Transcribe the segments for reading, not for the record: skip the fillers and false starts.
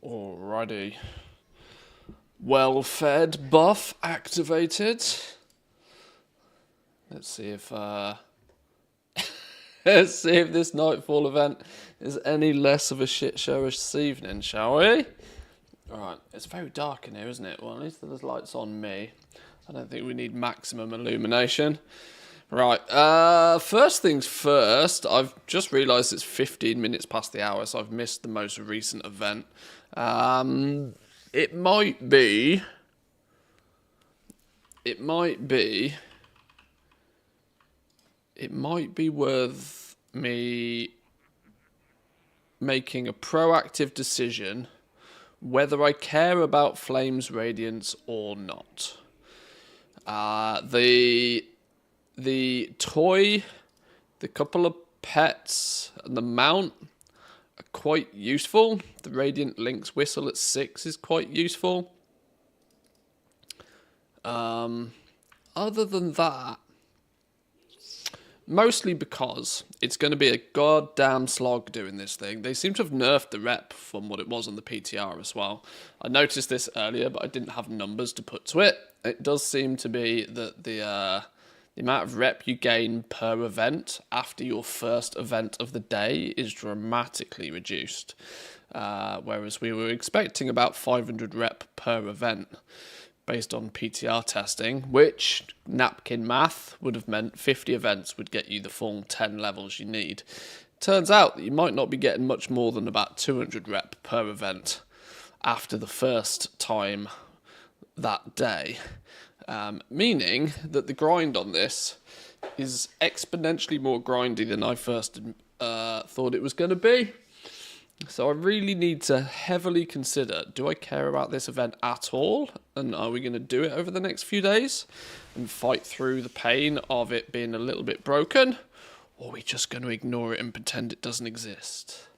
Alrighty. Well-fed buff activated. Let's see if let's see if this Nightfall event is any less of a shit show this evening, shall we? Alright, it's very dark in here, isn't it? Well, at least there's lights on me. I don't think we need maximum illumination. Right, first things first, I've just realised it's 15 minutes past the hour, so I've missed the most recent event. It might be worth me making a proactive decision whether I care about Flame's Radiance or not. The toy, the couple of pets, and the mount are quite useful. The Radiant Lynx Whistle at 6 is quite useful. Other than that, mostly because it's going to be a goddamn slog doing this thing. They seem to have nerfed the rep from what it was on the PTR as well. I noticed this earlier, but I didn't have numbers to put to it. It does seem to be that the amount of rep you gain per event after your first event of the day is dramatically reduced. Whereas we were expecting about 500 rep per event based on PTR testing, which napkin math would have meant 50 events would get you the full 10 levels you need. Turns out that you might not be getting much more than about 200 rep per event after the first time that day. Meaning that the grind on this is exponentially more grindy than I first thought it was going to be. So I really need to heavily consider, do I care about this event at all? And are we going to do it over the next few days and fight through the pain of it being a little bit broken? Or are we just going to ignore it and pretend it doesn't exist?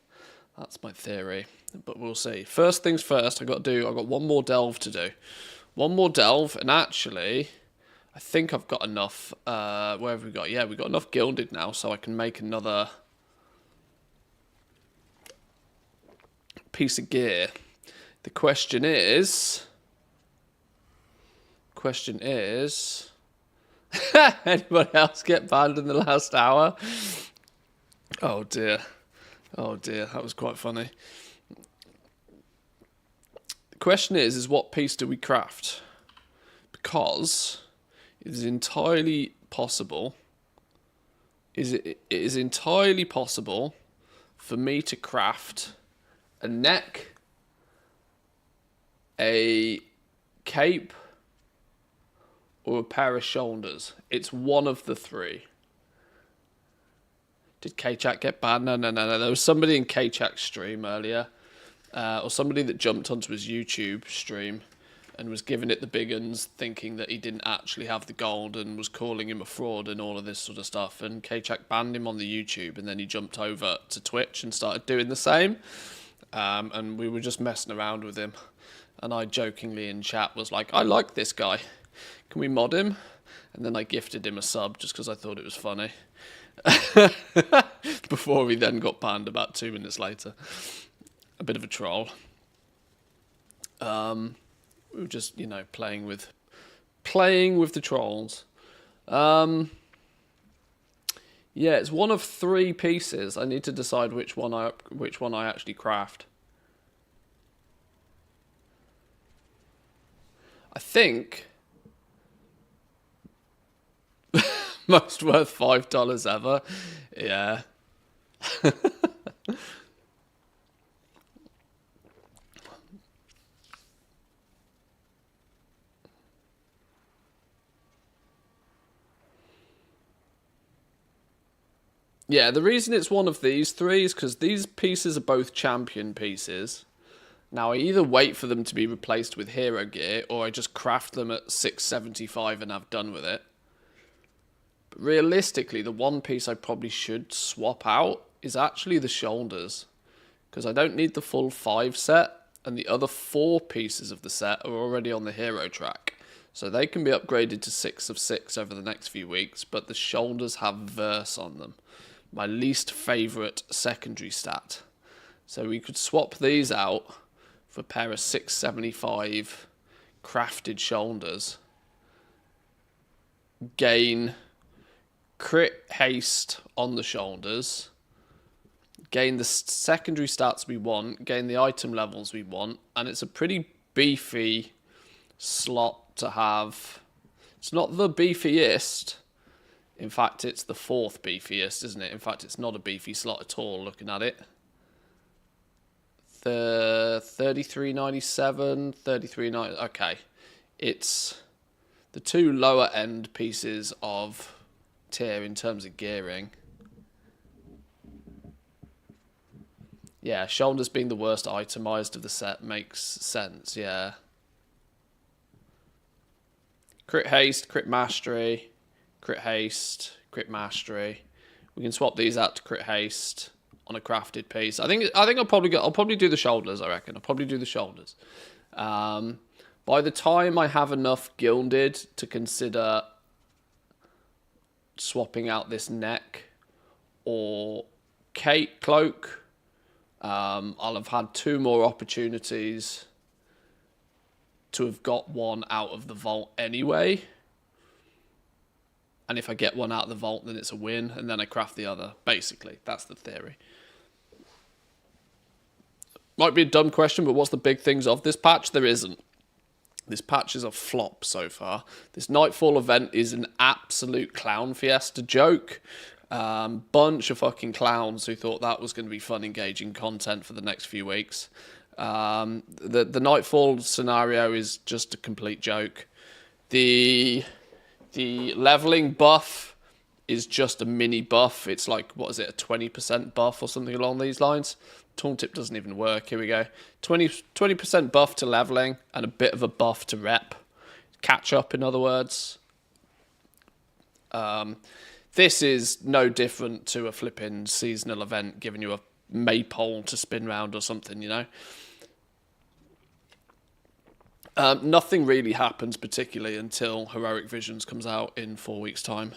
That's my theory, but we'll see. First things first, I've got one more delve to do. One more delve, and actually, I think I've got enough. Where have we got? Yeah, we've got enough gilded now, so I can make another piece of gear. The question is, anybody else get banned in the last hour? Oh dear, that was quite funny. Question is what piece do we craft? Because it is entirely possible. It is entirely possible for me to craft a neck, a cape, or a pair of shoulders. It's one of the three. Did K-Chat get banned? No. There was somebody in K-Chat's stream earlier. Or somebody that jumped onto his YouTube stream and was giving it the big uns, thinking that he didn't actually have the gold and was calling him a fraud and all of this sort of stuff. And K-Chak banned him on the YouTube, and then he jumped over to Twitch and started doing the same. And we were just messing around with him. And I jokingly in chat was like, I like this guy. Can we mod him? And then I gifted him a sub just because I thought it was funny. Before he then got banned about 2 minutes later. A bit of a troll. We were just, playing with the trolls. Yeah, it's one of 3 pieces. I need to decide which one I actually craft. I think most worth $5 ever. Yeah. Yeah, the reason it's one of these 3 is because these pieces are both champion pieces. Now, I either wait for them to be replaced with hero gear, or I just craft them at 675 and have done with it. But realistically, the one piece I probably should swap out is actually the shoulders. Because I don't need the full 5 set, and the other 4 pieces of the set are already on the hero track. So they can be upgraded to 6 of 6 over the next few weeks, but the shoulders have verse on them. My least favourite secondary stat. So we could swap these out for a pair of 675 crafted shoulders. Gain crit haste on the shoulders. Gain the secondary stats we want. Gain the item levels we want. And it's a pretty beefy slot to have. It's not the beefiest. In fact, it's the fourth beefiest, isn't it? In fact, it's not a beefy slot at all, looking at it. The 33.97, 33.90. Okay, it's the two lower end pieces of tier in terms of gearing. Yeah, shoulders being the worst itemized of the set makes sense. Yeah. Crit haste, crit mastery, crit haste, crit mastery. We can swap these out to crit haste on a crafted piece. I think I'll probably do the shoulders. I reckon I'll probably do the shoulders. By the time I have enough gilded to consider swapping out this neck or cape cloak, I'll have had 2 more opportunities to have got one out of the vault anyway. And if I get one out of the vault, then it's a win, and then I craft the other. Basically, that's the theory. Might be a dumb question, but what's the big things of this patch? There isn't. This patch is a flop so far. This Nightfall event is an absolute clown fiesta joke. Bunch of fucking clowns who thought that was going to be fun, engaging content for the next few weeks. The Nightfall scenario is just a complete joke. The leveling buff is just a mini buff. It's like, what is it, a 20% buff or something along these lines? Tooltip doesn't even work. Here we go. 20% buff to leveling and a bit of a buff to rep. Catch up, in other words. This is no different to a flipping seasonal event giving you a maypole to spin round or something, you know. Nothing really happens particularly until Heroic Visions comes out in 4 weeks' time.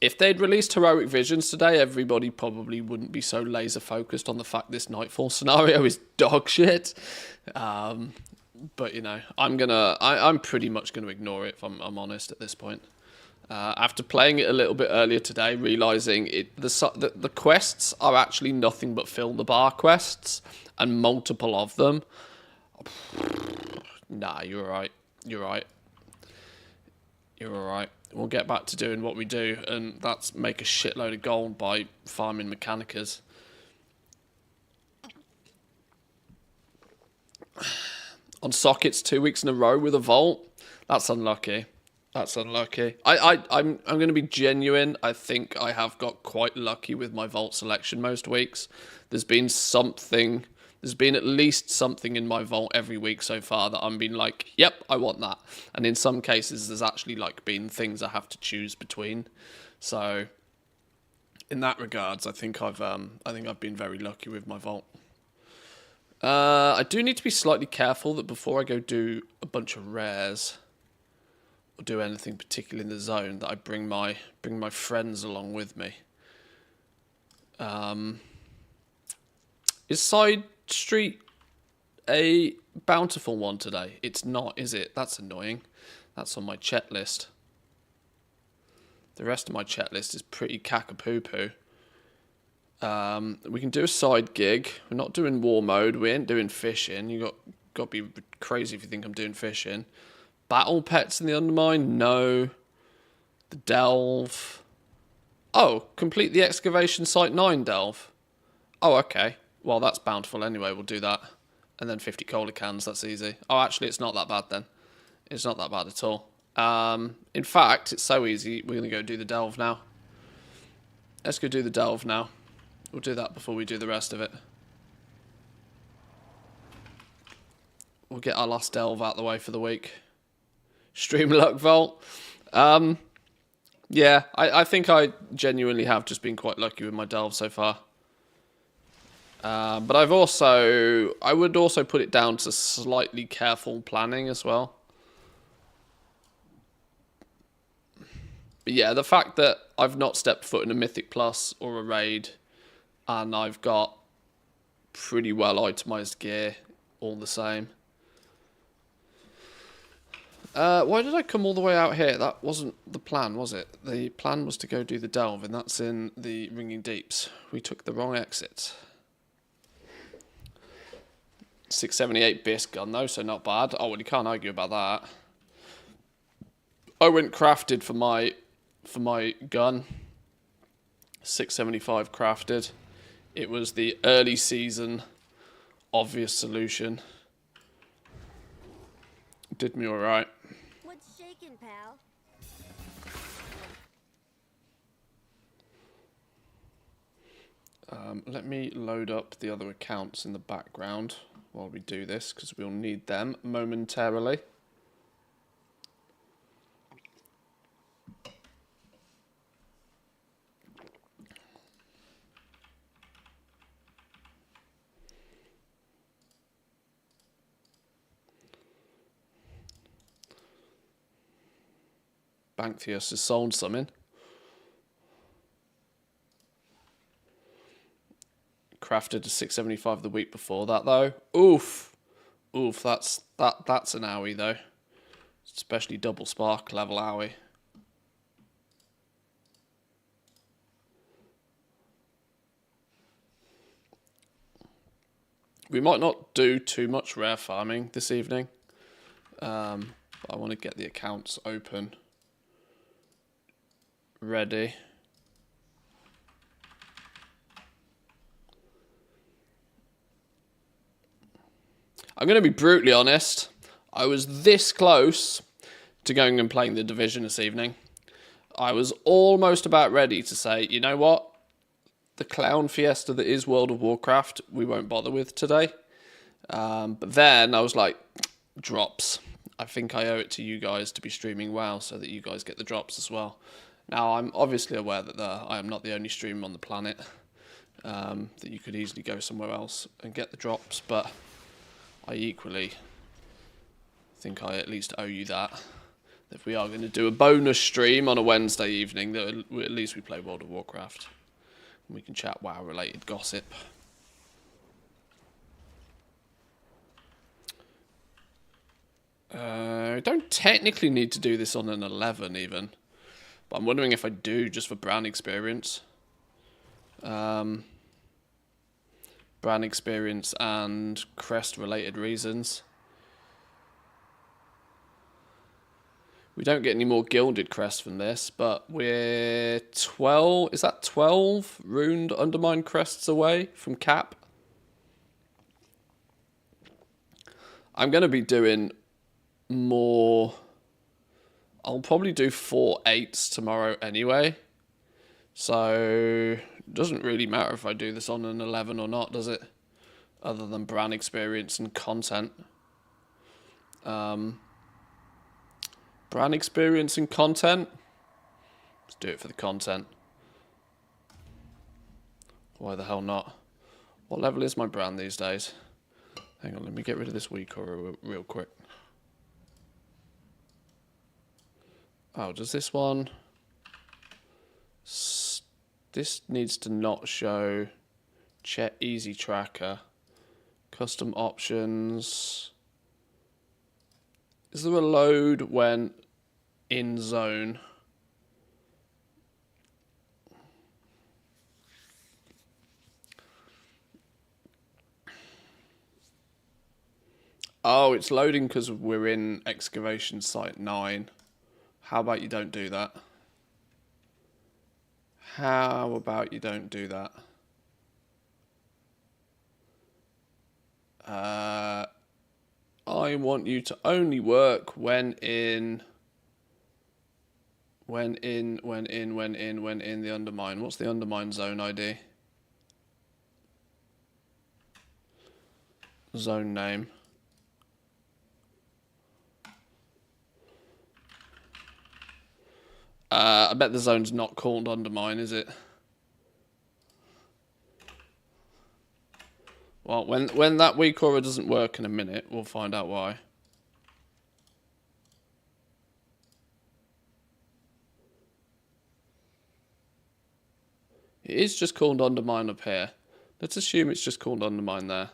If they'd released Heroic Visions today, everybody probably wouldn't be so laser focused on the fact this Nightfall scenario is dog shit. But you know, I'm pretty much gonna ignore it if I'm honest at this point. After playing it a little bit earlier today, realizing the quests are actually nothing but fill the bar quests and multiple of them. Nah, you're right. You're right. You're all right. We'll get back to doing what we do, and that's make a shitload of gold by farming Mechanicas. On sockets 2 weeks in a row with a vault, that's unlucky. That's unlucky. I'm going to be genuine. I think I have got quite lucky with my vault selection most weeks. There's been at least something in my vault every week so far that I'm been like, yep, I want that. And in some cases, there's actually like been things I have to choose between. So, in that regards, I think I've been very lucky with my vault. I do need to be slightly careful that before I go do a bunch of rares or do anything particular in the zone, that I bring my friends along with me. Is Side Street a bountiful one today? It's not, is it? That's annoying. That's on my checklist. The rest of my checklist is pretty cack-a-poo-poo. We can do a side gig. We're not doing war mode. We ain't doing fishing. You got to be crazy if you think I'm doing fishing. Battle pets in the Undermine? No. The Delve. Oh, complete the excavation site 9 Delve. Oh, okay. Well, that's bountiful anyway. We'll do that. And then 50 cola cans. That's easy. Oh, actually, it's not that bad then. It's not that bad at all. In fact, it's so easy. We're going to go do the Delve now. Let's go do the Delve now. We'll do that before we do the rest of it. We'll get our last Delve out of the way for the week. Stream Luck Vault. Yeah, I think I genuinely have just been quite lucky with my Delve so far. But I would also put it down to slightly careful planning as well. But yeah, the fact that I've not stepped foot in a Mythic Plus or a Raid And I've got pretty well itemized gear all the same. Why did I come all the way out here? That wasn't the plan, was it? The plan was to go do the delve, and that's in the Ringing Deeps. We took the wrong exit. 678 bisque gun though, so not bad. Oh, well, you can't argue about that. I went crafted for my gun. 675 crafted. It was the early season obvious solution. Did me alright. What's shaking, pal? Let me load up the other accounts in the background while we do this, because we'll need them momentarily. Bankthius has sold something. Crafted a 675 the week before that though. Oof. Oof, that's an owie though. Especially double spark level owie. We might not do too much rare farming this evening. But I want to get the accounts open. Ready. I'm going to be brutally honest. I was this close to going and playing the Division this evening. I was almost about ready to say, you know what? The clown fiesta that is World of Warcraft, we won't bother with today. But then I was like, drops. I think I owe it to you guys to be streaming WoW so that you guys get the drops as well. Now, I'm obviously aware that I am not the only streamer on the planet, that you could easily go somewhere else and get the drops, but I equally think I at least owe you that. If we are going to do a bonus stream on a Wednesday evening, that at least we play World of Warcraft. And we can chat WoW-related gossip. I don't technically need to do this on an 11 even. But I'm wondering if I do, just for brand experience. Brand experience and crest-related reasons. We don't get any more gilded crests from this, but we're 12... Is that 12 runed undermined crests away from cap? I'm going to be doing more... I'll probably do 4 8s tomorrow anyway. So, it doesn't really matter if I do this on an 11 or not, does it? Other than brand experience and content. Brand experience and content? Let's do it for the content. Why the hell not? What level is my brand these days? Hang on, let me get rid of this weak aura real quick. Oh, does this one... This needs to not show check easy tracker. Custom options. Is there a load when in zone? Oh, it's loading because we're in excavation site 9. How about you don't do that? How about you don't do that? I want you to only work when in the undermine. What's the undermine zone ID? Zone name. I bet the zone's not called undermine, is it? Well, when that weak aura doesn't work in a minute, we'll find out why. It is just called Undermine up here. Let's assume it's just called Undermine there.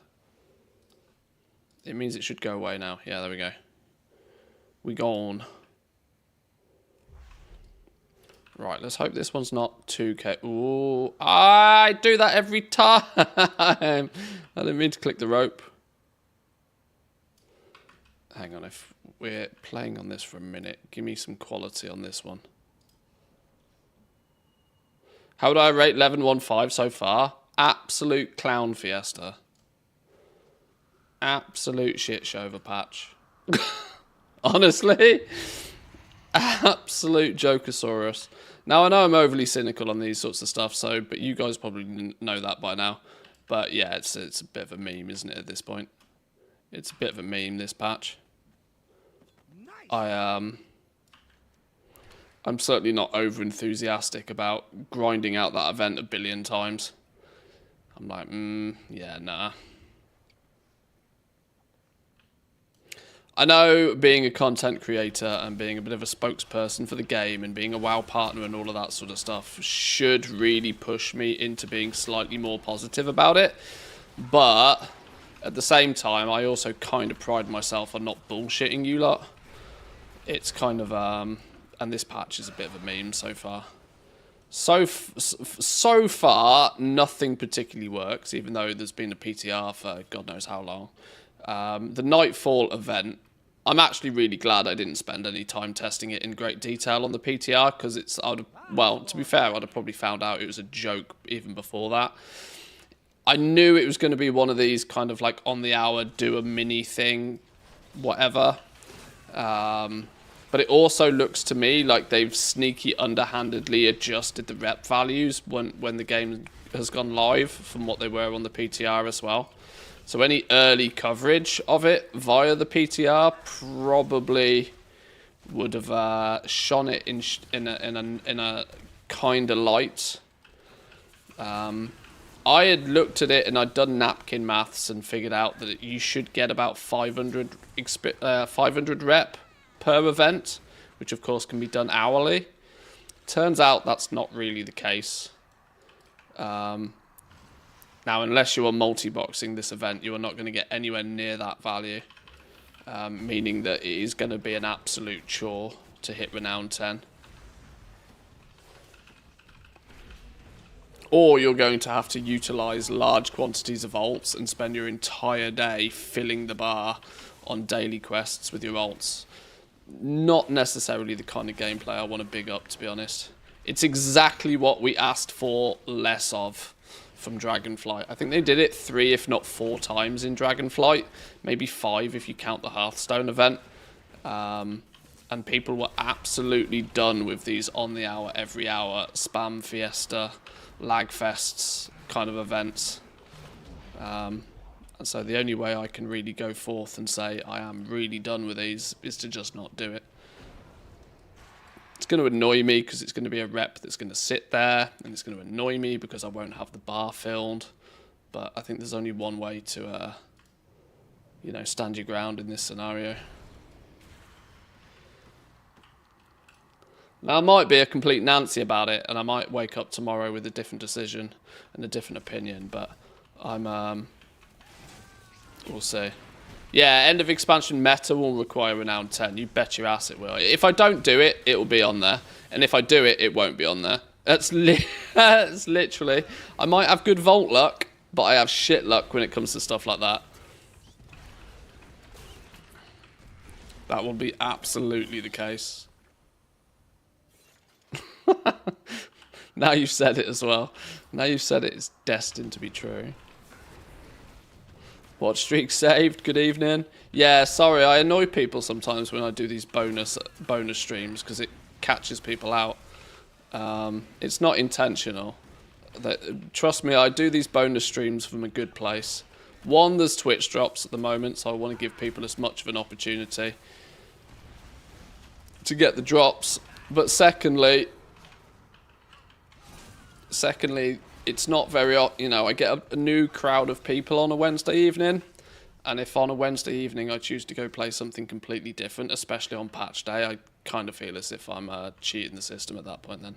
It means it should go away now. Yeah, there we go. We gone. Right, let's hope this one's not 2k. Ooh, I do that every time. I didn't mean to click the rope. Hang on, if we're playing on this for a minute, give me some quality on this one. How would I rate 11.15 so far? Absolute clown fiesta. Absolute shit show of a patch. Honestly. Absolute Jokersaurus. Now, I know I'm overly cynical on these sorts of stuff, so but you guys probably know that by now. But yeah, it's a bit of a meme, isn't it, at this point? It's a bit of a meme, this patch. I'm certainly not over enthusiastic about grinding out that event a billion times. I'm like, yeah, nah. I know being a content creator and being a bit of a spokesperson for the game and being a WoW partner and all of that sort of stuff should really push me into being slightly more positive about it. But at the same time, I also kind of pride myself on not bullshitting you lot. It's kind of, and this patch is a bit of a meme so far. So far, nothing particularly works, even though there's been a PTR for God knows how long. The Nightfall event, I'm actually really glad I didn't spend any time testing it in great detail on the PTR, because it's, well, to be fair, I'd have probably found out it was a joke even before that. I knew it was going to be one of these kind of like on the hour, do a mini thing, whatever. But it also looks to me like they've sneaky underhandedly adjusted the rep values when the game has gone live from what they were on the PTR as well. So any early coverage of it via the PTR probably would have shone it in a kind of light. I had looked at it and I'd done napkin maths and figured out that you should get about 500 rep per event, which of course can be done hourly. Turns out that's not really the case. Now, unless you are multi-boxing this event, you are not going to get anywhere near that value. Meaning that it is going to be an absolute chore to hit Renown 10. Or you're going to have to utilise large quantities of ults and spend your entire day filling the bar on daily quests with your ults. Not necessarily the kind of gameplay I want to big up, to be honest. It's exactly what we asked for less of from Dragonflight. I think they did it 3, if not 4 times in Dragonflight. Maybe 5 if you count the Hearthstone event. And people were absolutely done with these on the hour, every hour, spam fiesta, lag fests kind of events. And so the only way I can really go forth and say I am really done with these is to just not do it. It's going to annoy me because it's going to be a rep that's going to sit there, and it's going to annoy me because I won't have the bar filled. But I think there's only one way to, you know, stand your ground in this scenario. Now, I might be a complete Nancy about it, and I might wake up tomorrow with a different decision and a different opinion, but I'm, we'll see. Yeah, end of expansion meta will require Renown 10. You bet your ass it will. If I don't do it, it will be on there. And if I do it, it won't be on there. That's literally... I might have good vault luck, but I have shit luck when it comes to stuff like that. That will be absolutely the case. Now you've said it as well. Now you've said it, it's destined to be true. Watch streak saved. Good evening. Yeah, sorry, I annoy people sometimes when I do these bonus streams because it catches people out. It's not intentional. Trust me, I do these bonus streams from a good place. One, there's Twitch drops at the moment, so I want to give people as much of an opportunity to get the drops. But secondly, it's not very, you know, I get a new crowd of people on a Wednesday evening, and if on a Wednesday evening I choose to go play something completely different, especially on patch day, I kind of feel as if I'm cheating the system at that point then.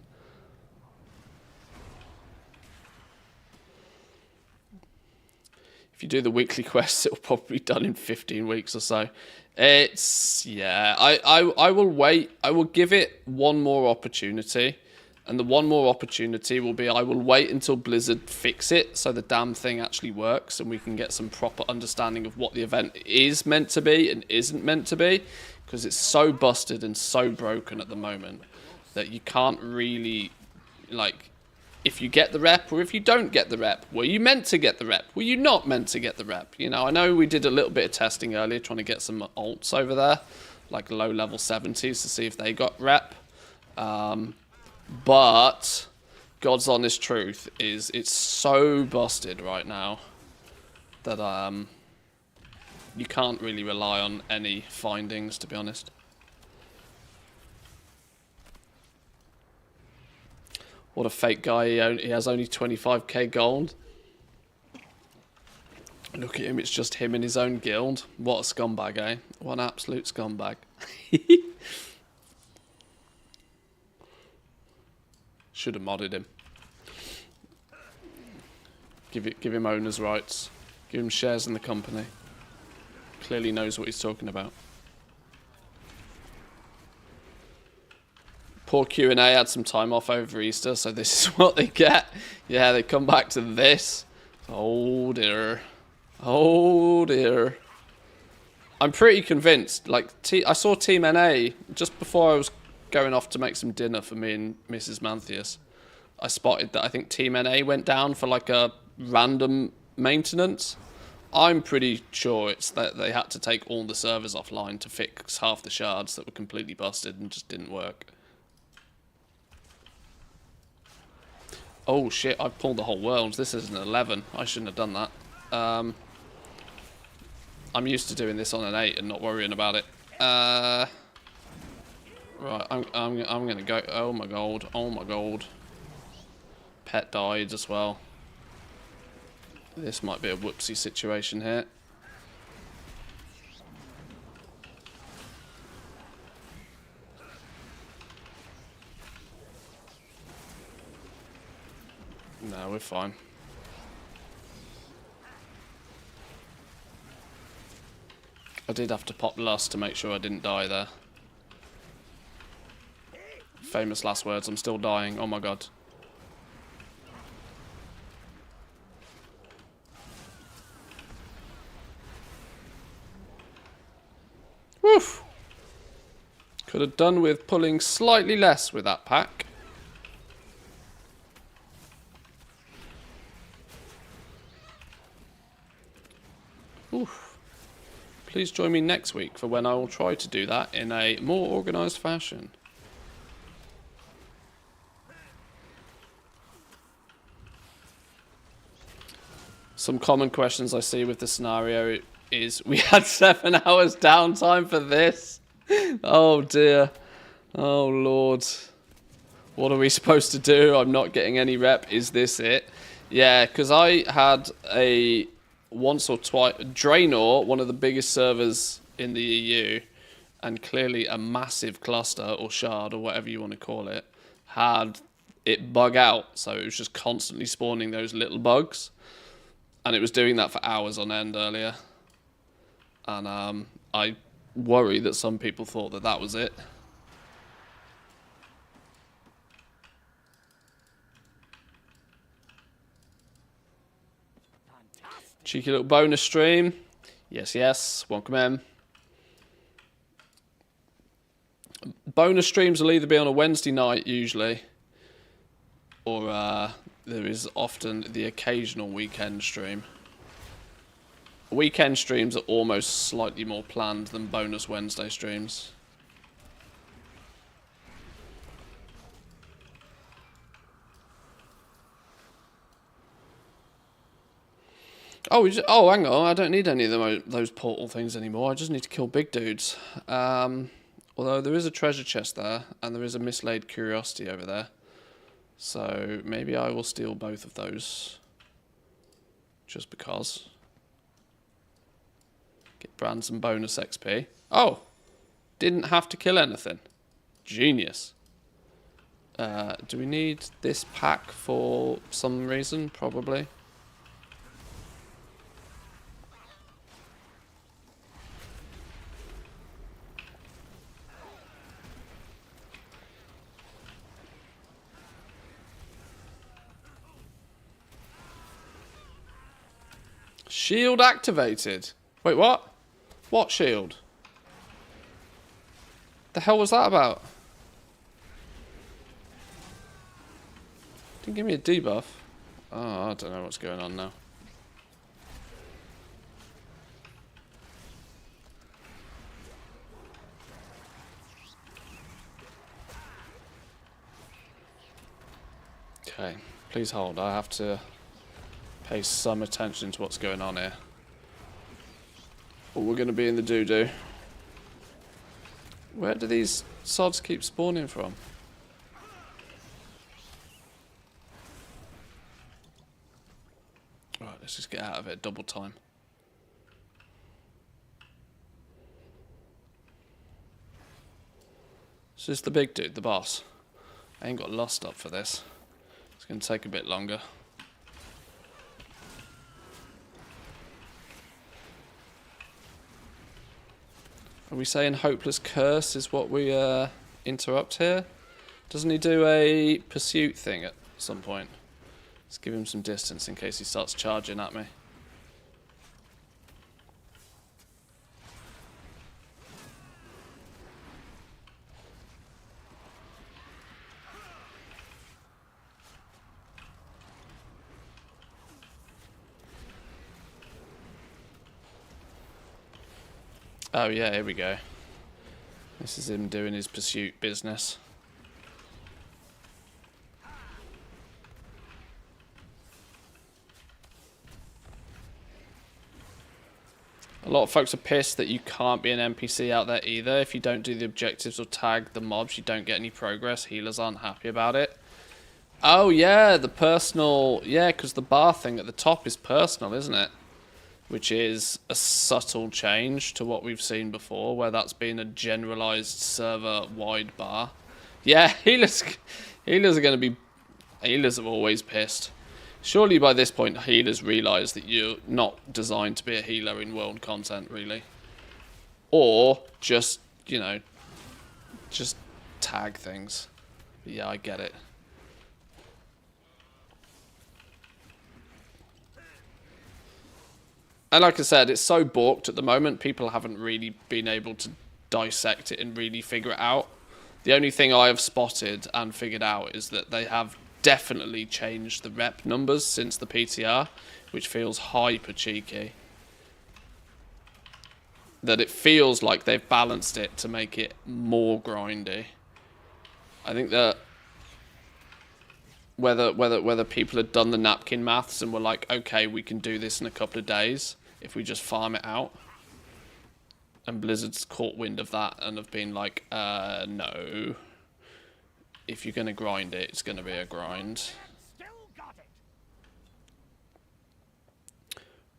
If you do the weekly quests, it'll probably be done in 15 weeks or so. It's, yeah, I will wait. I will give it one more opportunity. And the one more opportunity will be I will wait until Blizzard fix it so the damn thing actually works and we can get some proper understanding of what the event is meant to be and isn't meant to be. Because it's so busted and so broken at the moment that you can't really, like, if you get the rep or if you don't get the rep, were you meant to get the rep? Were you not meant to get the rep? You know, I know we did a little bit of testing earlier trying to get some alts over there, like low level 70s to see if they got rep. But God's honest truth is it's so busted right now that you can't really rely on any findings, to be honest. What a fake guy. He has only 25k gold. Look at him, it's just him in his own guild. What a scumbag, eh? What an absolute scumbag. Should have modded him. Give him owner's rights. Give him shares in the company. Clearly knows what he's talking about. Poor Q&A had some time off over Easter, so this is what they get. Yeah, they come back to this. Oh dear. Oh dear. I'm pretty convinced. Like, I saw Team NA just before I was going off to make some dinner for me and Mrs. Manthias. I spotted that I think Team NA went down for like a random maintenance. I'm pretty sure it's that they had to take all the servers offline to fix half the shards that were completely busted and just didn't work. Oh shit, I've pulled the whole world. This is an 11. I shouldn't have done that. I'm used to doing this on an 8 and not worrying about it. Right, I'm gonna go. Oh my god, oh my god. Pet died as well. This might be a whoopsie situation here. No, we're fine. I did have to pop lust to make sure I didn't die there. Famous last words, I'm still dying. Oh my god. Woof! Could have done with pulling slightly less with that pack. Oof. Please join me next week for when I will try to do that in a more organised fashion. Some common questions I see with the scenario is, we had 7 hours downtime for this? Oh dear. Oh lord. What are we supposed to do? I'm not getting any rep. Is this it? Yeah, because I had a once or twice Draenor, one of the biggest servers in the EU, and clearly a massive cluster or shard or whatever you want to call it, had it bug out. So it was just constantly spawning those little bugs. And it was doing that for hours on end earlier. And I worry that some people thought that that was it. Cheeky little bonus stream. Yes, yes. Welcome in. Bonus streams will either be on a Wednesday night, usually, or there is often the occasional weekend stream. Weekend streams are almost slightly more planned than bonus Wednesday streams. Oh, oh, hang on. I don't need any of those portal things anymore. I just need to kill big dudes. Although there is a treasure chest there, and there is a mislaid curiosity over there. So maybe I will steal both of those. Just because. Get Brand some bonus XP. Oh! Didn't have to kill anything. Genius. Do we need this pack for some reason? Probably. Shield activated. Wait, what? What shield? The hell was that about? Didn't give me a debuff. Oh, I don't know what's going on now. Okay, please hold. I have to pay some attention to what's going on here. Oh, we're going to be in the doo-doo. Where do these sods keep spawning from? Right, let's just get out of it. Double time. Is this the big dude, the boss? I ain't got lust up for this. It's going to take a bit longer. Are we saying Hopeless Curse is what we interrupt here? Doesn't he do a pursuit thing at some point? Let's give him some distance in case he starts charging at me. Oh yeah, here we go. This is him doing his pursuit business. A lot of folks are pissed that you can't be an NPC out there either. If you don't do the objectives or tag the mobs, you don't get any progress. Healers aren't happy about it. Oh yeah, the personal... Yeah, because the bar thing at the top is personal, isn't it? Which is a subtle change to what we've seen before, where that's been a generalized server-wide bar. Yeah, healers are going to be... Healers are always pissed. Surely by this point, healers realise that you're not designed to be a healer in world content, really. Or just, you know, just tag things. But yeah, I get it. And like I said, it's so balked at the moment, people haven't really been able to dissect it and really figure it out. The only thing I have spotted and figured out is that they have definitely changed the rep numbers since the PTR, which feels hyper cheeky. That it feels like they've balanced it to make it more grindy. I think that whether people had done the napkin maths and were like, okay, we can do this in a couple of days if we just farm it out. And Blizzard's caught wind of that and have been like, no. If you're going to grind it, it's going to be a grind.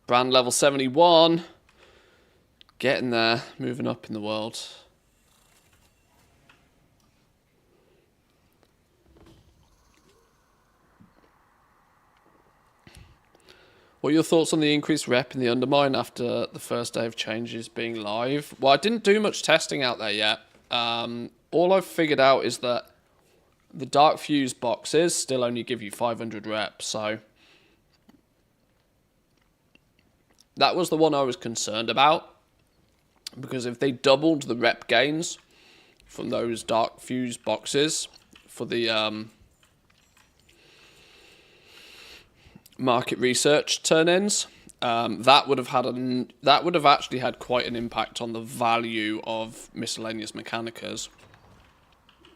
Brand level 71. Getting there. Moving up in the world. What are your thoughts on the increased rep in the Undermine after the first day of changes being live? Well, I didn't do much testing out there yet. All I've figured out is that the Dark Fuse boxes still only give you 500 reps, so that was the one I was concerned about. Because if they doubled the rep gains from those Dark Fuse boxes for the market research turn-ins, that would have actually had quite an impact on the value of miscellaneous mechanicas.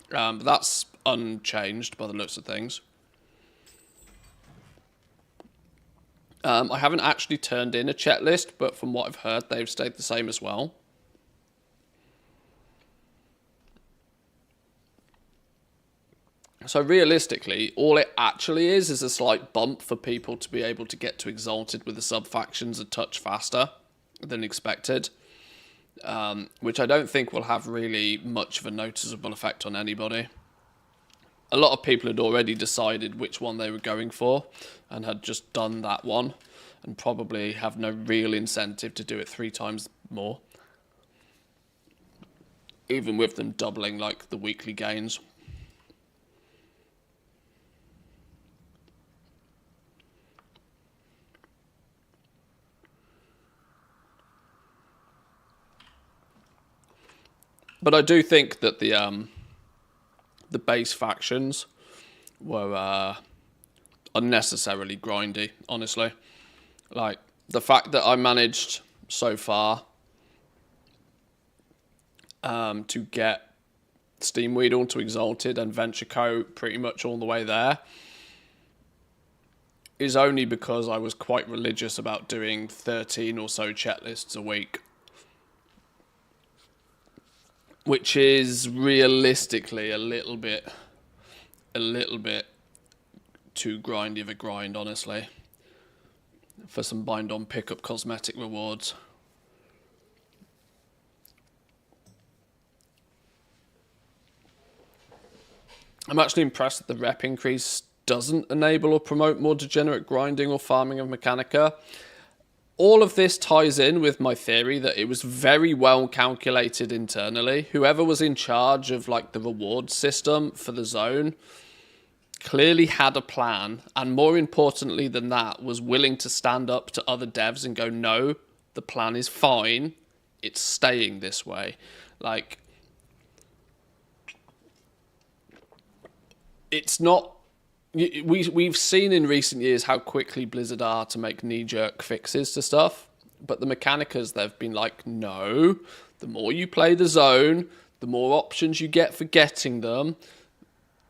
But that's unchanged by the looks of things. I haven't actually turned in a checklist, but from what I've heard, they've stayed the same as well. So realistically, all it actually is a slight bump for people to be able to get to Exalted with the sub-factions a touch faster than expected. Which I don't think will have really much of a noticeable effect on anybody. A lot of people had already decided which one they were going for and had just done that one and probably have no real incentive to do it 3 times more. Even with them doubling like the weekly gains. But I do think that the base factions were unnecessarily grindy, honestly. Like, the fact that I managed so far to get Steam Weedle to Exalted and Venture Co pretty much all the way there is only because I was quite religious about doing 13 or so checklists a week. Which is realistically a little bit too grindy of a grind, honestly, for some bind-on pickup cosmetic rewards. I'm actually impressed that the rep increase doesn't enable or promote more degenerate grinding or farming of Mechanica. All of this ties in with my theory that it was very well calculated internally. Whoever was in charge of like the reward system for the zone clearly had a plan, and more importantly than that, was willing to stand up to other devs and go, no, the plan is fine, it's staying this way. Like, it's not... We've seen in recent years how quickly Blizzard are to make knee-jerk fixes to stuff, but the Mechanicas, they've been like, no, the more you play the zone, the more options you get for getting them.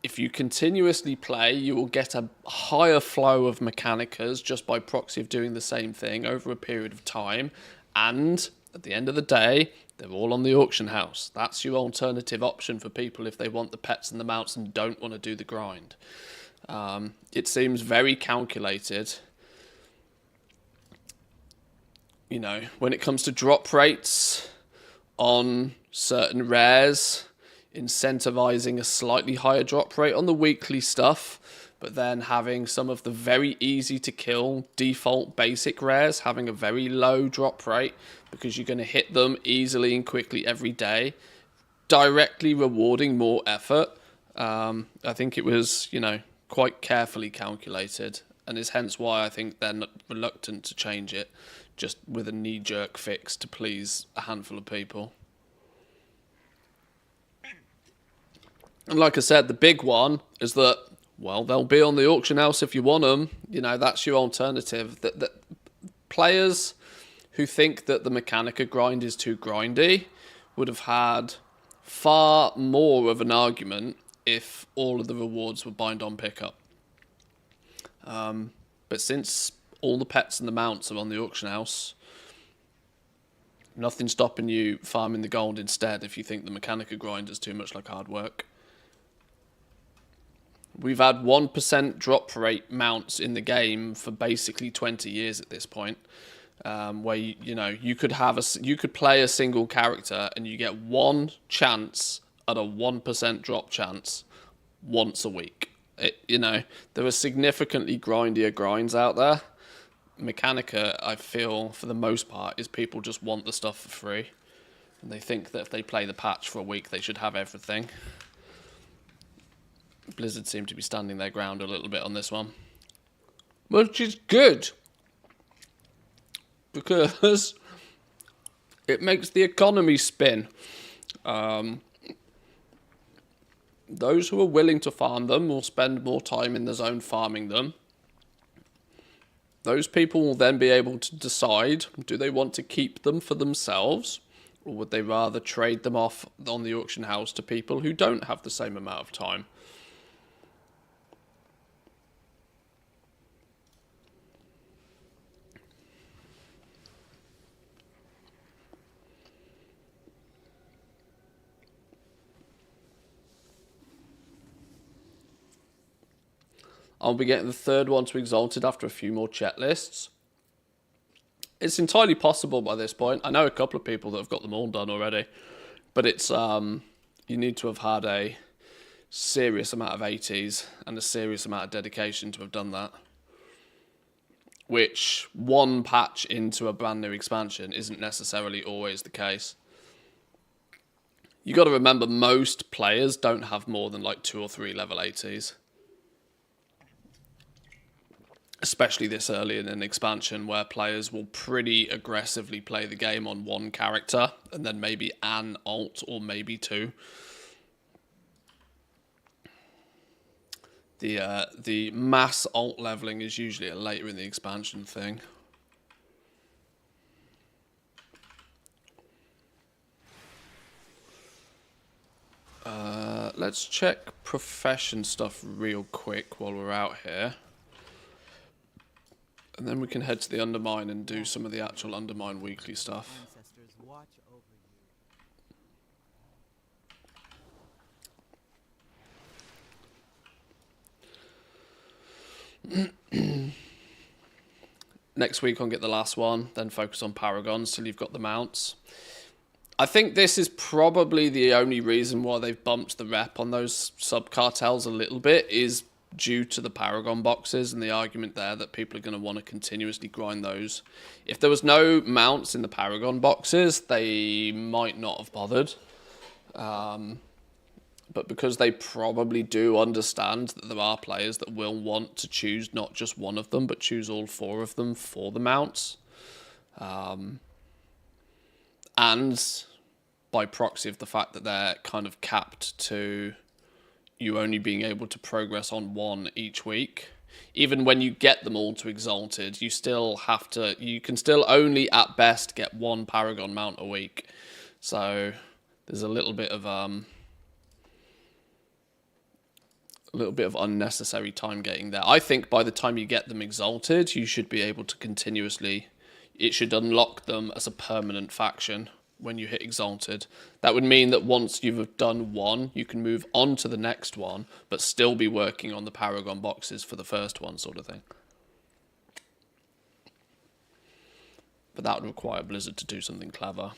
If you continuously play, you will get a higher flow of Mechanicas just by proxy of doing the same thing over a period of time, and at the end of the day, they're all on the auction house. That's your alternative option for people if they want the pets and the mounts and don't want to do the grind. It seems very calculated. You know, when it comes to drop rates on certain rares, incentivizing a slightly higher drop rate on the weekly stuff, but then having some of the very easy to kill default basic rares having a very low drop rate because you're going to hit them easily and quickly every day, directly rewarding more effort. I think it was, you know, quite carefully calculated, and is hence why I think they're reluctant to change it just with a knee-jerk fix to please a handful of people. And like I said, the big one is that, well, they'll be on the auction house if you want them. You know, that's your alternative. That players who think that the Mechanica grind is too grindy would have had far more of an argument if all of the rewards were bind-on pickup. But since all the pets and the mounts are on the auction house, nothing's stopping you farming the gold instead if you think the Mechanica grind is too much like hard work. We've had 1% drop rate mounts in the game for basically 20 years at this point, where you could play a single character and you get one chance at a 1% drop chance once a week. There are significantly grindier grinds out there. Mechanica, I feel, for the most part, is people just want the stuff for free. And they think that if they play the patch for a week, they should have everything. Blizzard seem to be standing their ground a little bit on this one. Which is good. Because it makes the economy spin. Those who are willing to farm them will spend more time in the zone farming them. Those people will then be able to decide, do they want to keep them for themselves, or would they rather trade them off on the auction house to people who don't have the same amount of time? I'll be getting the third one to Exalted after a few more checklists. It's entirely possible by this point. I know a couple of people that have got them all done already. But it's you need to have had a serious amount of 80s and a serious amount of dedication to have done that. Which one patch into a brand new expansion isn't necessarily always the case. You got to remember, most players don't have more than like 2 or 3 level 80s. especially this early in an expansion where players will pretty aggressively play the game on one character and then maybe an alt or maybe two. The mass alt leveling is usually a later in the expansion thing. Let's check profession stuff real quick while we're out here. And then we can head to the Undermine and do some of the actual Undermine weekly stuff. Ancestors watch over you. Next week I'll get the last one, then focus on Paragons till you've got the mounts. I think this is probably the only reason why they've bumped the rep on those sub-cartels a little bit is due to the Paragon boxes and the argument there that people are going to want to continuously grind those. If there was no mounts in the Paragon boxes, they might not have bothered. But because they probably do understand that there are players that will want to choose not just one of them, but choose all four of them for the mounts. And by proxy of the fact that they're kind of capped to you only being able to progress on one each week. Even when you get them all to Exalted, you can still only at best get one Paragon mount a week. So there's a little bit of unnecessary time getting there. I think by the time you get them Exalted, you should be able to continuously, it should unlock them as a permanent faction when you hit Exalted. That would mean that once you've done one, you can move on to the next one, but still be working on the Paragon boxes for the first one, sort of thing. But that would require Blizzard to do something clever.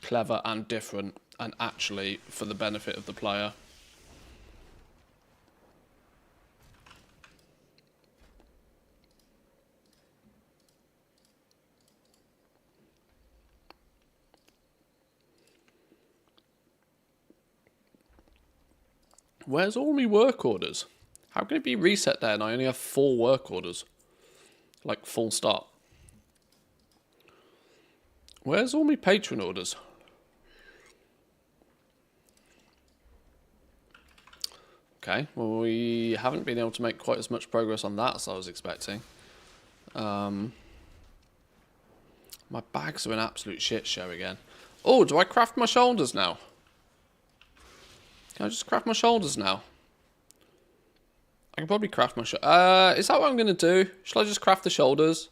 Clever and different, and actually for the benefit of the player. Where's all my work orders? How can it be reset there and I only have 4 work orders? Like, full stop. Where's all my patron orders? Okay, well, we haven't been able to make quite as much progress on that as I was expecting. My bags are an absolute shit show again. Oh, do I craft my shoulders now? Can I just craft my shoulders now? I can probably craft my shoulders. Is that what I'm going to do? Shall I just craft the shoulders?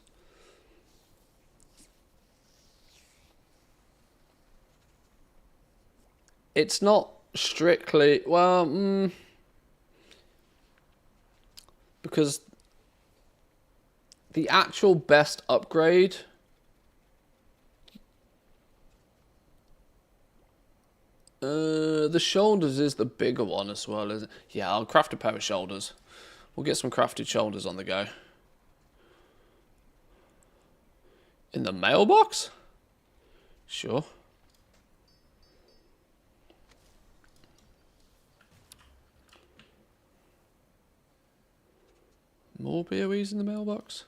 It's not strictly... Well, because the actual best upgrade... the shoulders is the bigger one as well, isn't it? Yeah, I'll craft a pair of shoulders. We'll get some crafted shoulders on the go. In the mailbox? Sure. More BOEs in the mailbox?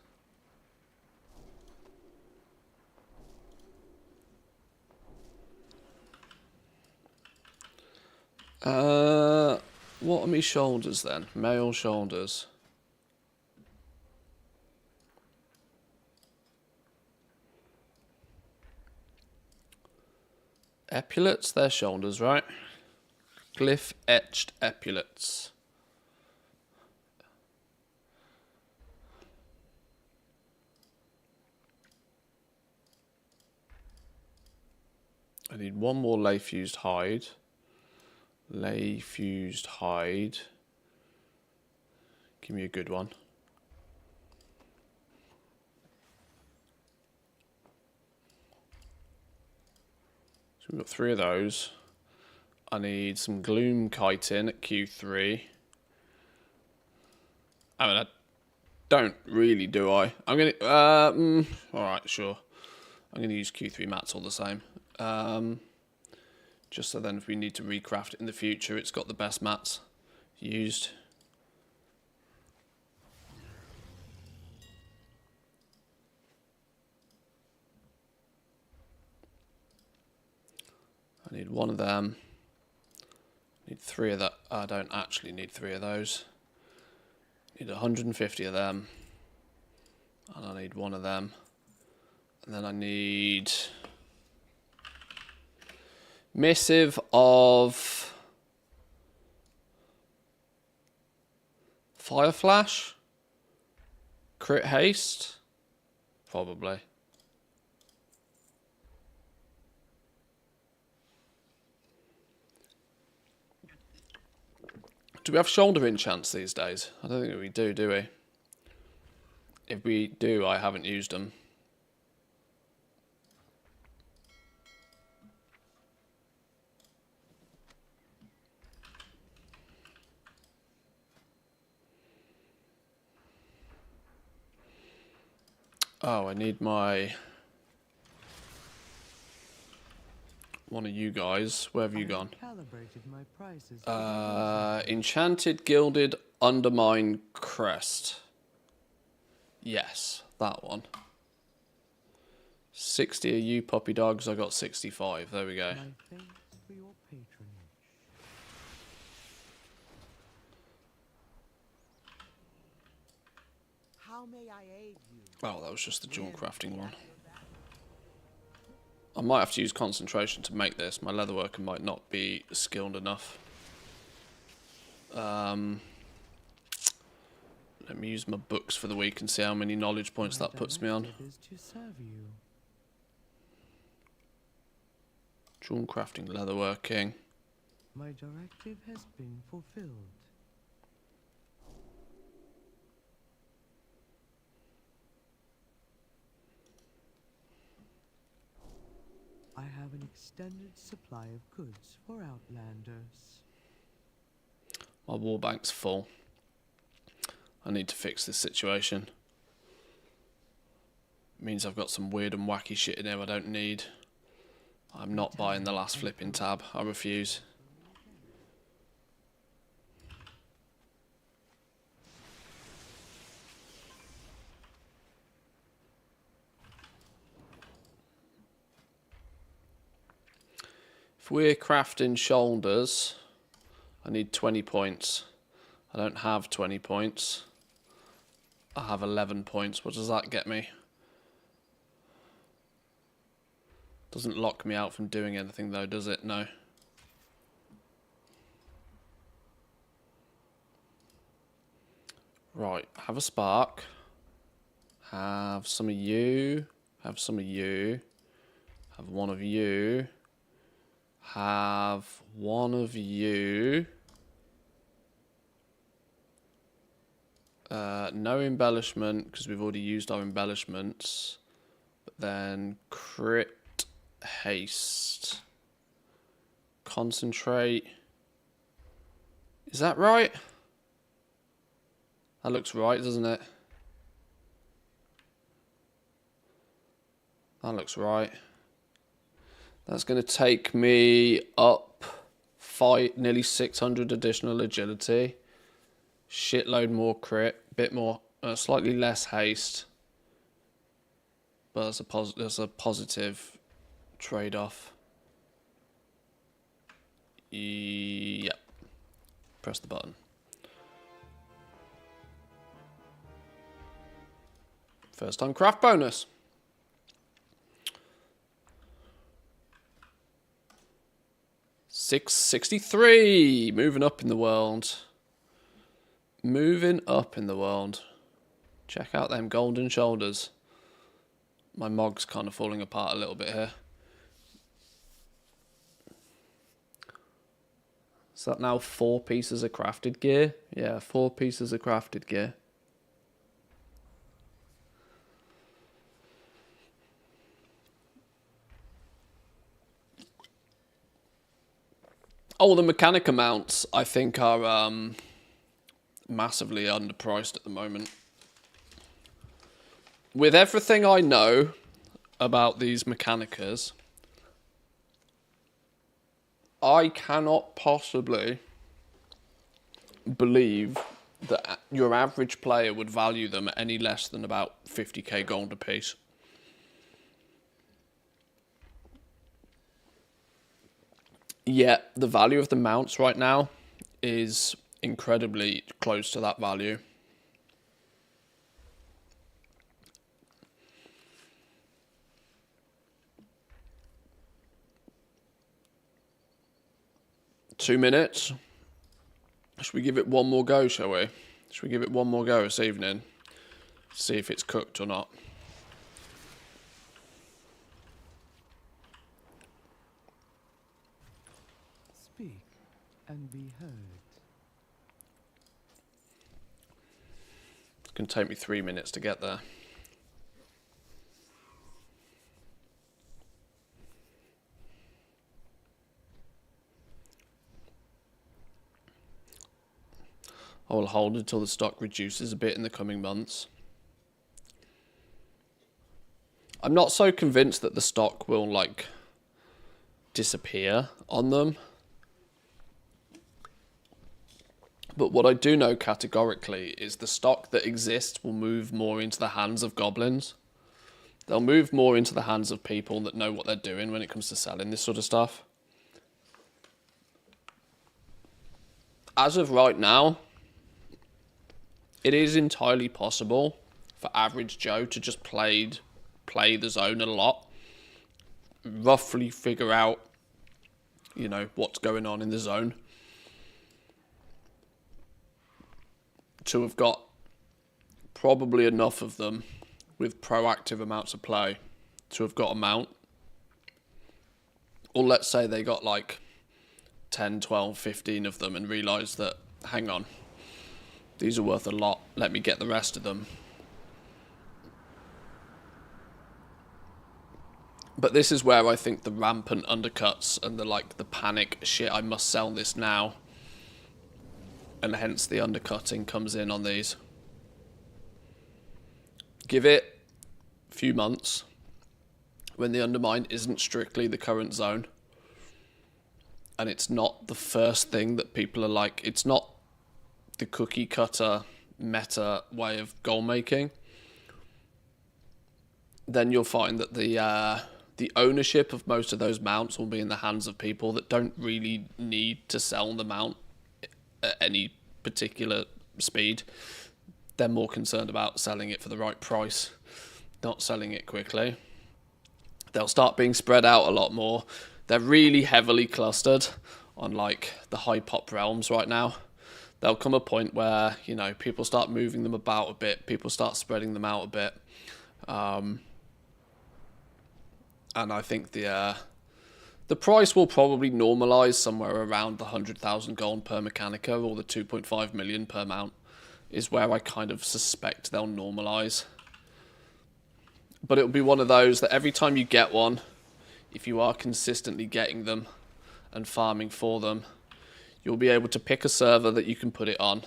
What are my shoulders then? Male shoulders. Epaulets, they're shoulders, right? Glyph etched epaulets. I need one more lay fused hide. Lay fused hide. Give me a good one. So we've got 3 of those. I need some gloom chitin at Q3. I mean, I don't really, do I? I'm gonna, alright, sure. I'm gonna use Q3 mats all the same. Just so then if we need to recraft it in the future, it's got the best mats. used. I need one of them. Need 3 of that. I don't actually need 3 of those. Need 150 of them. And I need 1 of them. And then I need missive of Fire Flash, crit haste, probably. Do we have shoulder enchants these days? I don't think we do we? If we do, I haven't used them. Oh, I need my... one of you guys. Where have you gone? Calibrated my prices. Enchanted Gilded Undermine Crest. Yes, that one. 60 of you puppy dogs. I got 65. There we go. My thanks for your patronage. How may I aid you? Oh, that was just the jewel crafting one. I might have to use concentration to make this. My leatherworker might not be skilled enough. Let me use my books for the week and see how many knowledge points that puts me on. Is to serve you. Jewel crafting, leatherworking. My directive has been fulfilled. I have an extended supply of goods for Outlanders. My war bank's full. I need to fix this situation. It means I've got some weird and wacky shit in here I don't need. I'm not buying the last flipping tab. I refuse. If we're crafting shoulders, I need 20 points. I don't have 20 points. I have 11 points. What does that get me? Doesn't lock me out from doing anything though, does it? No. Right, have a spark. Have some of you. Have some of you. Have one of you. Have one of you. No embellishment, because we've already used our embellishments. But then crit haste. Concentrate. Is that right? That looks right, doesn't it? That looks right. That's going to take me up nearly 600 additional agility. Shitload more crit. Bit more, slightly less haste. But that's a positive trade-off. Yep. Press the button. First time craft bonus. $663. Moving up in the world. Moving up in the world. Check out them golden shoulders. My mog's kind of falling apart a little bit here. Is that now 4 pieces of crafted gear? Yeah, 4 pieces of crafted gear. Oh, the Mechanica mounts, I think, are massively underpriced at the moment. With everything I know about these Mechanicas, I cannot possibly believe that your average player would value them at any less than about 50k gold apiece. Yet the value of the mounts right now is incredibly close to that value. Two minutes. Should we give it one more go, shall we? Should we give it one more go this evening? See if it's cooked or not. Speak and be heard. It's going to take me 3 minutes to get there. I will hold until the stock reduces a bit in the coming months. I'm not so convinced that the stock will, like, disappear on them. But what I do know categorically is the stock that exists will move more into the hands of goblins. They'll move more into the hands of people that know what they're doing when it comes to selling this sort of stuff. As of right now, it is entirely possible for average Joe to just play the zone a lot, roughly figure out, you know, what's going on in the zone, to have got probably enough of them with proactive amounts of play to have got a mount. Or let's say they got like 10, 12, 15 of them and realised that, hang on, these are worth a lot, let me get the rest of them. But this is where I think the rampant undercuts and the panic shit, I must sell this now, and hence the undercutting comes in on these. Give it a few months when the undermine isn't strictly the current zone and it's not the first thing that people are like, it's not the cookie cutter meta way of goal making, then you'll find that the ownership of most of those mounts will be in the hands of people that don't really need to sell the mount at any particular speed. They're more concerned about selling it for the right price, not selling it quickly. They'll start being spread out a lot more. They're really heavily clustered on like the high pop realms right now. There'll come a point where, you know, people start moving them about a bit, people start spreading them out a bit. And I think the price will probably normalise somewhere around the 100,000 gold per Mechanica or the 2.5 million per mount is where I kind of suspect they'll normalise. But it'll be one of those that every time you get one, if you are consistently getting them and farming for them, you'll be able to pick a server that you can put it on.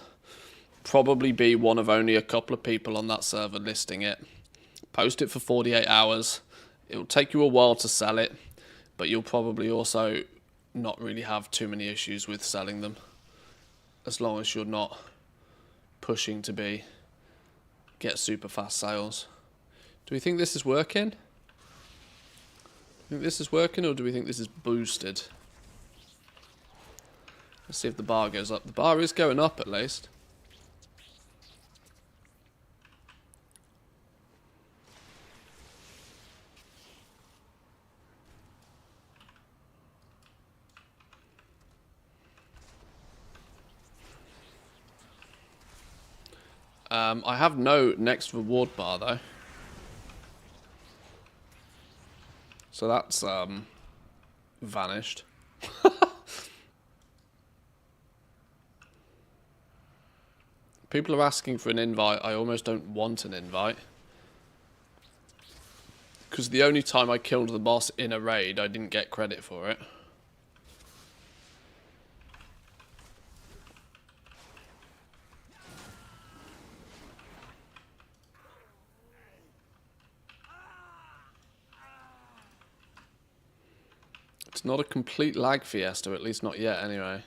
Probably be one of only a couple of people on that server listing it. Post it for 48 hours. It'll take you a while to sell it, but you'll probably also not really have too many issues with selling them, as long as you're not pushing to get super fast sales. Do we think this is working? Do we think this is working, or do we think this is boosted? Let's see if the bar goes up. The bar is going up at least. I have no next reward bar though. So that's vanished. People are asking for an invite. I almost don't want an invite. Because the only time I killed the boss in a raid, I didn't get credit for it. It's not a complete lag fiesta, at least not yet anyway.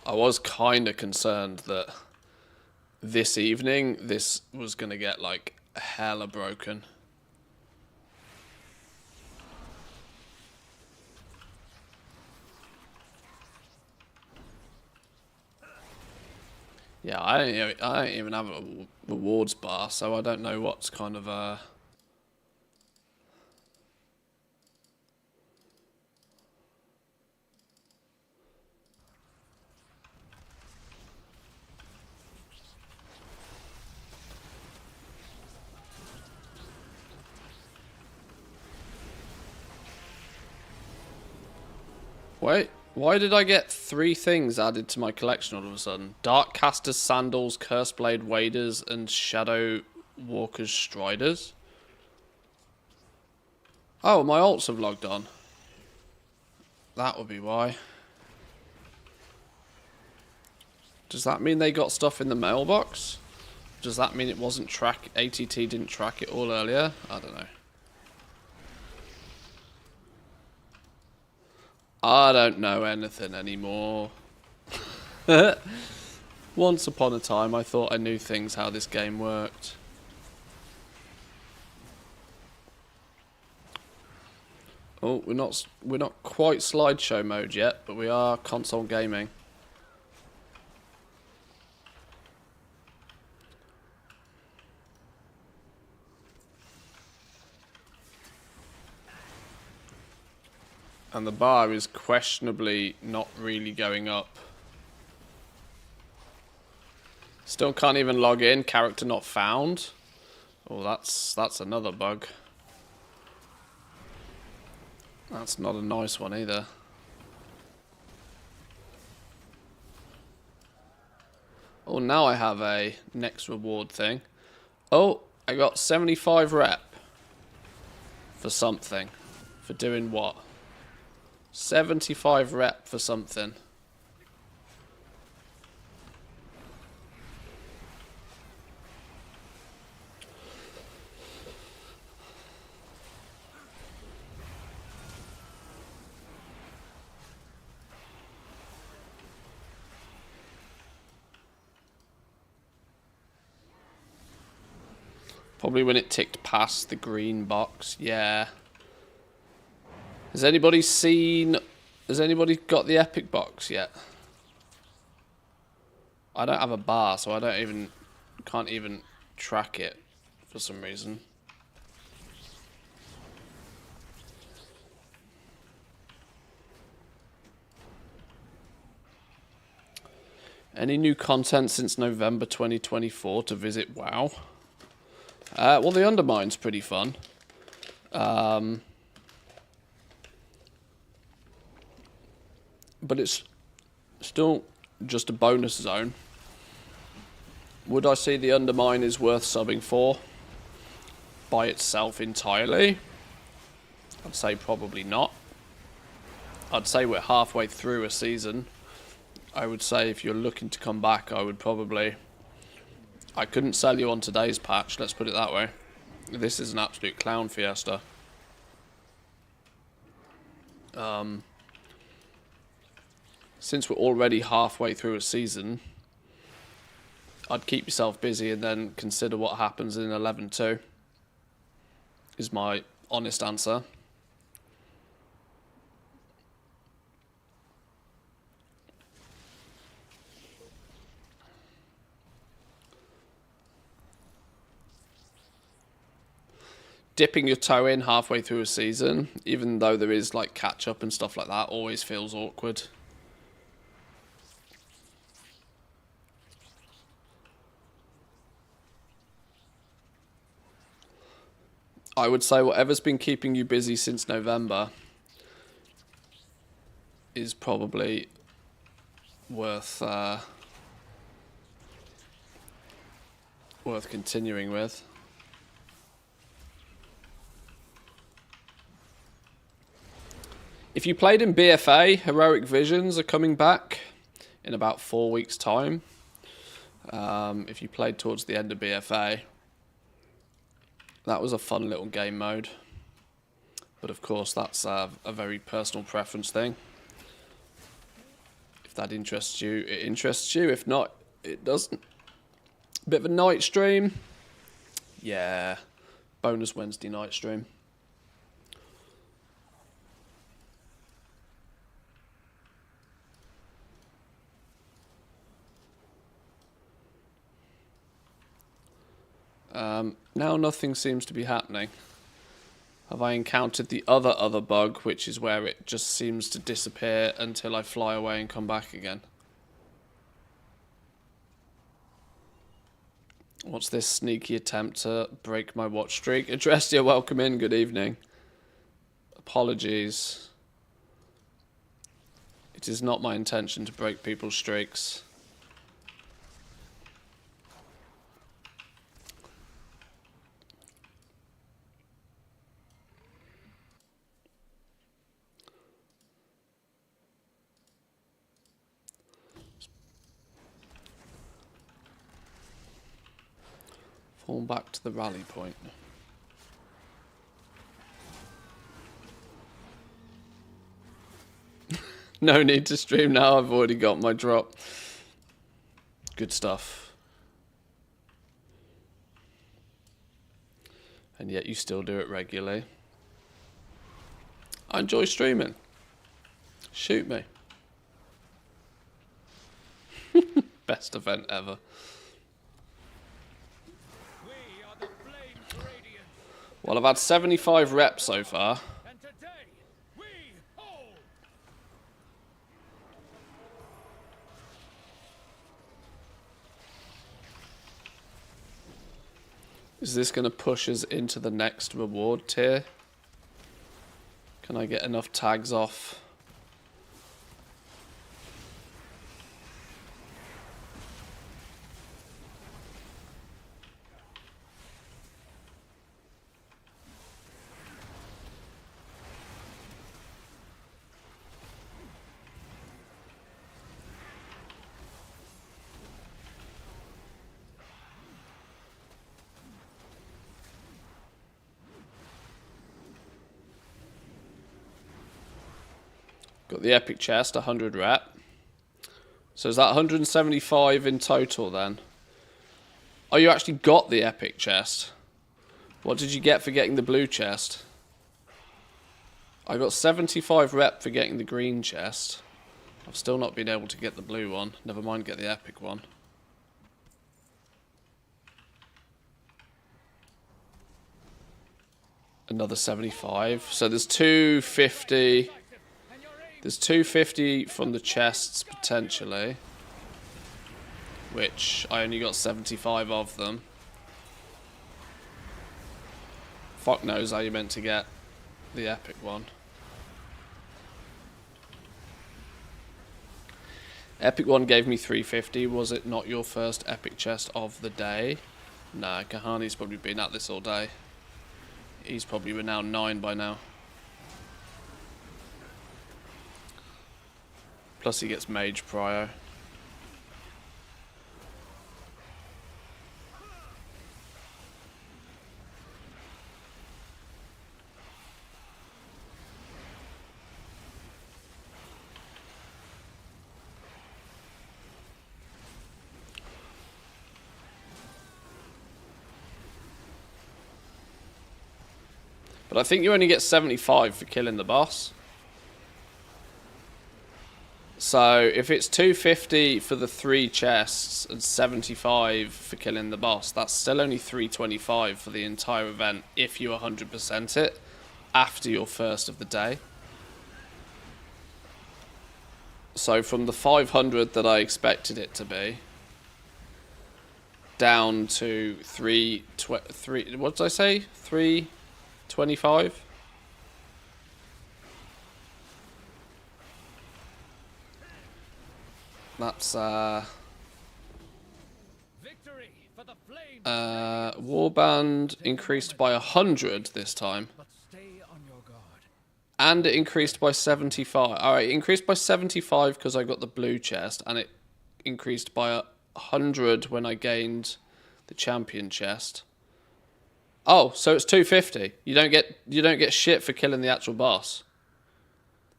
I was kind of concerned that this evening this was going to get like hella broken. Yeah, I don't even have a rewards bar, so I don't know what's kind of Wait, why did I get 3 things added to my collection all of a sudden? Darkcaster's Sandals, Curseblade Waders, and Shadow Walker's Striders? Oh, my alts have logged on. That would be why. Does that mean they got stuff in the mailbox? Does that mean it wasn't ATT didn't track it all earlier? I don't know. I don't know anything anymore. Once upon a time, I thought I knew things, how this game worked. Oh, we're not quite slideshow mode yet, but we are console gaming. And the bar is questionably not really going up. Still can't even log in. Character not found. Oh, that's another bug. That's not a nice one either. Oh, now I have a next reward thing. Oh, I got 75 rep. For something. For doing what? 75 rep for something. Probably when it ticked past the green box, yeah. Has anybody got the epic box yet? I don't have a bar, so can't even track it for some reason. Any new content since November 2024 to visit? WoW. Well, the Undermine's pretty fun. But it's still just a bonus zone. Would I say the Undermine is worth subbing for by itself entirely? I'd say probably not. I'd say we're halfway through a season. I would say if you're looking to come back, I couldn't sell you on today's patch, let's put it that way. This is an absolute clown fiesta. Since we're already halfway through a season, I'd keep yourself busy and then consider what happens in 11-2, is my honest answer. Dipping your toe in halfway through a season, even though there is like catch up and stuff like that, always feels awkward. I would say whatever's been keeping you busy since November is probably worth continuing with. If you played in BFA, Heroic Visions are coming back in about 4 weeks' time. If you played towards the end of BFA, that was a fun little game mode. But of course, that's a very personal preference thing. If that interests you, it interests you. If not, it doesn't. Bit of a night stream. Yeah. Bonus Wednesday night stream. Now nothing seems to be happening. Have I encountered the other bug, which is where it just seems to disappear until I fly away and come back again? What's this sneaky attempt to break my watch streak? Adrestia, welcome in. Good evening. Apologies. It is not my intention to break people's streaks. Fall back to the rally point. No need to stream now, I've already got my drop. Good stuff. And yet you still do it regularly. I enjoy streaming. Shoot me. Best event ever. Well, I've had 75 reps so far. Is this going to push us into the next reward tier? Can I get enough tags off? Got the epic chest, 100 rep. So is that 175 in total then? Oh, you actually got the epic chest. What did you get for getting the blue chest? I got 75 rep for getting the green chest. I've still not been able to get the blue one. Never mind get the epic one. Another 75. So there's 250. There's 250 from the chests, potentially. Which, I only got 75 of them. Fuck knows how you meant to get the epic one. Epic one gave me 350. Was it not your first epic chest of the day? Nah, Kahani's probably been at this all day. He's probably renowned 9 by now. Plus he gets mage prio. But I think you only get 75 for killing the boss. So if it's 250 for the 3 chests and 75 for killing the boss, that's still only 325 for the entire event if you 100% it after your first of the day. So from the 500 that I expected it to be, down to 3, what did I say? 325? That's warband increased by 100 this time. And it increased by 75. Alright, it increased by 75 because I got the blue chest, and it increased by 100 when I gained the champion chest. Oh, so it's 250. You don't get shit for killing the actual boss.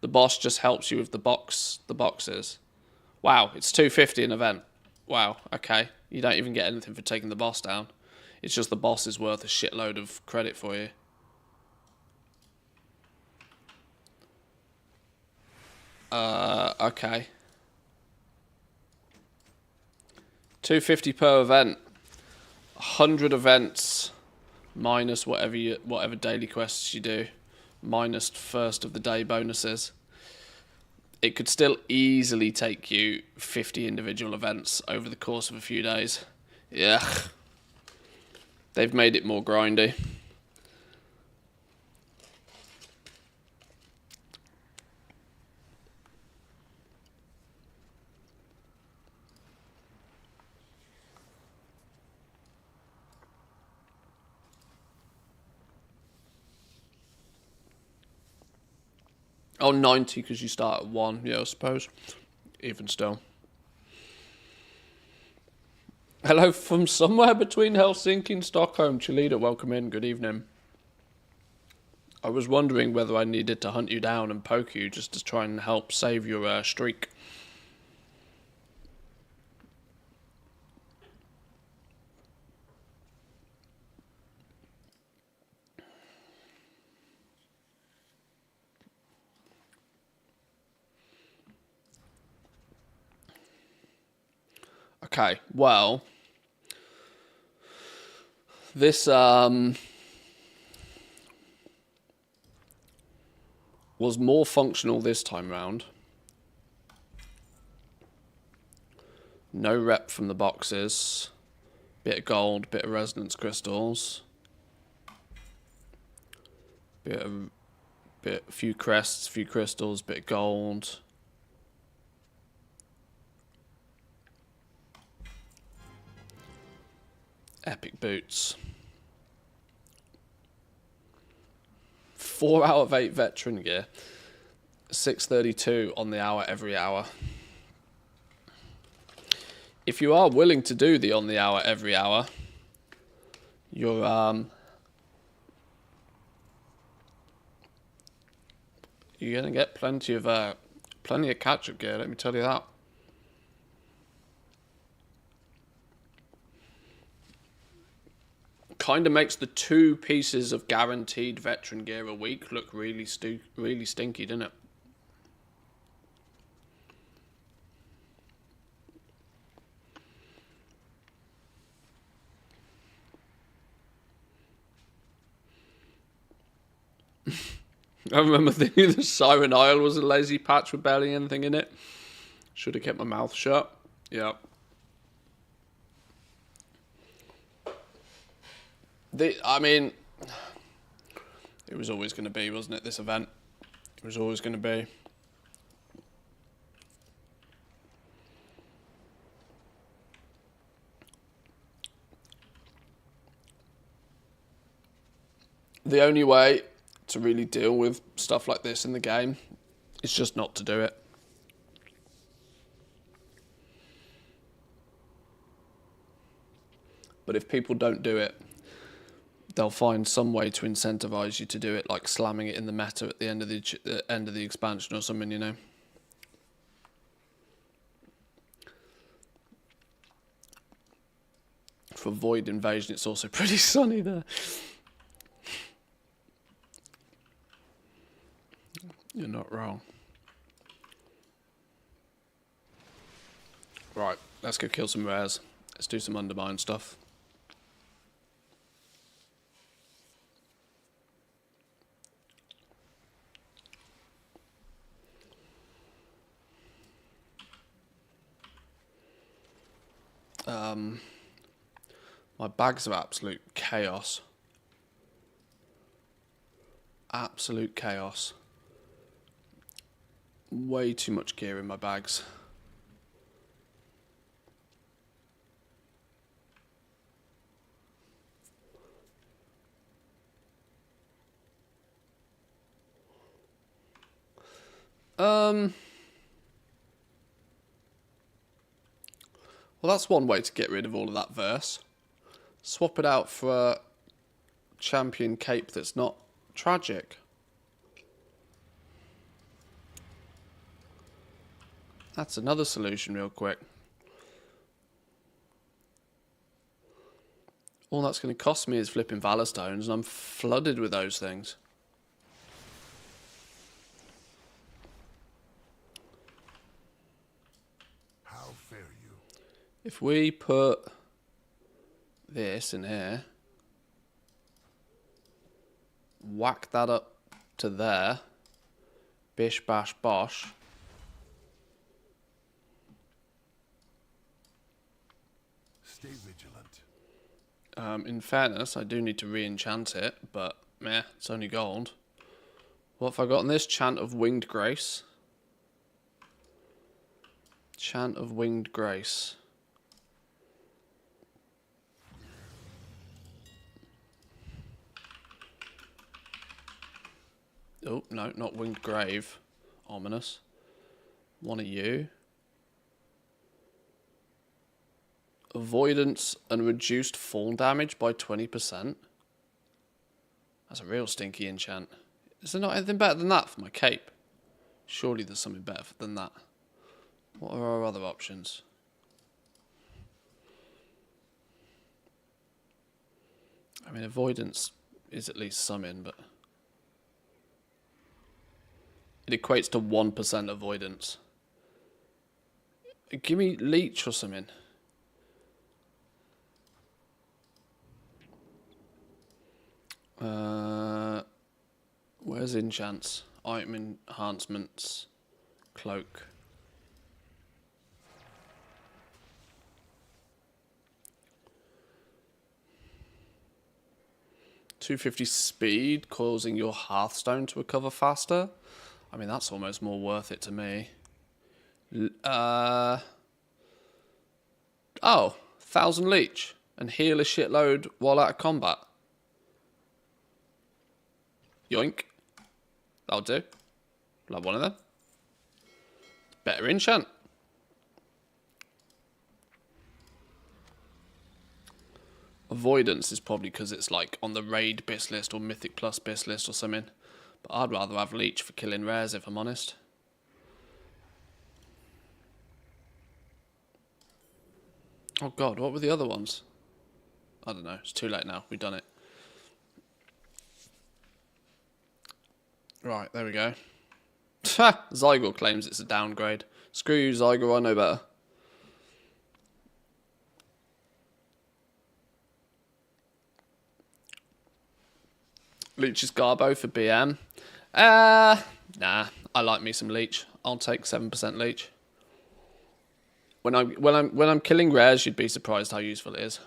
The boss just helps you with the boxes. Wow, it's 250 an event. Wow, okay. You don't even get anything for taking the boss down. It's just the boss is worth a shitload of credit for you. Okay. 250 per event. 100 events minus whatever daily quests you do, minus first of the day bonuses. It could still easily take you 50 individual events over the course of a few days. Yeah. They've made it more grindy. Oh, 90 because you start at 1. Yeah, I suppose. Even still. Hello from somewhere between Helsinki and Stockholm. Chalida, welcome in. Good evening. I was wondering whether I needed to hunt you down and poke you just to try and help save your streak. Okay, well, this was more functional this time round. No rep from the boxes. Bit of gold, bit of resonance crystals. Few crests, few crystals, bit of gold. Epic boots. 4 out of 8 veteran gear. 632 on the hour every hour. If you are willing to do the on the hour every hour, you're gonna get plenty of catch-up gear. Let me tell you that. Kind of makes the 2 pieces of guaranteed veteran gear a week look really stinky, doesn't it? I remember thinking the Siren Isle was a lazy patch with barely anything in it. Should have kept my mouth shut. Yeah. I mean, it was always going to be, wasn't it, this event? It was always going to be. The only way to really deal with stuff like this in the game is just not to do it. But if people don't do it, they'll find some way to incentivize you to do it, like slamming it in the meta at the end of the expansion or something, you know. For Void Invasion, it's also pretty sunny there. You're not wrong. Right, let's go kill some rares. Let's do some undermine stuff. My bags are absolute chaos. Absolute chaos. Way too much gear in my bags. Well, that's one way to get rid of all of that verse. Swap it out for a champion cape that's not tragic. That's another solution real quick. All that's going to cost me is flipping Valor Stones, and I'm flooded with those things. How fare you? If we put this in here, whack that up to there, bish bash bosh. Stay vigilant. In fairness, I do need to re-enchant it, but meh, it's only gold. What have I got on this? Chant of Winged Grace. Chant of Winged Grace. Oh, no, not Winged Grave. Ominous. One of you. Avoidance and reduced fall damage by 20%. That's a real stinky enchant. Is there not anything better than that for my cape? Surely there's something better than that. What are our other options? I mean, avoidance is at least something, but it equates to 1% avoidance. Give me leech or something. Where's enchants? Item enhancements. Cloak. $250 speed, causing your Hearthstone to recover faster. I mean, that's almost more worth it to me. Oh, 1,000 leech and heal a shitload while out of combat. Yoink. That'll do. Love one of them. Better enchant. Avoidance is probably because it's like on the raid bis list or mythic plus bis list or something. But I'd rather have leech for killing rares if I'm honest. Oh god, what were the other ones? I don't know. It's too late now. We've done it. Right, there we go. Ha! Zygor claims it's a downgrade. Screw you, Zygor, I know better. Leech's Garbo for BM. Nah, I like me some leech. I'll take 7% leech. When I'm killing rares, you'd be surprised how useful it is.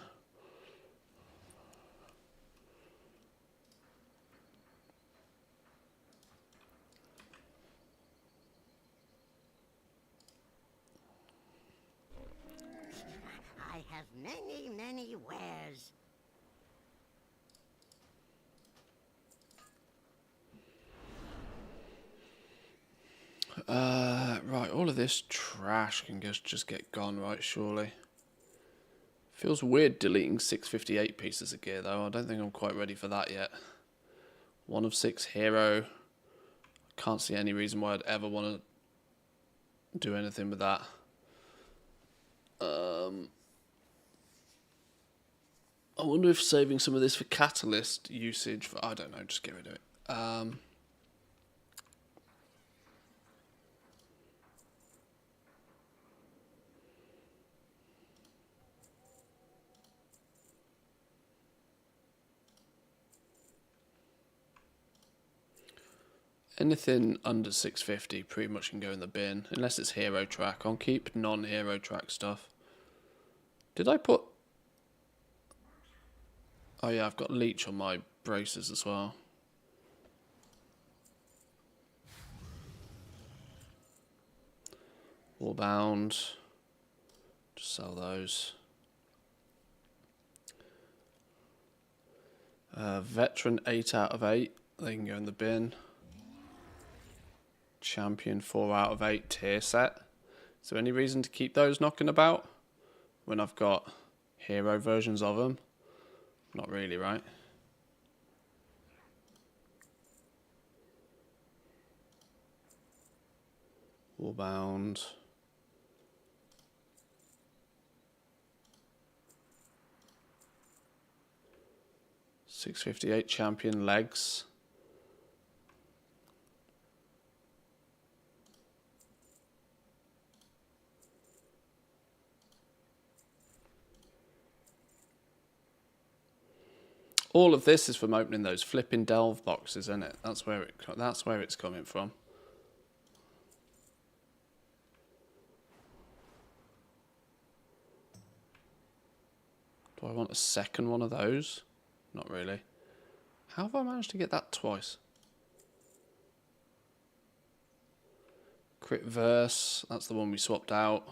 I have many, many wares. Right, all of this trash can just get gone, right, surely. Feels weird deleting 658 pieces of gear, though. I don't think I'm quite ready for that yet. 1 of 6 hero. Can't see any reason why I'd ever want to do anything with that. I wonder if saving some of this for catalyst usage for, I don't know, just get rid of it. Anything under 650 pretty much can go in the bin, unless it's hero track. I'll keep non-hero track stuff. Did I put... Oh yeah, I've got leech on my braces as well. Warbound. Just sell those. Veteran 8 out of 8. They can go in the bin. Champion 4 out of 8 tier set. Is there any reason to keep those knocking about when I've got hero versions of them? Not really, right? Warbound. 658 champion legs. All of this is from opening those flipping delve boxes, isn't it? That's where it's coming from. Do I want a second one of those? Not really. How have I managed to get that twice? Crit Verse, that's the one we swapped out.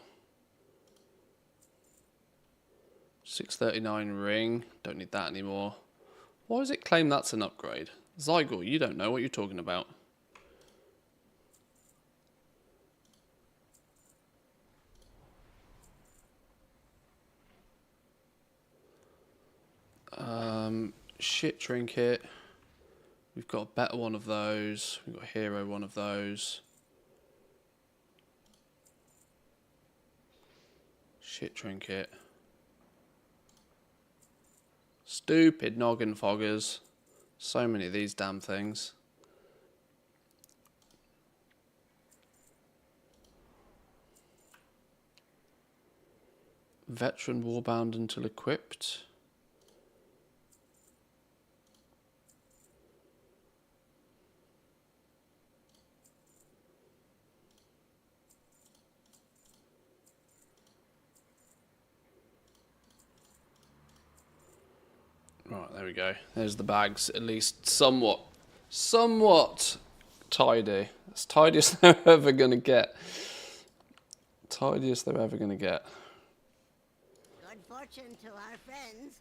639 ring, don't need that anymore. Why does it claim that's an upgrade? Zygor, you don't know what you're talking about. Shit trinket. We've got a better one of those. We've got a hero one of those. Shit trinket. Stupid noggin foggers. So many of these damn things. Veteran warband until equipped. Right, there we go. There's the bags, at least somewhat tidy. As tidy as they're ever going to get. Tidiest they're ever going to get. Good fortune to our friends.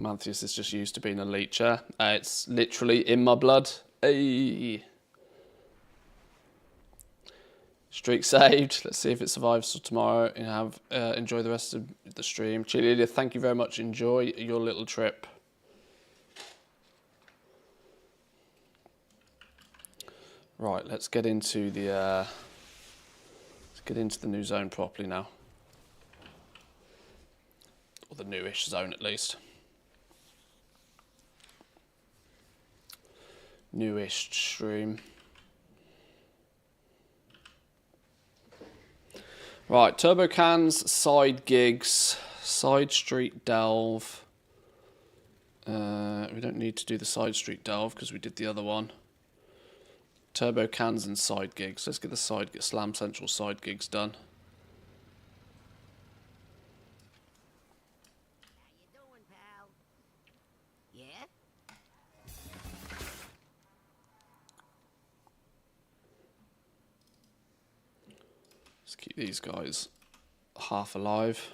Mantheus is just used to being a leecher. It's literally in my blood. Hey. Streak saved. Let's see if it survives till tomorrow and have enjoy the rest of the stream. Cheerleader, thank you very much. Enjoy your little trip. Right, let's get into the new zone properly now. Or the newish zone at least. Newish stream. Right, turbo cans, side gigs, side street delve. We don't need to do the side street delve because we did the other one. Turbo cans and side gigs. Let's get the Slam Central side gigs done. How you doing, pal? Yeah? Let's keep these guys half alive.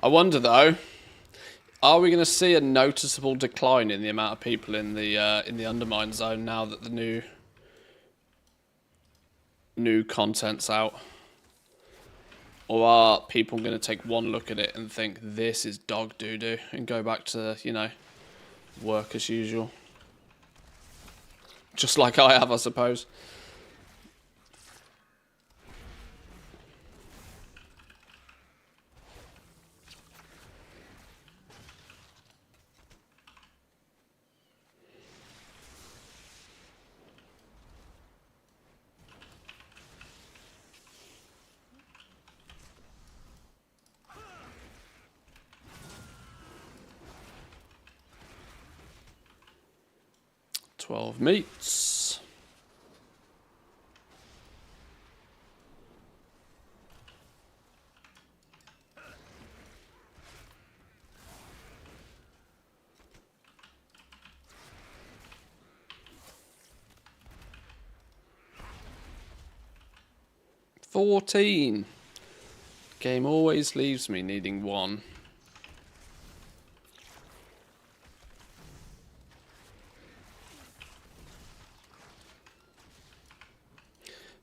I wonder though, are we going to see a noticeable decline in the amount of people in the Undermine zone now that the new content's out? Or are people going to take one look at it and think this is dog doo-doo and go back to, you know, work as usual? Just like I have, I suppose. Twelve meats. $14. Game always leaves me needing one.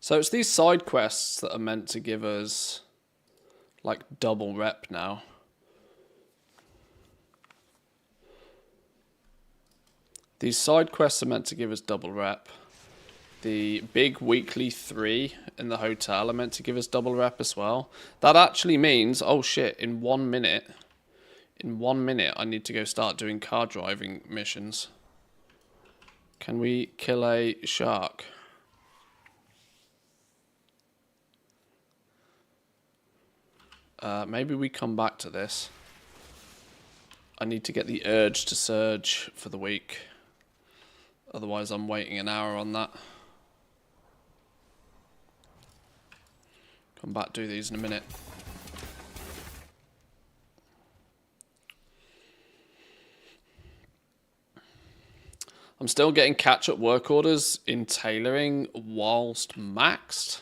So it's these side quests that are meant to give us like double rep now. These side quests are meant to give us double rep. The big weekly 3 in the hotel are meant to give us double rep as well. That actually means, oh shit, in 1 minute I need to go start doing car driving missions. Can we kill a shark? Maybe we come back to this. I need to get the urge to surge for the week. Otherwise I'm waiting an hour on that. Come back, do these in a minute. I'm still getting catch-up work orders in tailoring whilst maxed.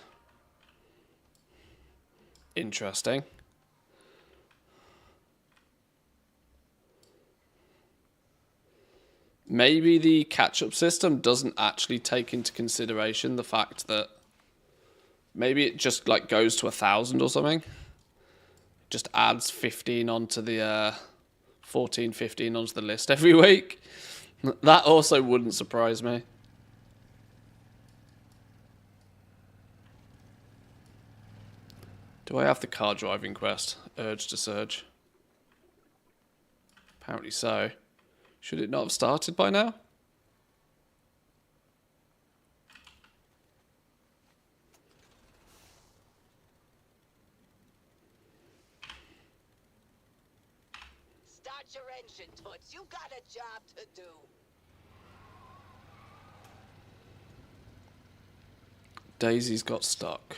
Interesting. Maybe the catch-up system doesn't actually take into consideration the fact that maybe it just like goes to 1,000 or something. Just adds 15 onto the 14, 15 onto the list every week. That also wouldn't surprise me. Do I have the car driving quest? Urge to surge. Apparently so. Should it not have started by now? Start your engine, Toots. You got a job to do. Daisy's got stuck.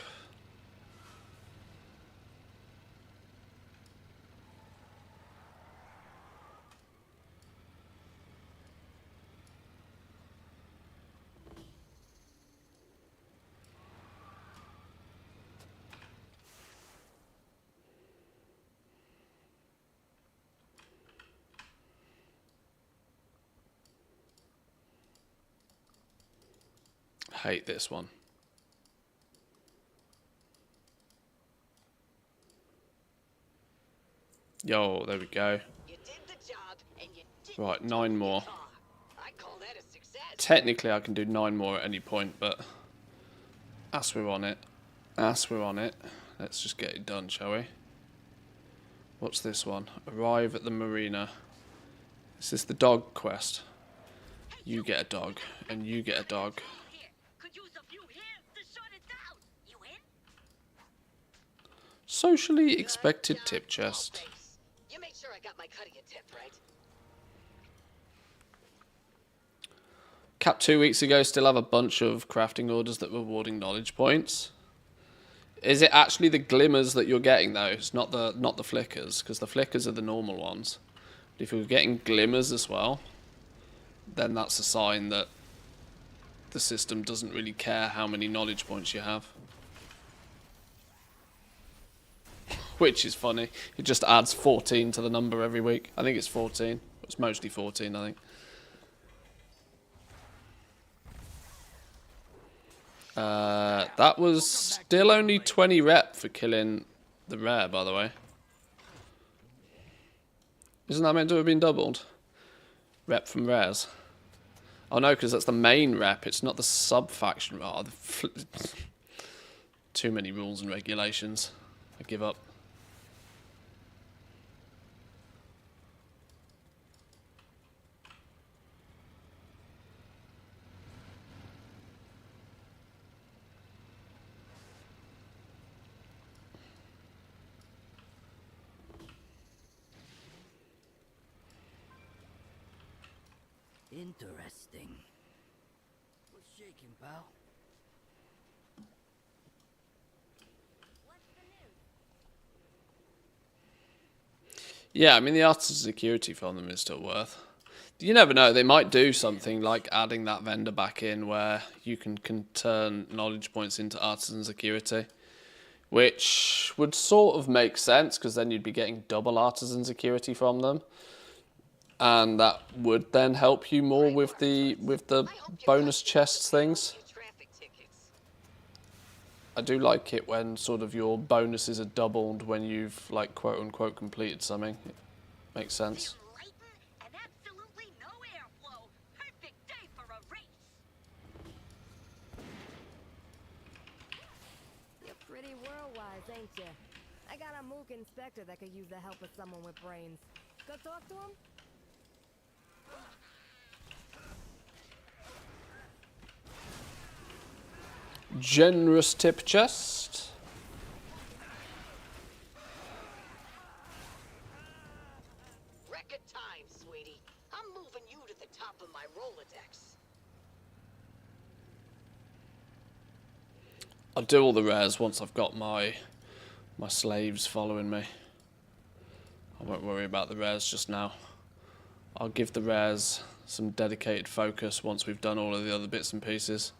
Hate this one. Yo, there we go. You did the job and you did Right, 9 more. I call that a success. Technically I can do 9 more at any point, but as we're on it, let's just get it done, shall we? What's this one? Arrive at the marina. Is this the dog quest? You get a dog, and you get a dog. Could use a few here to shut it down. You in? Socially expected tip chest. You make sure I got my cut of your tip, right? Cap 2 weeks ago, still have a bunch of crafting orders that were rewarding knowledge points. Is it actually the glimmers that you're getting though? It's not the flickers, because the flickers are the normal ones. But if you're getting glimmers as well, then that's a sign that the system doesn't really care how many knowledge points you have. Which is funny. It just adds 14 to the number every week. I think it's 14. It's mostly 14, I think. That was still only 20 rep for killing the rare, by the way. Isn't that meant to have been doubled? Rep from rares. Oh no, because that's the main rep. It's not the sub-faction. Oh, too many rules and regulations. I give up. Interesting. What's shaking, pal? Yeah, I mean, the artisan security from them is still worth. You never know, they might do something like adding that vendor back in where you can turn knowledge points into artisan security, which would sort of make sense because then you'd be getting double artisan security from them. And that would then help you more with the bonus chests things. I do like it when sort of your bonuses are doubled when you've like quote unquote completed something. It makes sense. And absolutely no airflow. Perfect Pretty world-wise, ain't ya? I got a mook inspector that could use the help of someone with brains. Go talk to him? Generous tip chest. Record time, sweetie. I'm moving you to the top of my Rolodex. I'll do all the rares once I've got my slaves following me. I won't worry about the rares just now. I'll give the rares some dedicated focus once we've done all of the other bits and pieces.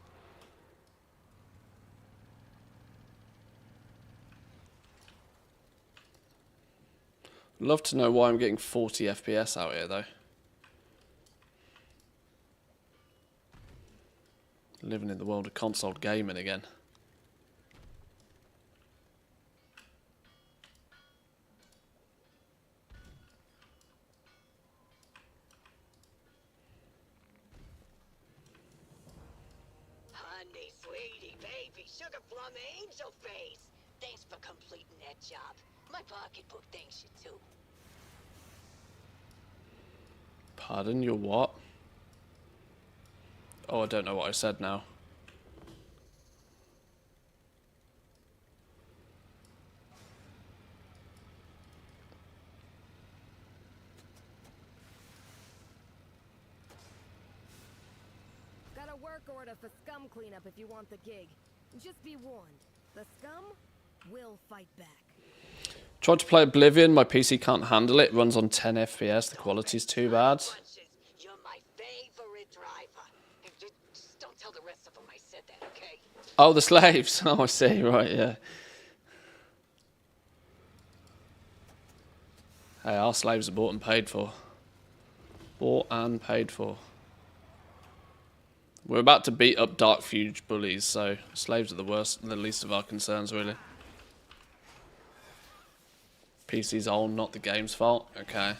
Love to know why I'm getting 40 FPS out here though. Living in the world of console gaming again. Honey, sweetie, baby, sugar plum angel face. Thanks for completing that job. My pocketbook thanks you too. Pardon, your what? Oh, I don't know what I said now. Got a work order for scum cleanup if you want the gig. Just be warned, the scum will fight back. Tried to play Oblivion, my PC can't handle it. Runs on 10 FPS, the quality's too bad. You're my favorite driver. Just don't tell the rest of them I said that, okay? Oh, the slaves. Oh, I see. Right, yeah. Hey, our slaves are bought and paid for. Bought and paid for. We're about to beat up Dark Fuge bullies, so slaves are the worst, the least of our concerns, really. PC's old, not the game's fault. Okay.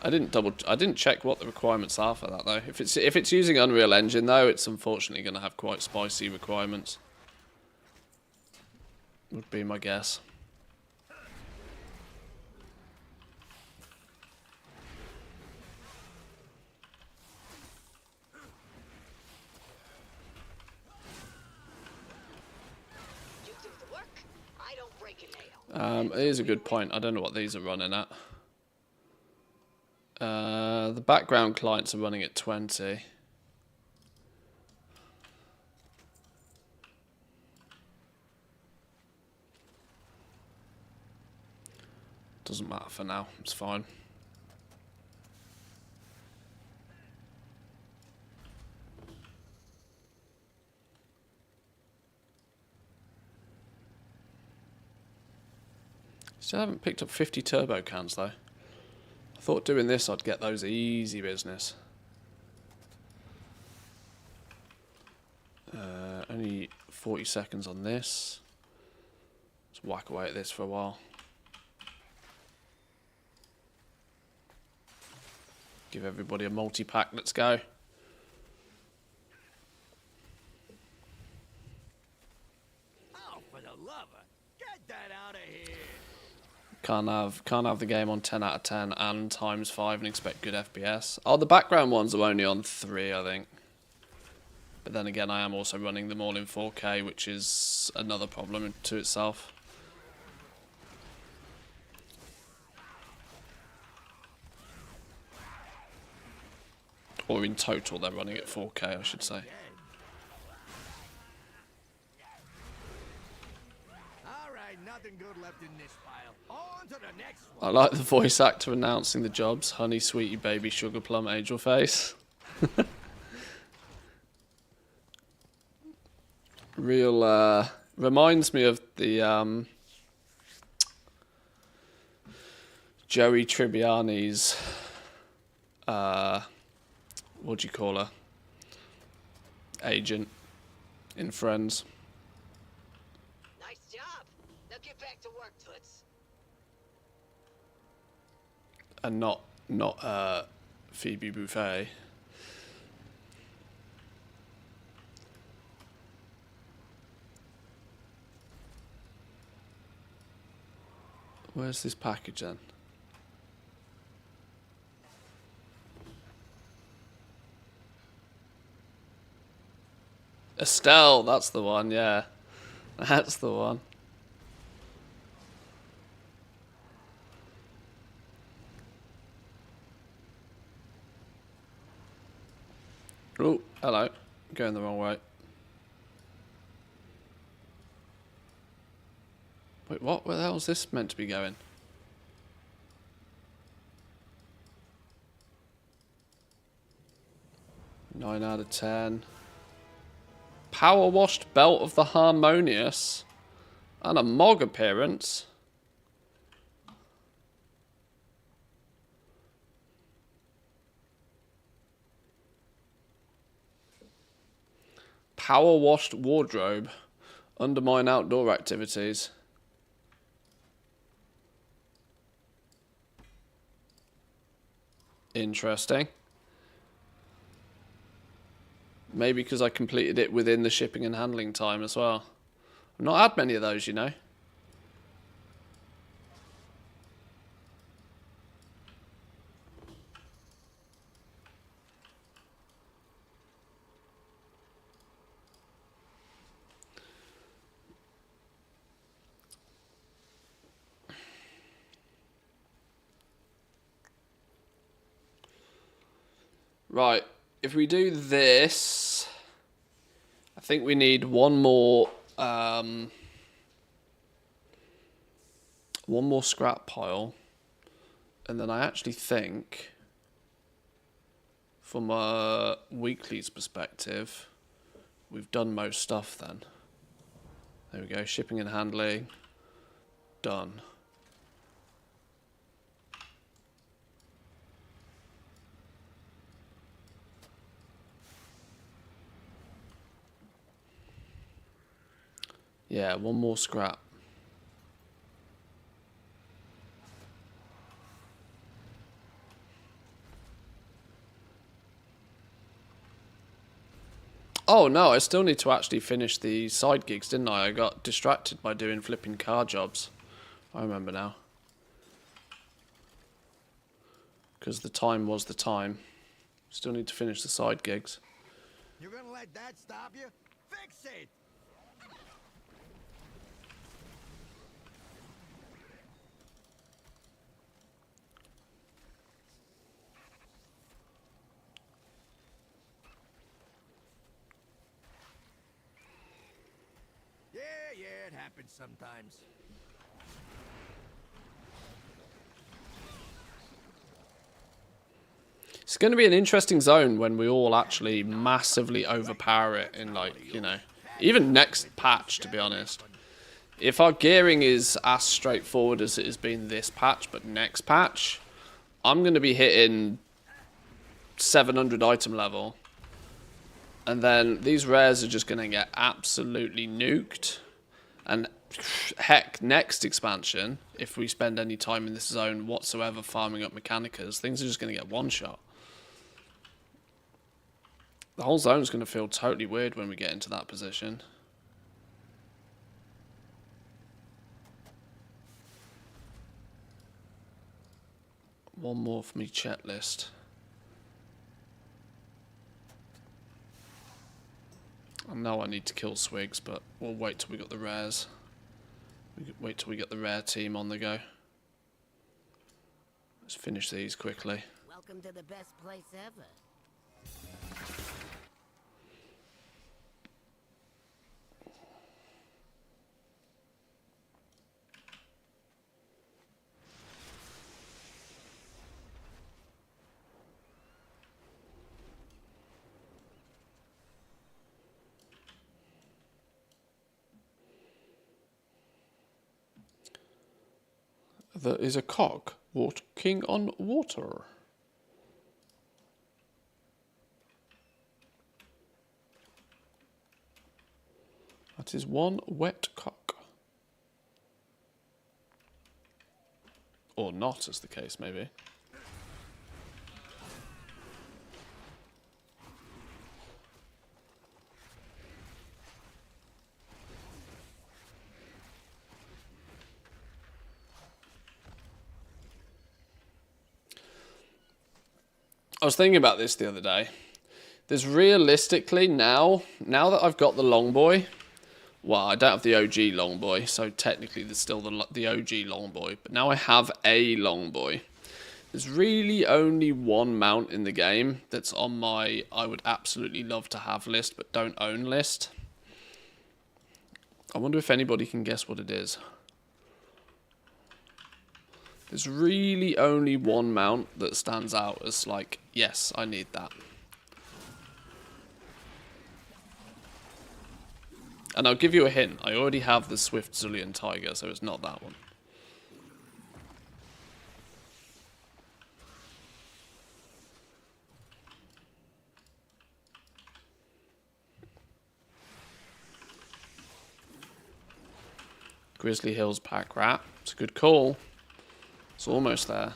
I didn't check what the requirements are for that though. If it's using Unreal Engine though, it's unfortunately going to have quite spicy requirements. Would be my guess. You do the work, I don't break a nail. It is a good point. I don't know what these are running at. The background clients are running at 20. Doesn't matter for now. It's fine. Still haven't picked up 50 turbo cans though. I thought doing this I'd get those easy business. Only 40 seconds on this. Let's whack away at this for a while. Give everybody a multi-pack, let's go. Oh, for the lover, get that out of here. Can't have the game on 10 out of 10 and ×5 and expect good FPS. Oh, the background ones are only on 3, I think. But then again, I am also running them all in 4K, which is another problem to itself. Or in total, they're running at 4K, I should say. All right, nothing good left in this file. On to the next one. I like the voice actor announcing the jobs. Honey, sweetie, baby, sugar plum, angel face. Real, reminds me of the Joey Tribbiani's, what do you call her? Agent in Friends. Nice job. Now get back to work, Toots. And not Phoebe Buffay. Where's this package then? Estelle, that's the one, yeah. That's the one. Oh, hello. Going the wrong way. Wait, what? Where the hell is this meant to be going? Nine out of 10. Power washed belt of the Harmonious. And a Mog appearance. Power washed wardrobe. Undermine outdoor activities. Interesting. Maybe because I completed it within the shipping and handling time as well. I've not had many of those, you know. Right, if we do this, I think we need one more scrap pile, and then I actually think, from a weekly's perspective, we've done most stuff then. There we go, shipping and handling, done. Yeah, one more scrap. Oh no, I still need to actually finish the side gigs, didn't I? I got distracted by doing flipping car jobs. I remember now. Because the time was the time. Still need to finish the side gigs. You're gonna let that stop you? Fix it! Yeah, it happens sometimes. It's going to be an interesting zone when we all actually massively overpower it in, like, you know, even next patch, to be honest. If our gearing is as straightforward as it has been this patch, but next patch, I'm going to be hitting 700 item level. And then these rares are just going to get absolutely nuked. And heck, next expansion, if we spend any time in this zone whatsoever farming up Mechanicas, things are just going to get one-shot. The whole zone is going to feel totally weird when we get into that position. One more for me checklist. I know I need to kill Swigs, but we'll wait till we got the rares. Wait till we get the rare team on the go. Let's finish these quickly. Welcome to the best place ever. There is a cock walking on water. That is one wet cock. Or not, as the case may be. I was thinking about this the other day. There's realistically now that I've got the Longboy, well, I don't have the OG Longboy, so technically there's still the OG Longboy, but now I have a Longboy. There's really only one mount in the game that's on my I would absolutely love to have list, but don't own list. I wonder if anybody can guess what it is. There's really only one mount that stands out as like, yes, I need that. And I'll give you a hint. I already have the Swift Zulian Tiger, so it's not that one. Grizzly Hills Pack Rat. It's a good call. It's almost there.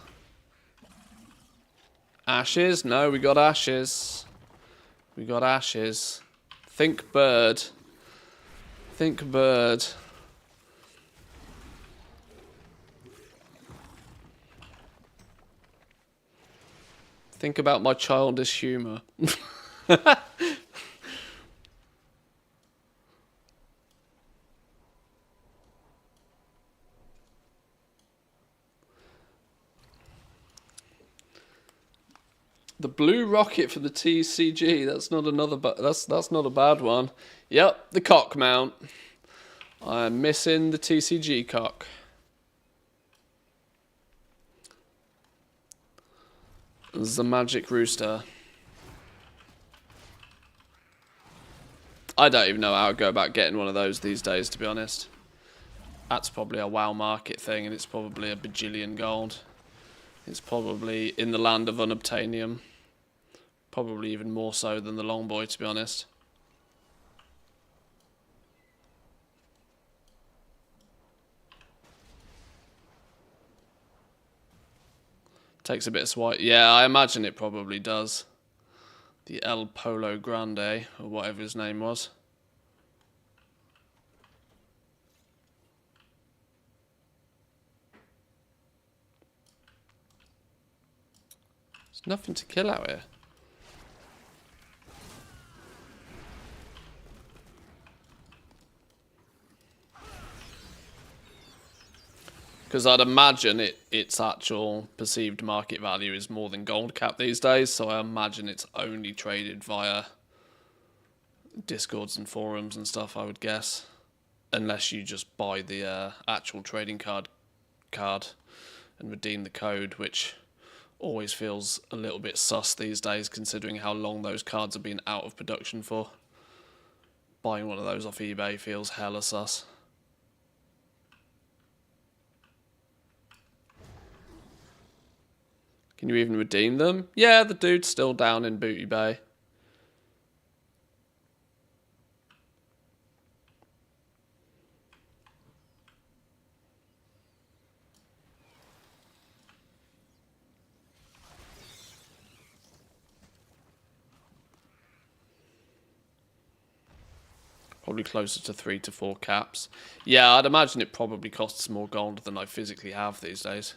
Ashes? No, we got Ashes. We got Ashes. Think Bird. Think Bird. Think about my childish humour. The blue rocket for the TCG. That's not another, but that's not a bad one. Yep, the cock mount. I'm missing the TCG cock. The magic rooster. I don't even know how I'd go about getting one of those these days, to be honest. That's probably a WoW market thing, and it's probably a bajillion gold. It's probably in the land of unobtainium. Probably even more so than the Longboy, to be honest. Takes a bit of swipe. Yeah, I imagine it probably does. The El Polo Grande, or whatever his name was. There's nothing to kill out here. Because I'd imagine its actual perceived market value is more than gold cap these days, so I imagine it's only traded via Discords and forums and stuff, I would guess. Unless you just buy the actual trading card and redeem the code, which always feels a little bit sus these days, considering how long those cards have been out of production for. Buying one of those off eBay feels hella sus. Can you even redeem them? Yeah, the dude's still down in Booty Bay. Probably closer to 3 to 4 caps. Yeah, I'd imagine it probably costs more gold than I physically have these days.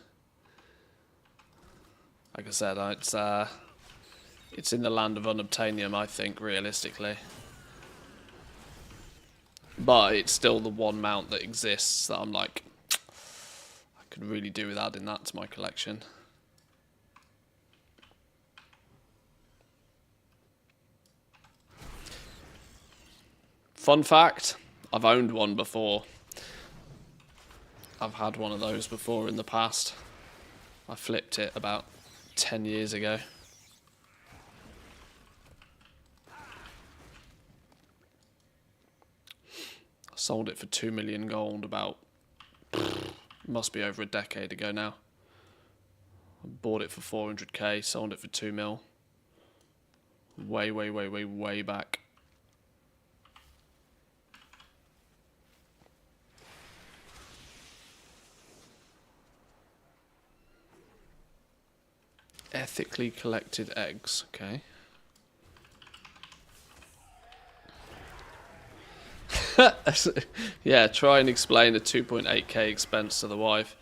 Like I said, it's in the land of unobtainium, I think, realistically. But it's still the one mount that exists that I'm like, I could really do with adding that to my collection. Fun fact, I've owned one before. I've had one of those before in the past. I flipped it about 10 years ago. I sold it for 2 million gold about, must be over a decade ago now. I bought it for 400k, sold it for 2 mil. Way back. Ethically collected eggs, okay. Yeah, try and explain a 2.8k expense to the wife.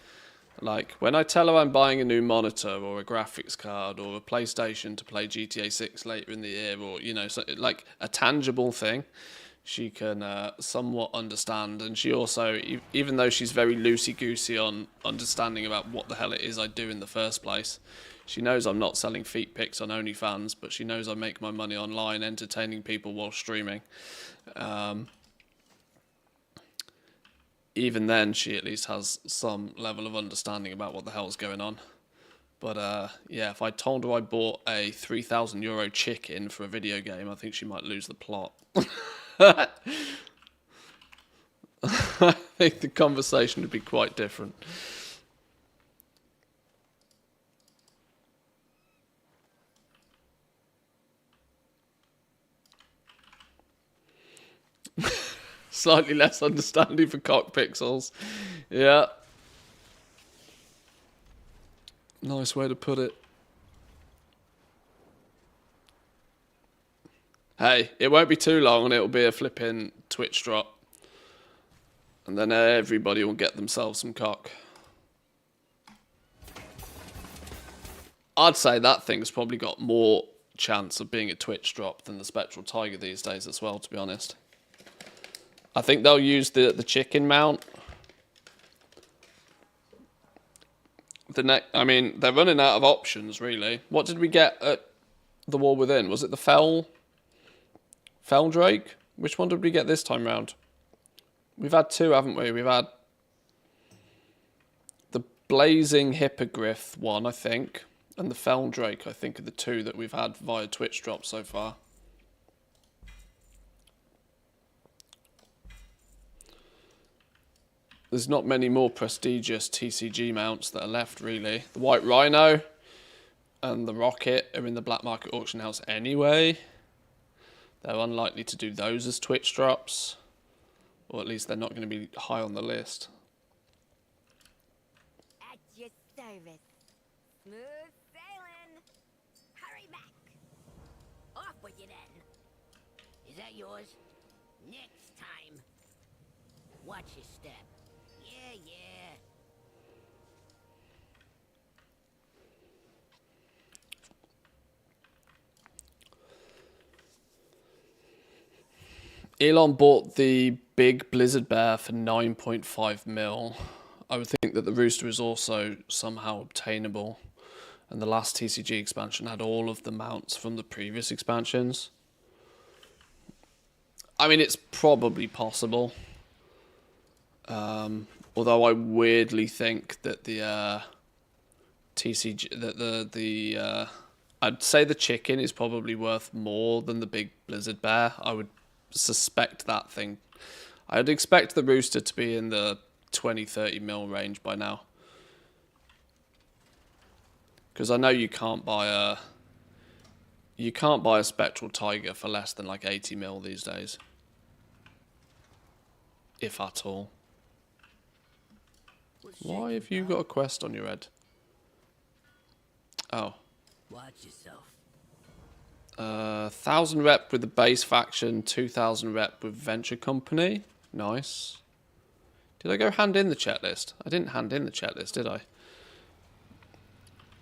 Like, when I tell her I'm buying a new monitor or a graphics card or a PlayStation to play GTA 6 later in the year, or, you know, so, like a tangible thing, she can somewhat understand. And she also, even though she's very loosey-goosey on understanding about what the hell it is I do in the first place, she knows I'm not selling feet pics on OnlyFans, but she knows I make my money online entertaining people while streaming. Even then, she at least has some level of understanding about what the hell's going on. But yeah, if I told her I bought a €3,000 chicken for a video game, I think she might lose the plot. I think the conversation would be quite different. Slightly less understanding for cock pixels. Yeah. Nice way to put it. Hey, it won't be too long and it'll be a flipping Twitch drop. And then everybody will get themselves some cock. I'd say that thing's probably got more chance of being a Twitch drop than the Spectral Tiger these days as well, to be honest. I think they'll use the chicken mount. I mean, they're running out of options, really. What did we get at the War Within? Was it the Fell Drake? Which one did we get this time round? We've had two, haven't we? We've had the Blazing Hippogriff one, I think, and the Fell Drake, I think, are the two that we've had via Twitch drop so far. There's not many more prestigious TCG mounts that are left, really. The White Rhino and the Rocket are in the black market auction house anyway. They're unlikely to do those as Twitch drops. Or at least they're not going to be high on the list. At your service. Smooth sailing. Hurry back. Off with you then. Is that yours? Next time. Watch your step. Yeah, yeah. Elon bought the big Blizzard Bear for 9.5 mil. I would think that the Rooster is also somehow obtainable. And the last TCG expansion had all of the mounts from the previous expansions. I mean, it's probably possible. Although I weirdly think that the TCG, that I'd say the chicken is probably worth more than the big Blizzard Bear. I would suspect that thing. I'd expect the Rooster to be in the 20-30 mil range by now. Because I know you can't buy a Spectral Tiger for less than like 80 mil these days. If at all. Why have you got a quest on your head? Oh. Watch yourself. 1,000 rep with the base faction, 2,000 rep with Venture Company. Nice. Did I go hand in the checklist? I didn't hand in the checklist, did I?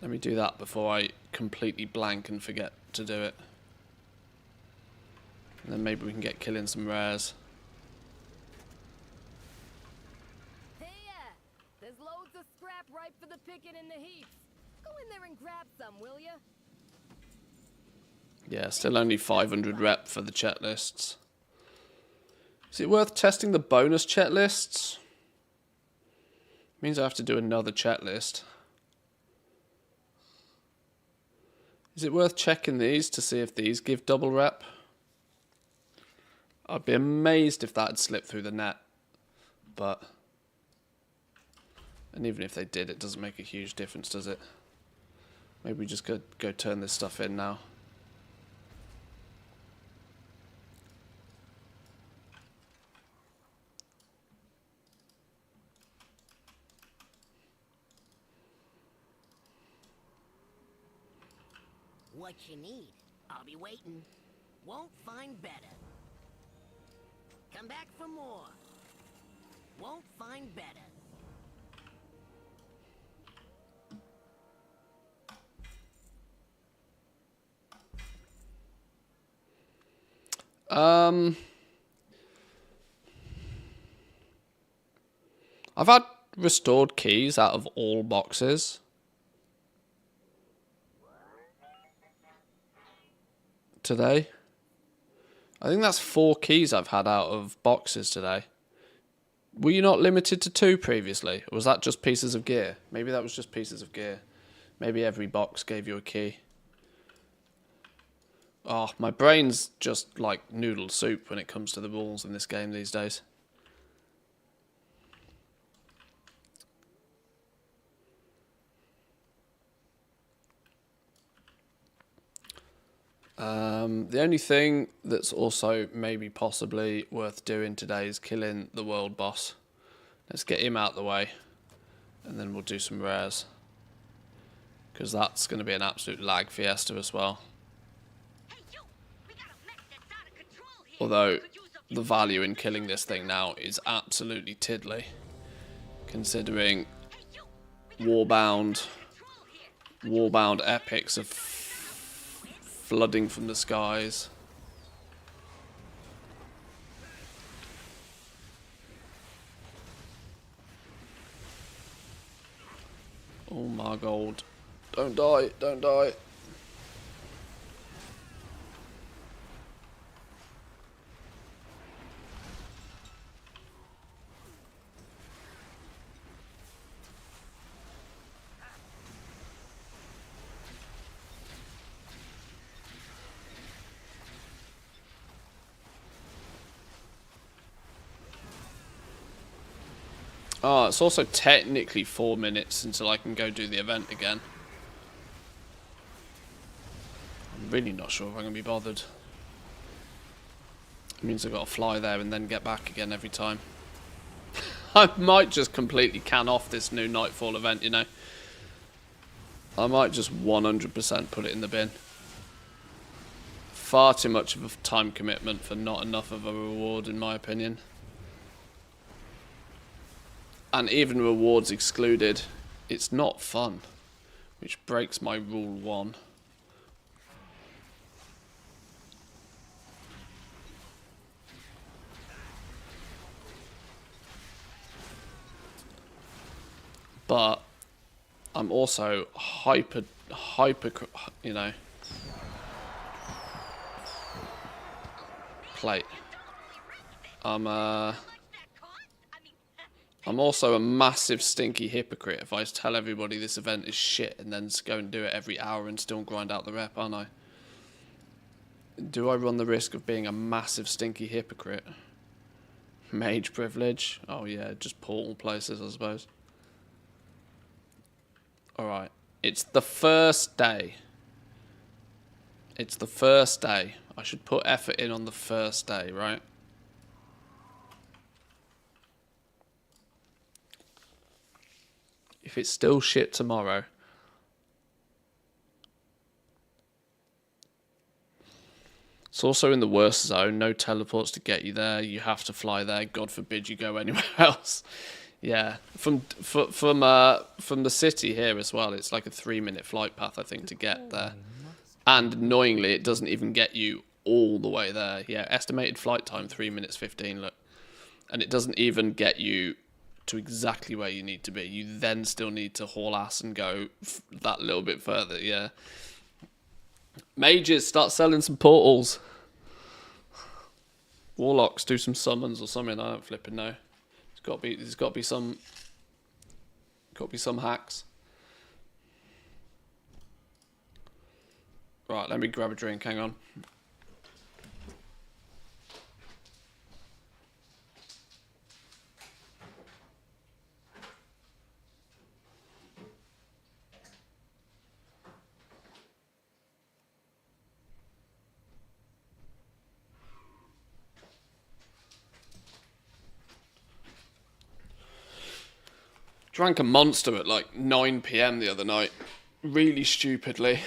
Let me do that before I completely blank and forget to do it. And then maybe we can get killing some rares. Hey, there's loads of scrap ripe for the picking in the heaps. Go in there and grab some, will ya? Yeah, still only 500 rep for the checklists. Is it worth testing the bonus checklists? Means I have to do another checklist. Is it worth checking these to see if these give double rep? I'd be amazed if that had slipped through the net. But... and even if they did, it doesn't make a huge difference, does it? Maybe we just go turn this stuff in now. What you need. I'll be waiting. Won't find better. Come back for more. Won't find better. I've had restored keys out of all boxes. Today. I think that's 4 keys I've had out of boxes today. Were you not limited to 2 previously? Or was that just pieces of gear? Maybe that was just pieces of gear. Maybe every box gave you a key. Oh, my brain's just like noodle soup when it comes to the rules in this game these days. The only thing that's also maybe possibly worth doing today is killing the world boss. Let's get him out of the way, and then we'll do some rares. Because that's going to be an absolute lag fiesta as well. Although, the value in killing this thing now is absolutely tiddly. Considering Warbound epics of flooding from the skies. Oh my god. Don't die, don't die. Oh, it's also technically 4 minutes until I can go do the event again. I'm really not sure if I'm going to be bothered. It means I've got to fly there and then get back again every time. I might just completely can off this new Nightfall event, you know. I might just 100% put it in the bin. Far too much of a time commitment for not enough of a reward, in my opinion. And even rewards excluded, it's not fun, which breaks my rule 1. But I'm also hyper, you know, plate. I'm also a massive stinky hypocrite if I tell everybody this event is shit and then go and do it every hour and still grind out the rep, aren't I? Do I run the risk of being a massive stinky hypocrite? Mage privilege? Oh yeah, just portal places, I suppose. Alright, it's the first day. It's the first day. I should put effort in on the first day, right? If it's still shit tomorrow. It's also in the worst zone. No teleports to get you there. You have to fly there. God forbid you go anywhere else. Yeah, from the city here as well. It's like a 3-minute flight path, I think, to get there. And annoyingly, it doesn't even get you all the way there. Yeah, estimated flight time 3 minutes 15. Look, and it doesn't even get you to exactly where you need to be. You then still need to haul ass and go that little bit further, yeah. Mages, start selling some portals. Warlocks, do some summons or something. I don't flipping know. There's got to be some hacks. Right, let me grab a drink, hang on. Drank a Monster at like 9 PM the other night, really stupidly,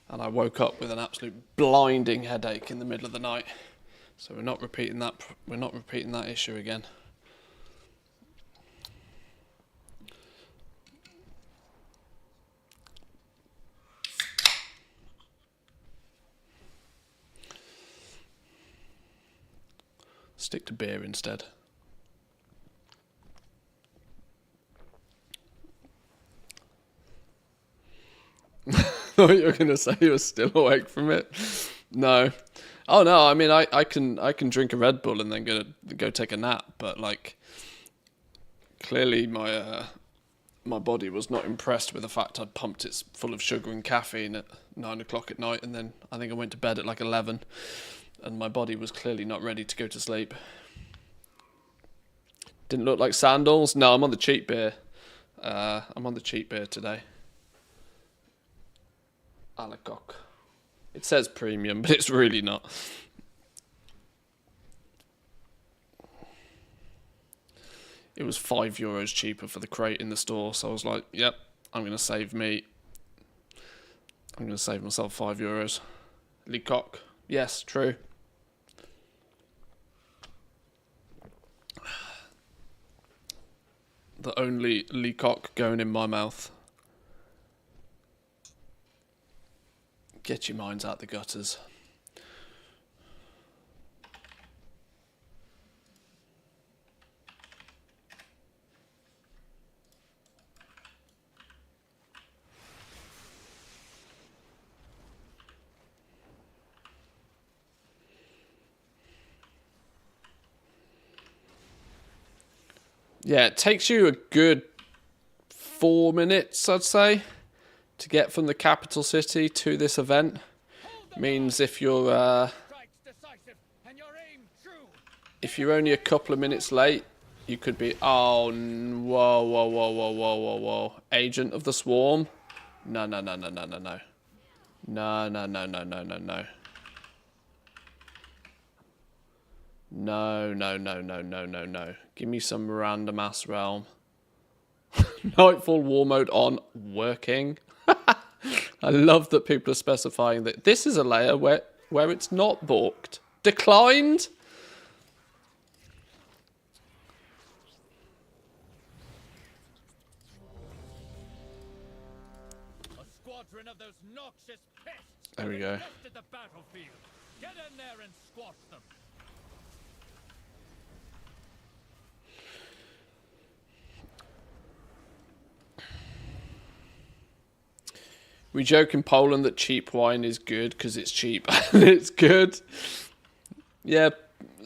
and I woke up with an absolute blinding headache in the middle of the night. So we're not repeating that. We're not repeating that issue again. Stick to beer instead. Thought you were gonna say you were still awake from it. No. Oh no, I mean I can drink a Red Bull and then go take a nap, but like clearly my body was not impressed with the fact I'd pumped it full of sugar and caffeine at 9 o'clock at night, and then I think I went to bed at like 11, and my body was clearly not ready to go to sleep. Didn't look like sandals. No, I'm on the cheap beer. I'm on the cheap beer today. Alacoque. It says premium, but it's really not. It was €5 cheaper for the crate in the store, so I was like, yep, I'm going to save myself €5. Lecoq. Yes, true. The only Lecoq going in my mouth. Get your minds out the gutters. Yeah, it takes you a good 4 minutes, I'd say, to get from the capital city to this event. Means if you're only a couple of minutes late, you could be whoa, Agent of the Swarm. No. No. Give me some random ass realm. Nightfall war mode on, working. I love that people are specifying that this is a layer where it's not balked. Declined? A squadron of those noxious pests. There we go. Infested the battlefield. Get in there and squash them. We joke in Poland that cheap wine is good because it's cheap and it's good. Yeah,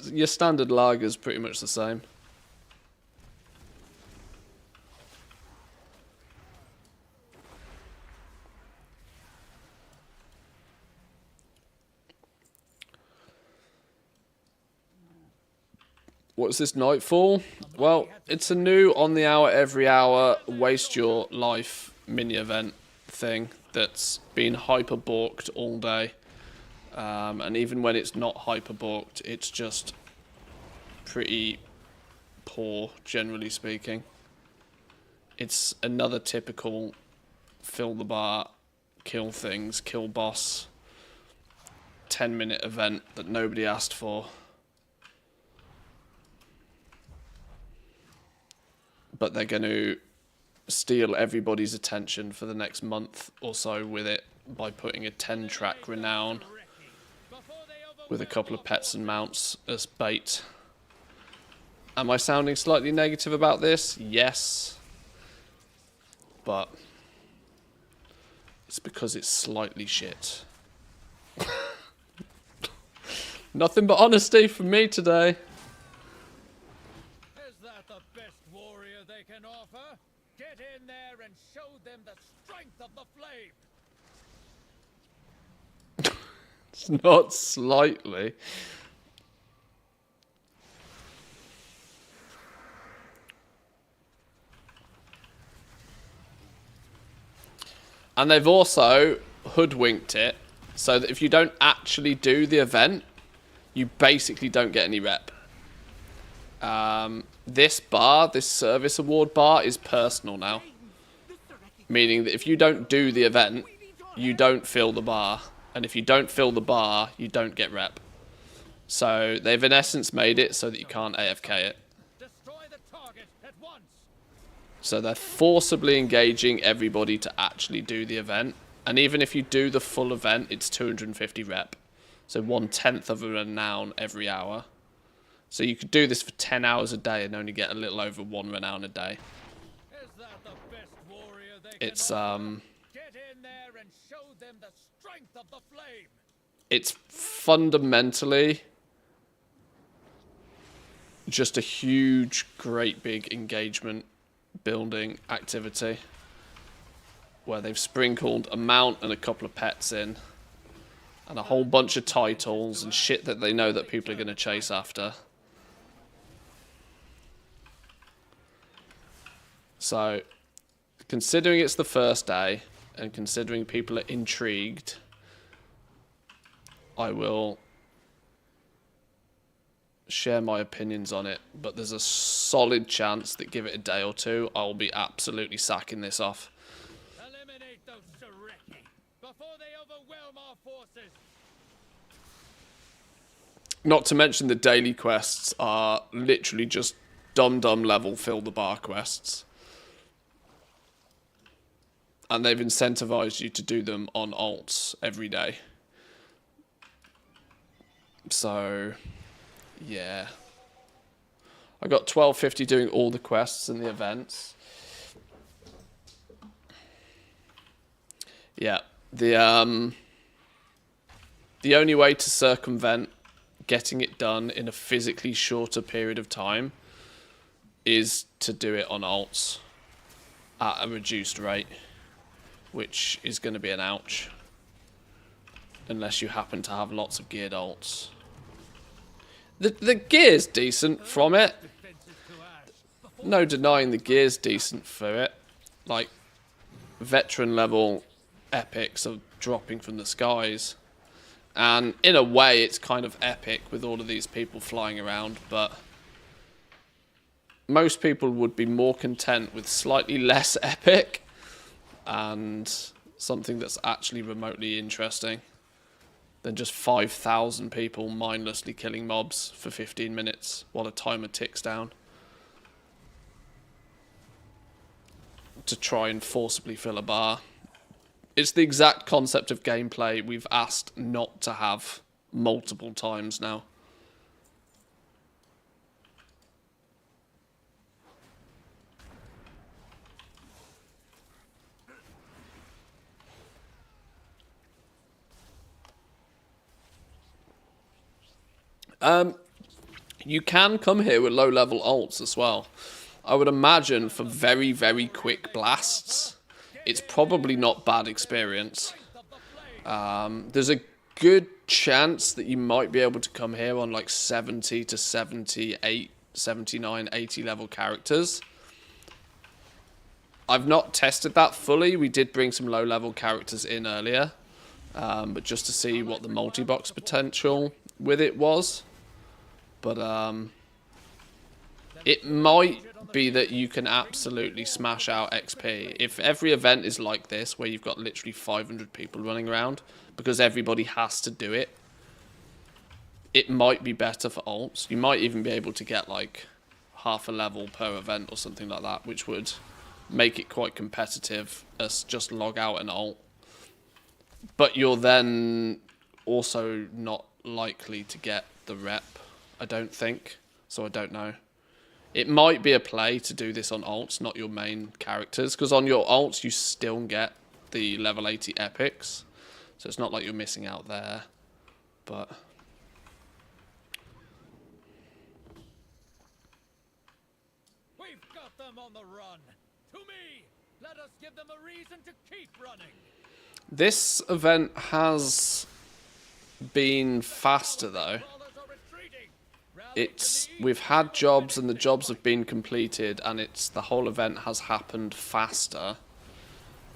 your standard lager is pretty much the same. What's this, Nightfall? Well, it's a new on the hour, every hour, waste your life mini event thing that's been hyper balked all day, and even when it's not hyper balked, it's just pretty poor, generally speaking. It's another typical fill the bar, kill things, kill boss 10-minute event that nobody asked for. But they're going to steal everybody's attention for the next month or so with it by putting a 10-track renown with a couple of pets and mounts as bait. Am I sounding slightly negative about this? Yes. But it's because it's slightly shit. Nothing but honesty from me today. Is that the best warrior they can offer? Get in there and show them the strength of the flame. It's not slightly. And they've also hoodwinked it so that if you don't actually do the event, you basically don't get any rep. This bar, this service award bar, is personal now. Meaning that if you don't do the event, you don't fill the bar. And if you don't fill the bar, you don't get rep. So they've in essence made it so that you can't AFK it. Destroy the target at once. So they're forcibly engaging everybody to actually do the event. And even if you do the full event, it's 250 rep. So 1/10 of a renown every hour. So you could do this for 10 hours a day and only get a little over 1 renown a day. Is that the best warrior they It's can offer? Get in there and show them the strength of the flame. it's fundamentally just a huge, great big engagement building activity where they've sprinkled a mount and a couple of pets in and a whole bunch of titles and shit that they know that people are going to chase after. So, considering it's the first day and considering people are intrigued, I will share my opinions on it, but there's a solid chance that give it a day or two, I'll be absolutely sacking this off. Eliminate those Shireki before they overwhelm our forces. Not to mention the daily quests are literally just dum-dum level fill the bar quests. And they've incentivized you to do them on alts every day. So, yeah. I got 1250 doing all the quests and the events. Yeah. The only way to circumvent getting it done in a physically shorter period of time is to do it on alts at a reduced rate, which is going to be an ouch unless you happen to have lots of geared alts. The gear's decent from it. No denying the gear's decent for it. Like, veteran level epics are dropping from the skies. And in a way, it's kind of epic with all of these people flying around, but most people would be more content with slightly less epic and something that's actually remotely interesting than just 5,000 people mindlessly killing mobs for 15 minutes while a timer ticks down to try and forcibly fill a bar. It's the exact concept of gameplay we've asked not to have multiple times now. You can come here with low-level ults as well. I would imagine for very, very quick blasts, it's probably not bad experience. There's a good chance that you might be able to come here on like 70 to 78, 79, 80 level characters. I've not tested that fully. We did bring some low-level characters in earlier, but just to see what the multi-box potential with it was. But it might be that you can absolutely smash out XP. If every event is like this, where you've got literally 500 people running around, because everybody has to do it, it might be better for alts. You might even be able to get like half a level per event or something like that, which would make it quite competitive as just log out an alt. But you're then also not likely to get the rep, I don't think. So I don't know. It might be a play to do this on alts, not your main characters. Because on your alts, you still get the level 80 epics. So it's not like you're missing out there. But We've got them on the run. To me, let us give them a reason to keep running. this event has been faster though. We've had jobs and the jobs have been completed and the whole event has happened faster.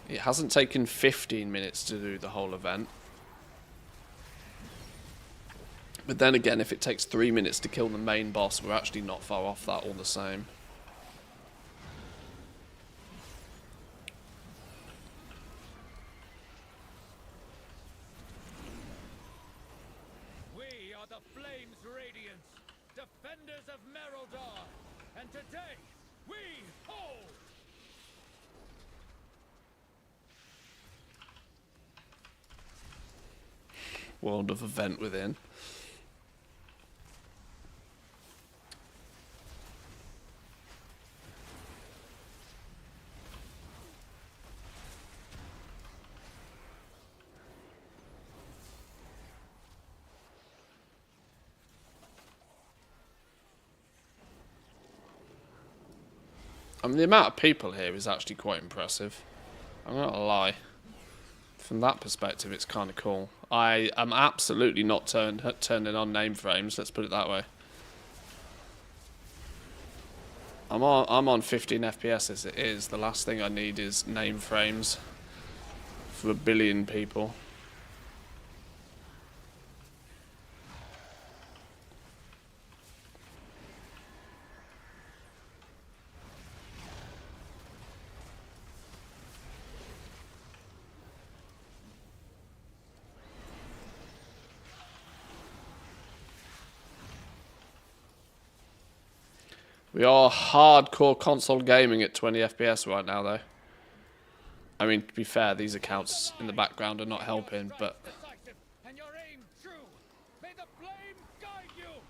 It hasn't taken 15 minutes to do the whole event. But then again, if it takes 3 minutes to kill the main boss, we're actually not far off that all the same. We are the Flame's Radiance, defenders of Merodar, and today we hold! World of event within. I mean, the amount of people here is actually quite impressive. I'm not gonna lie. From that perspective, it's kind of cool. I am absolutely not turning on name frames. Let's put it that way. I'm on 15 FPS as it is. The last thing I need is name frames for a billion people. We are hardcore console gaming at 20 FPS right now, though. I mean, to be fair, these accounts in the background are not helping, but... Decisive, and your aim true. May the flame guide you.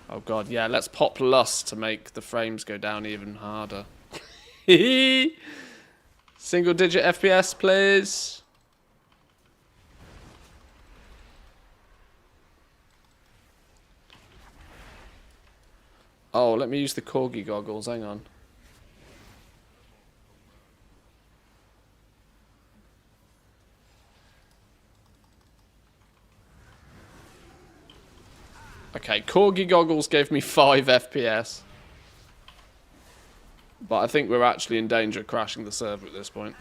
Oh god, yeah, let's pop lust to make the frames go down even harder. Single digit FPS, please. Oh, let me use the corgi goggles, hang on. Okay, corgi goggles gave me 5 FPS. But I think we're actually in danger of crashing the server at this point.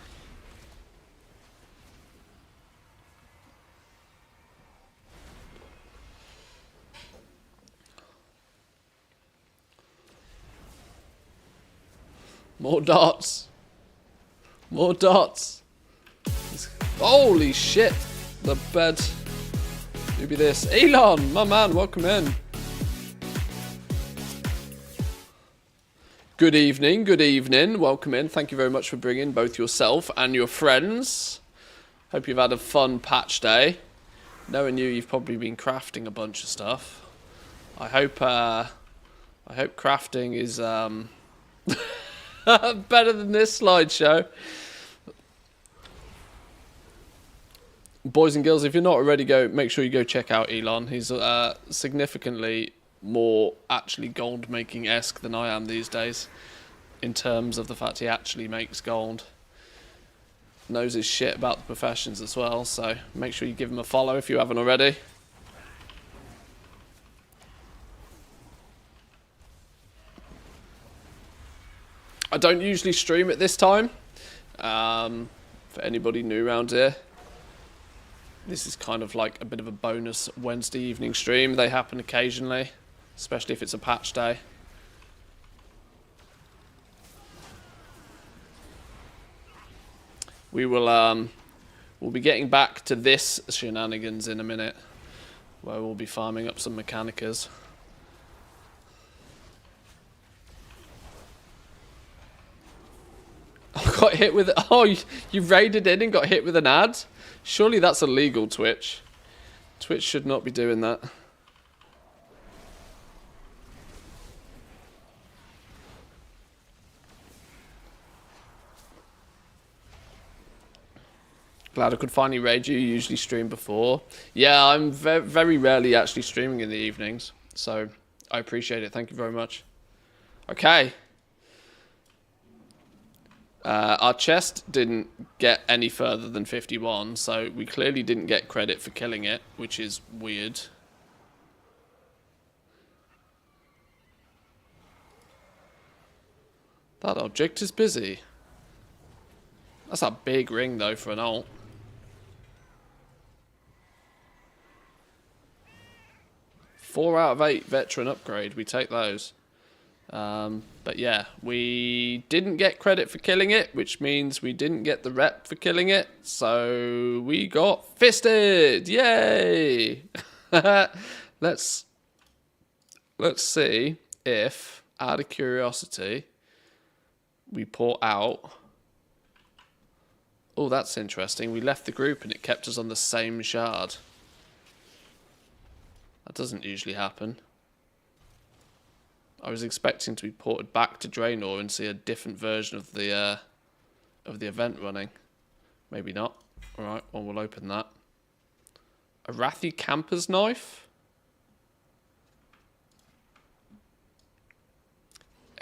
More dots. More dots. Holy shit. The bed. Maybe this. Elon, my man, welcome in. Good evening, good evening. Welcome in. Thank you very much for bringing both yourself and your friends. Hope you've had a fun patch day. Knowing you, you've probably been crafting a bunch of stuff. I hope crafting is better than this slideshow. Boys and girls, if you're not already, make sure you go check out Elon. He's significantly more actually gold making-esque than I am these days, in terms of the fact he actually makes gold. Knows his shit about the professions as well, so make sure you give him a follow if you haven't already. I don't usually stream at this time. For anybody new around here, this is kind of like a bit of a bonus Wednesday evening stream. They happen occasionally, especially if it's a patch day. We will we'll be getting back to this shenanigans in a minute, where we'll be farming up some Mechanicas. I got hit with... Oh, you raided in and got hit with an ad? Surely that's illegal, Twitch. Twitch should not be doing that. Glad I could finally raid you. You usually stream before. Yeah, I'm very rarely actually streaming in the evenings. So, I appreciate it. Thank you very much. Okay. Our chest didn't get any further than 51, so we clearly didn't get credit for killing it, which is weird. That object is busy. That's a big ring, though, for an alt. Four out of 8 veteran upgrade. We take those. But yeah, we didn't get credit for killing it, which means we didn't get the rep for killing it. So we got fisted. Yay! Let's see if, out of curiosity, we port out. Oh, that's interesting. We left the group and it kept us on the same shard. That doesn't usually happen. I was expecting to be ported back to Draenor and see a different version of the event running. Maybe not. Alright, well, we'll open that. A Rathi Camper's knife?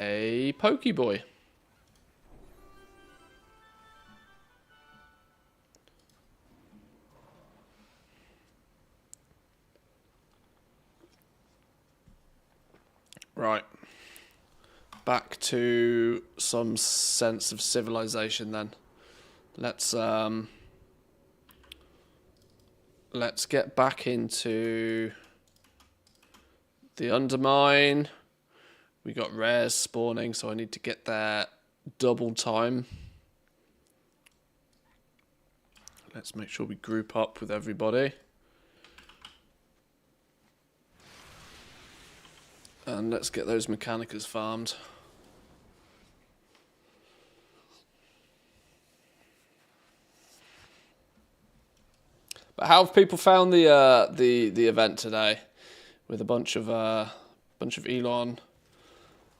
a Pokeboy. Right. Back to some sense of civilization then. Let's get back into the Undermine. We got rares spawning, so I need to get there double time. Let's make sure we group up with everybody. And let's get those Mechanicas farmed. But how have people found the event today? With a bunch of Elon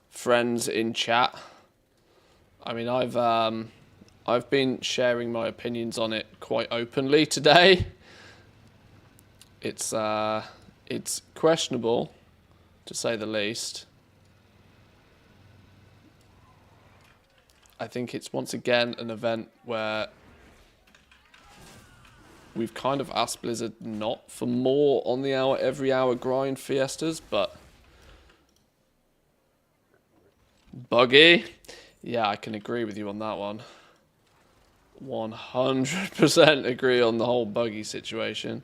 friends in chat. I mean, I've been sharing my opinions on it quite openly today. It's questionable, to say the least. I think it's once again an event where we've kind of asked Blizzard not for more on the hour, every hour grind fiestas, but buggy. Yeah, I can agree with you on that one. 100% agree on the whole buggy situation.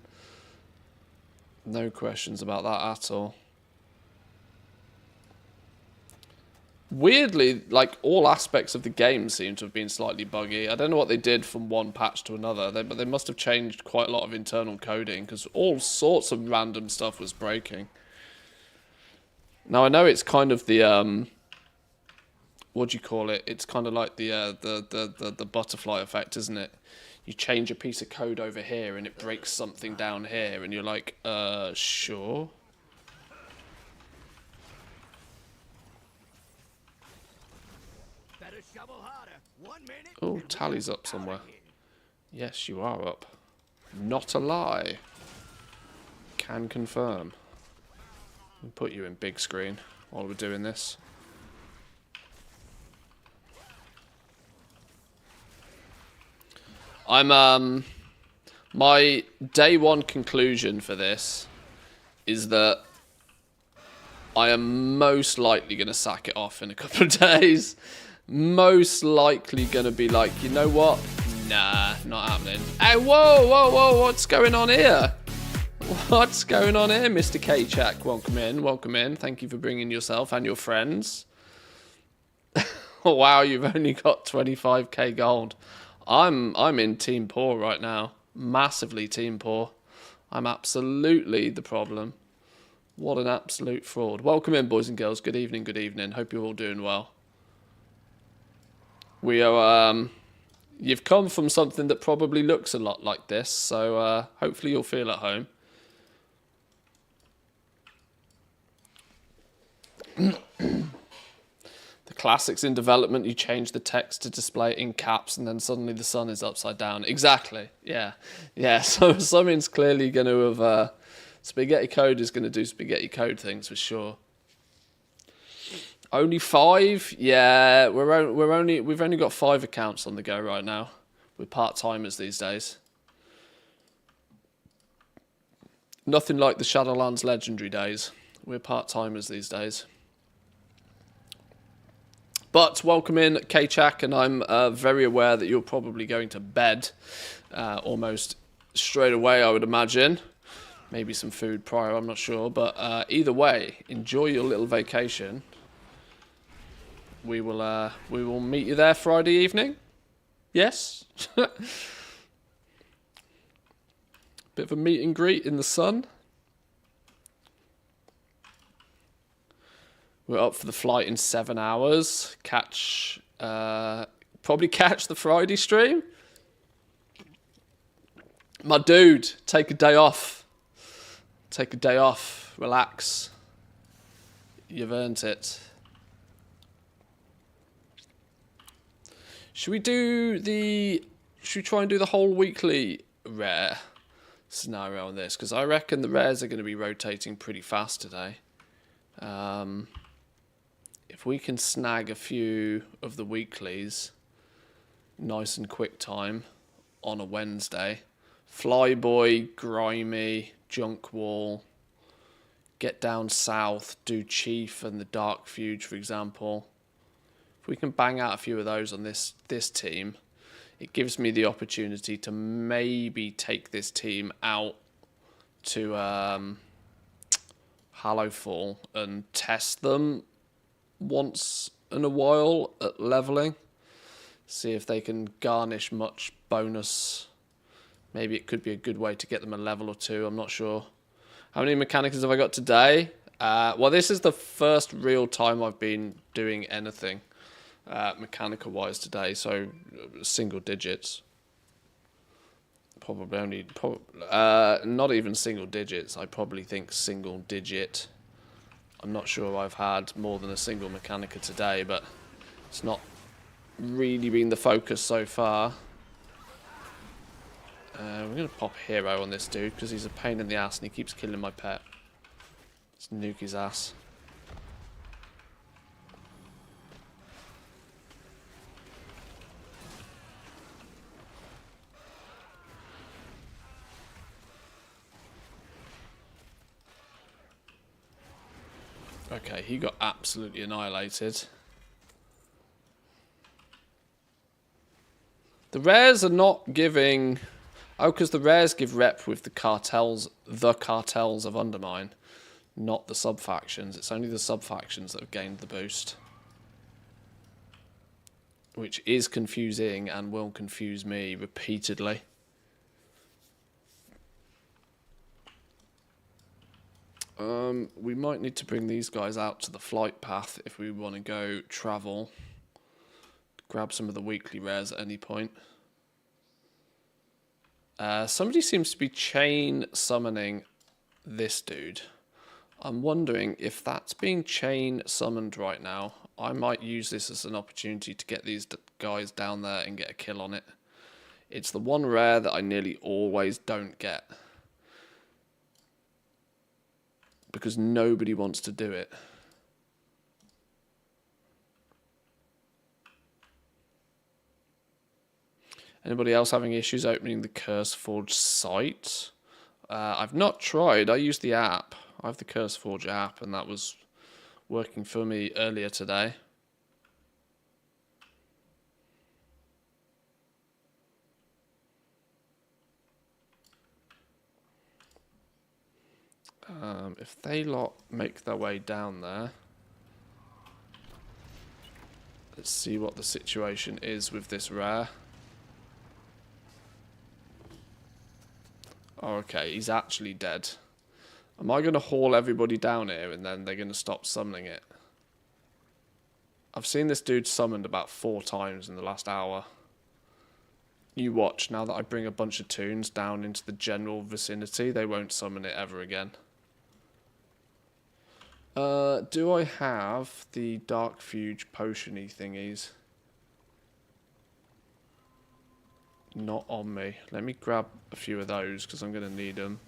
No questions about that at all. Weirdly, like, all aspects of the game seem to have been slightly buggy. I don't know what they did from one patch to another, but they must have changed quite a lot of internal coding, because all sorts of random stuff was breaking. Now, I know it's kind of the, what do you call it? It's kind of like the butterfly effect, isn't it? You change a piece of code over here, and it breaks something down here, and you're like, sure. Oh, Tally's up somewhere. Yes, you are up. Not a lie. Can confirm. I'll put you in big screen while we're doing this. I'm my day one conclusion for this is that I am most likely going to sack it off in a couple of days. Most likely going to be like, you know what? Nah, not happening. Hey, whoa, what's going on here? What's going on here, Mr. K-Chak? Welcome in. Thank you for bringing yourself and your friends. Oh, wow, you've only got 25k gold. I'm in Team Poor right now. Massively Team Poor. I'm absolutely the problem. What an absolute fraud. Welcome in, boys and girls. Good evening. Hope you're all doing well. We are, you've come from something that probably looks a lot like this, so hopefully you'll feel at home. The classics in development, you change the text to display it in caps, and then suddenly the sun is upside down. Exactly, yeah. So something's clearly going to have, Spaghetti Code is going to do Spaghetti Code things for sure. Only 5? Yeah, we've only got 5 accounts on the go right now. We're part-timers these days. Nothing like the Shadowlands Legendary days. We're part-timers these days. But welcome in, K-Chak, and I'm very aware that you're probably going to bed almost straight away, I would imagine. Maybe some food prior, I'm not sure. But either way, enjoy your little vacation. We will meet you there Friday evening. Yes? Bit of a meet and greet in the sun. We're up for the flight in 7 hours. Probably catch the Friday stream. My dude, take a day off. Take a day off. Relax. You've earned it. Should we try and do the whole weekly rare scenario on this? Because I reckon the rares are going to be rotating pretty fast today. If If we can snag a few of the weeklies, nice and quick time, on a Wednesday. Flyboy, Grimy, Junk Wall, get down south, do Chief and the Dark Fuge, for example. If we can bang out a few of those on this team, it gives me the opportunity to maybe take this team out to Hallowfall and test them once in a while at leveling. See if they can garnish much bonus. Maybe it could be a good way to get them a level or two. I'm not sure. How many Mechanicas have I got today? Well, this is the first real time I've been doing anything Mechanica-wise today, so single digits. Probably not even single digits. I probably think single digit. I'm not sure I've had more than a single Mechanica today, but it's not really been the focus so far. We're going to pop hero on this dude because he's a pain in the ass and he keeps killing my pet. Let's nuke his ass. Okay, he got absolutely annihilated. The rares are not giving... Oh, because the rares give rep with the cartels of Undermine, not the sub-factions. It's only the sub-factions that have gained the boost. Which is confusing and will confuse me repeatedly. We might need to bring these guys out to the flight path if we want to go travel. Grab some of the weekly rares at any point. Somebody seems to be chain summoning this dude. I'm wondering if that's being chain summoned right now. I might use this as an opportunity to get these guys down there and get a kill on it. It's the one rare that I nearly always don't get. Because nobody wants to do it. Anybody else having issues opening the CurseForge site? I've not tried. I use the app. I have the CurseForge app, and that was working for me earlier today. If they lot make their way down there, let's see what the situation is with this rare. Oh, okay, he's actually dead. Am I going to haul everybody down here and then they're going to stop summoning it? I've seen this dude summoned about 4 times in the last hour. You watch, now that I bring a bunch of toons down into the general vicinity, they won't summon it ever again. Do I have the Dark Fuge potion-y thingies? Not on me. Let me grab a few of those because I'm going to need them.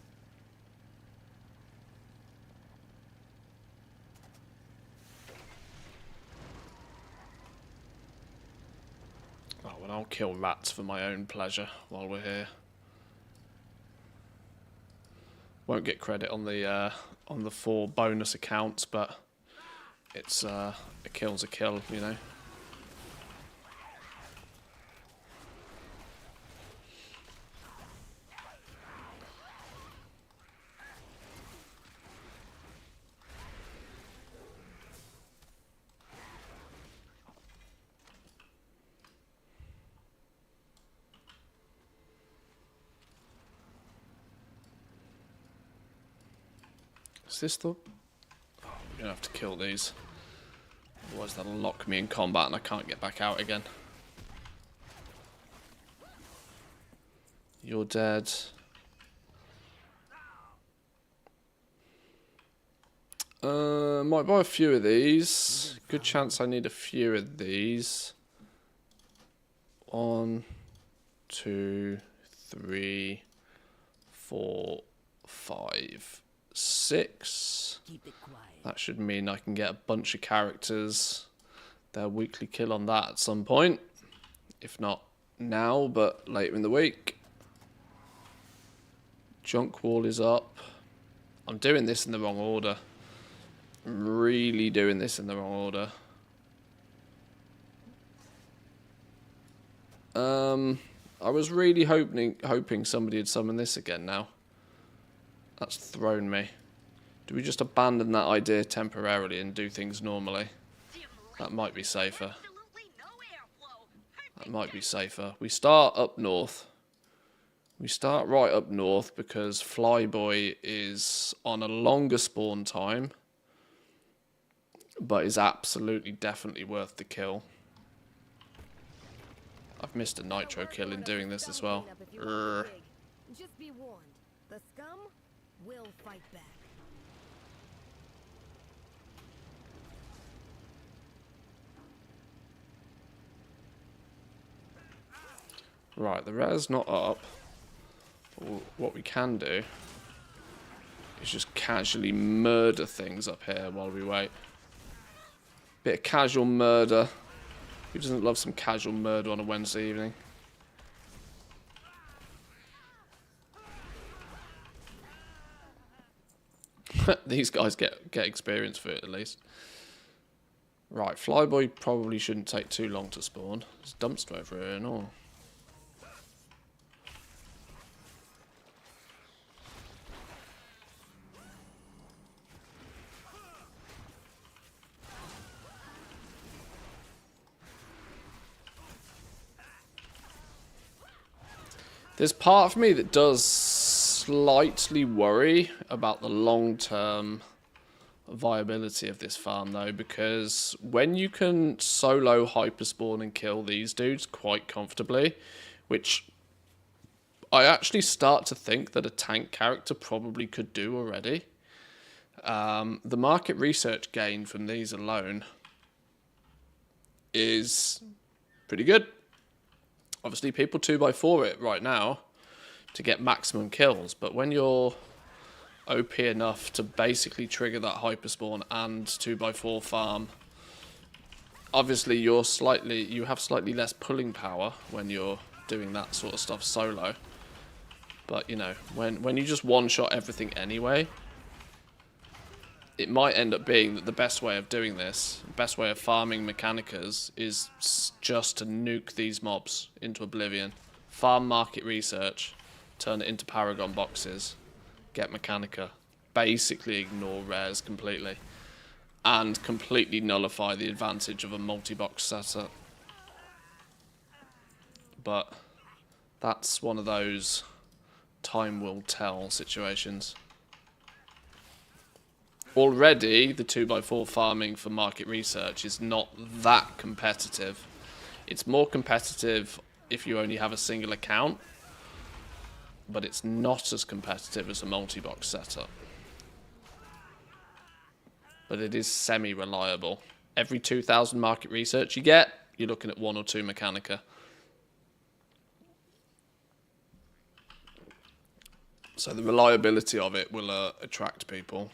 Oh, well, I'll kill rats for my own pleasure while we're here. Won't get credit on the 4 bonus accounts, but it's a kill's a kill, you know. Is this the... Oh, I'm going to have to kill these. Otherwise that'll lock me in combat and I can't get back out again. You're dead. Might buy a few of these. Good chance I need a few of these. 1, 2, 3, 4, 5. 6. Keep it quiet. That should mean I can get a bunch of characters their weekly kill on that at some point. If not now, but later in the week. Junk wall is up. I'm doing this in the wrong order. I'm really doing this in the wrong order. I was really hoping somebody had summoned this again now. That's thrown me. Do we just abandon that idea temporarily and do things normally? That might be safer. That might be safer. We start up north. We start right up north because Flyboy is on a longer spawn time, but is absolutely definitely worth the kill. I've missed a nitro kill in doing this as well. Just be warned, the scum will fight back. Right, the res not up. What we can do is just casually murder things up here while we wait. Bit of casual murder. Who doesn't love some casual murder on a Wednesday evening? These guys get experience for it at least. Right, Flyboy probably shouldn't take too long to spawn. There's a dumpster over here and all. There's part of me that does slightly worry about the long-term viability of this farm, though, because when you can solo hyperspawn and kill these dudes quite comfortably, which I actually start to think that a tank character probably could do already, the market research gain from these alone is pretty good. Obviously, people 2x4 it right now to get maximum kills, but when you're OP enough to basically trigger that hyperspawn and 2x4 farm, obviously you have slightly less pulling power when you're doing that sort of stuff solo. But you know, when you just one-shot everything anyway, it might end up being that the best way of doing this, best way of farming Mechanicas, is just to nuke these mobs into oblivion. Farm market research, turn it into Paragon boxes, get Mechanica, basically ignore rares completely, and completely nullify the advantage of a multi-box setup. But that's one of those time will tell situations. Already, the 2x4 farming for market research is not that competitive. It's more competitive if you only have a single account, but it's not as competitive as a multi-box setup. But it is semi-reliable. Every 2,000 market research you get, you're looking at 1 or 2 Mechanica. So the reliability of it will attract people.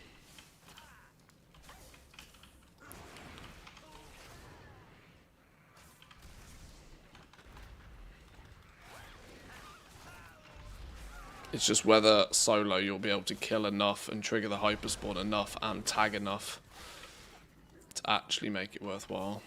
It's just whether solo you'll be able to kill enough and trigger the hyperspawn enough and tag enough to actually make it worthwhile.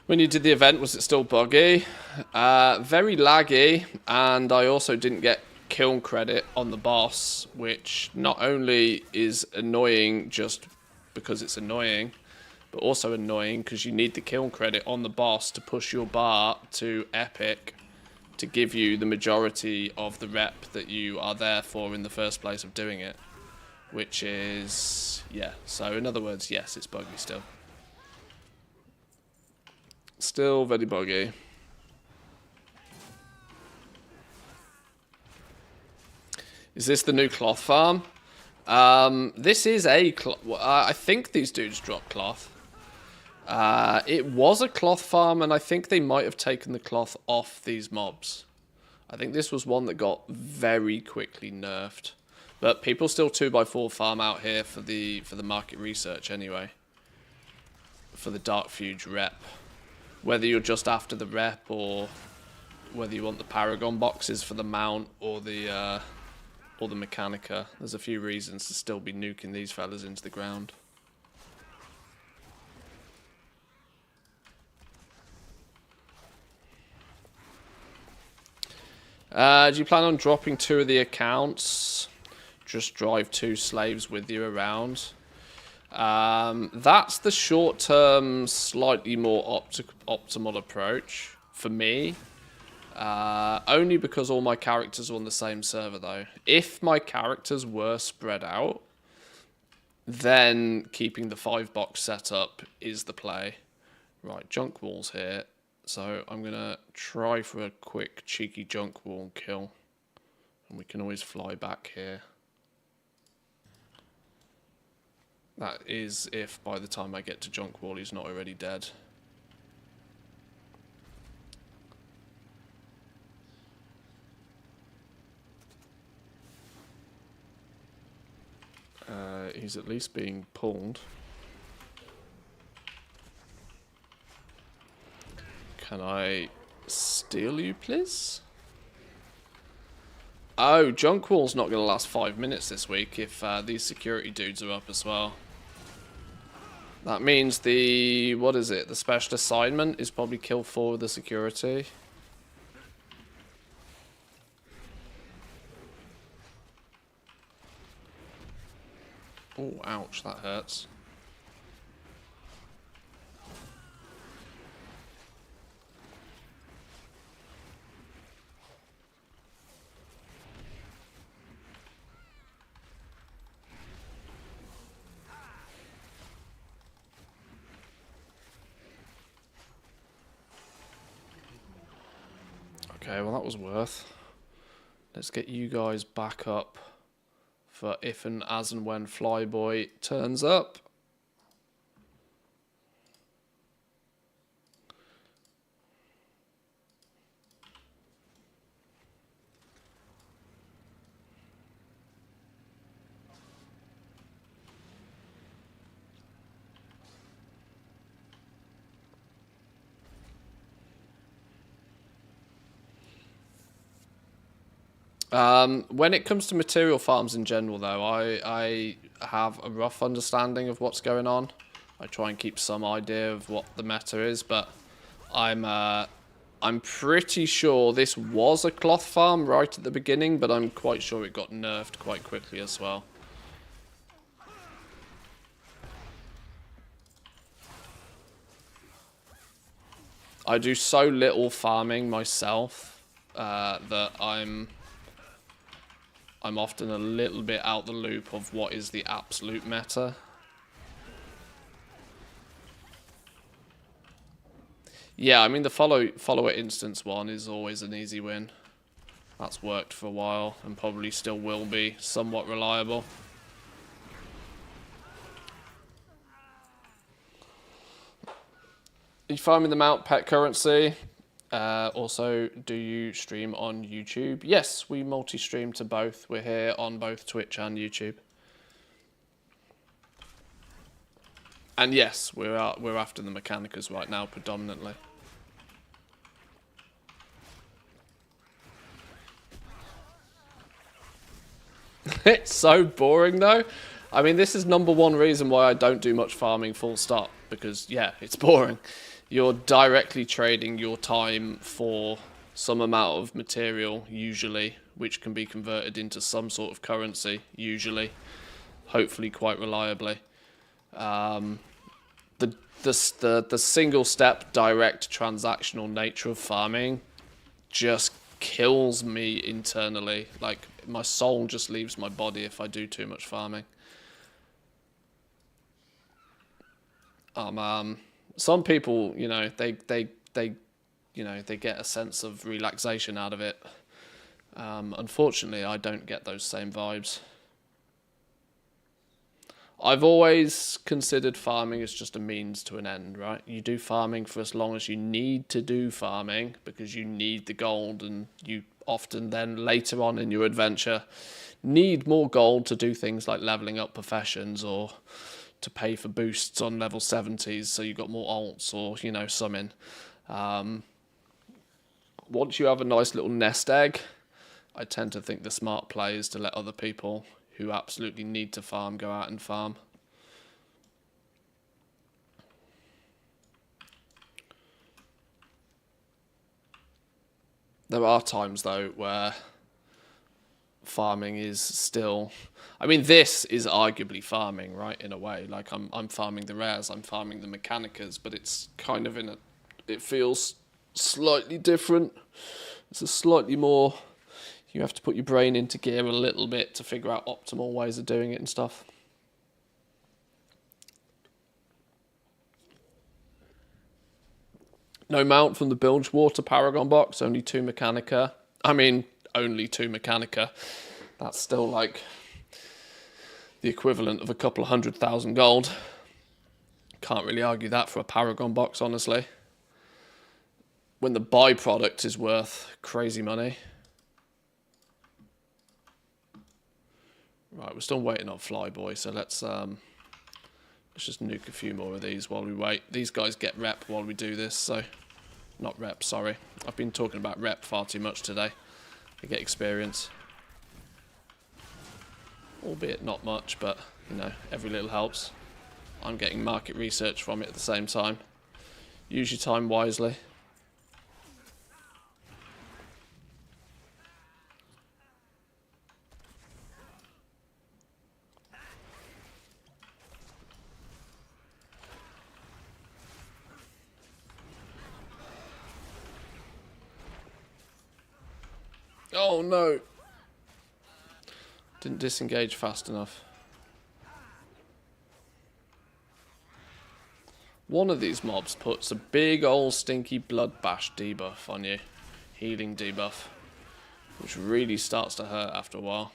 When you did the event, was it still buggy? Very laggy, and I also didn't get kill credit on the boss, which not only is annoying just because it's annoying, but also annoying because you need the kill credit on the boss to push your bar to epic to give you the majority of the rep that you are there for in the first place of doing it, which is, yeah, so in other words, yes, it's buggy still. Still very buggy. Is this the new cloth farm? This is a cloth. I think these dudes drop cloth. It was a cloth farm, and I think they might have taken the cloth off these mobs. I think this was one that got very quickly nerfed. But people still 2x4 farm out here for the market research anyway. For the Dark Fuge rep. Whether you're just after the rep or whether you want the Paragon boxes for the mount or the Mechanica. There's a few reasons to still be nuking these fellas into the ground. Do you plan on dropping 2 of the accounts? Just drive 2 slaves with you around. That's the short-term, slightly more optimal approach for me. Only because all my characters are on the same server, though. If my characters were spread out, then keeping the 5-box setup is the play. Right, junk walls here. So I'm going to try for a quick, cheeky junk wall kill. And we can always fly back here. That is if by the time I get to junk wall he's not already dead. He's at least being pulled. Can I steal you, please? Oh, junk wall's not going to last 5 minutes this week if these security dudes are up as well. That means the, what is it, the special assignment is probably kill 4 of the security. Oh, ouch, that hurts. Okay, well that was worth. Let's get you guys back up for if and as and when Flyboy turns up. When it comes to material farms in general, though, I have a rough understanding of what's going on. I try and keep some idea of what the meta is, but I'm pretty sure this was a cloth farm right at the beginning, but I'm quite sure it got nerfed quite quickly as well. I do so little farming myself that I'm often a little bit out the loop of what is the absolute meta. Yeah, I mean the follower instance one is always an easy win. That's worked for a while and probably still will be somewhat reliable. Are you farming them out pet currency? Also, do you stream on YouTube? Yes, we multi-stream to both. We're here on both Twitch and YouTube. And yes, we're after the Mechanicas right now predominantly. It's so boring though. I mean, this is #1 reason why I don't do much farming full stop. Because, yeah, it's boring. You're directly trading your time for some amount of material, usually, which can be converted into some sort of currency, usually, hopefully quite reliably. The single step direct transactional nature of farming just kills me internally. Like, my soul just leaves my body if I do too much farming. Some people, you know, they get a sense of relaxation out of it. Unfortunately, I don't get those same vibes. I've always considered farming as just a means to an end, right? You do farming for as long as you need to do farming because you need the gold, and you often then later on in your adventure need more gold to do things like leveling up professions or to pay for boosts on level 70s so you've got more alts or, you know, summon. Once you have a nice little nest egg, I tend to think the smart play is to let other people who absolutely need to farm go out and farm. There are times though where farming is still, I mean, this is arguably farming, right, in a way. Like I'm farming the rares, I'm farming the mechanicas, but it's kind of it feels slightly different. It's a slightly more, you have to put your brain into gear a little bit to figure out optimal ways of doing it and stuff. No mount from the Bilgewater Paragon box, only 2 Mechanica. I mean, only 2 Mechanica. That's still like the equivalent of a couple of 100,000 gold. Can't really argue that for a Paragon box, honestly. When the byproduct is worth crazy money. Right, we're still waiting on Flyboy, so let's just nuke a few more of these while we wait. These guys get rep while we do this, so... Not rep, sorry. I've been talking about rep far too much today. They get experience. Albeit not much, but, you know, every little helps. I'm getting market research from it at the same time. Use your time wisely. Oh no! Didn't disengage fast enough. One of these mobs puts a big old stinky blood bash debuff on you. Healing debuff. Which really starts to hurt after a while.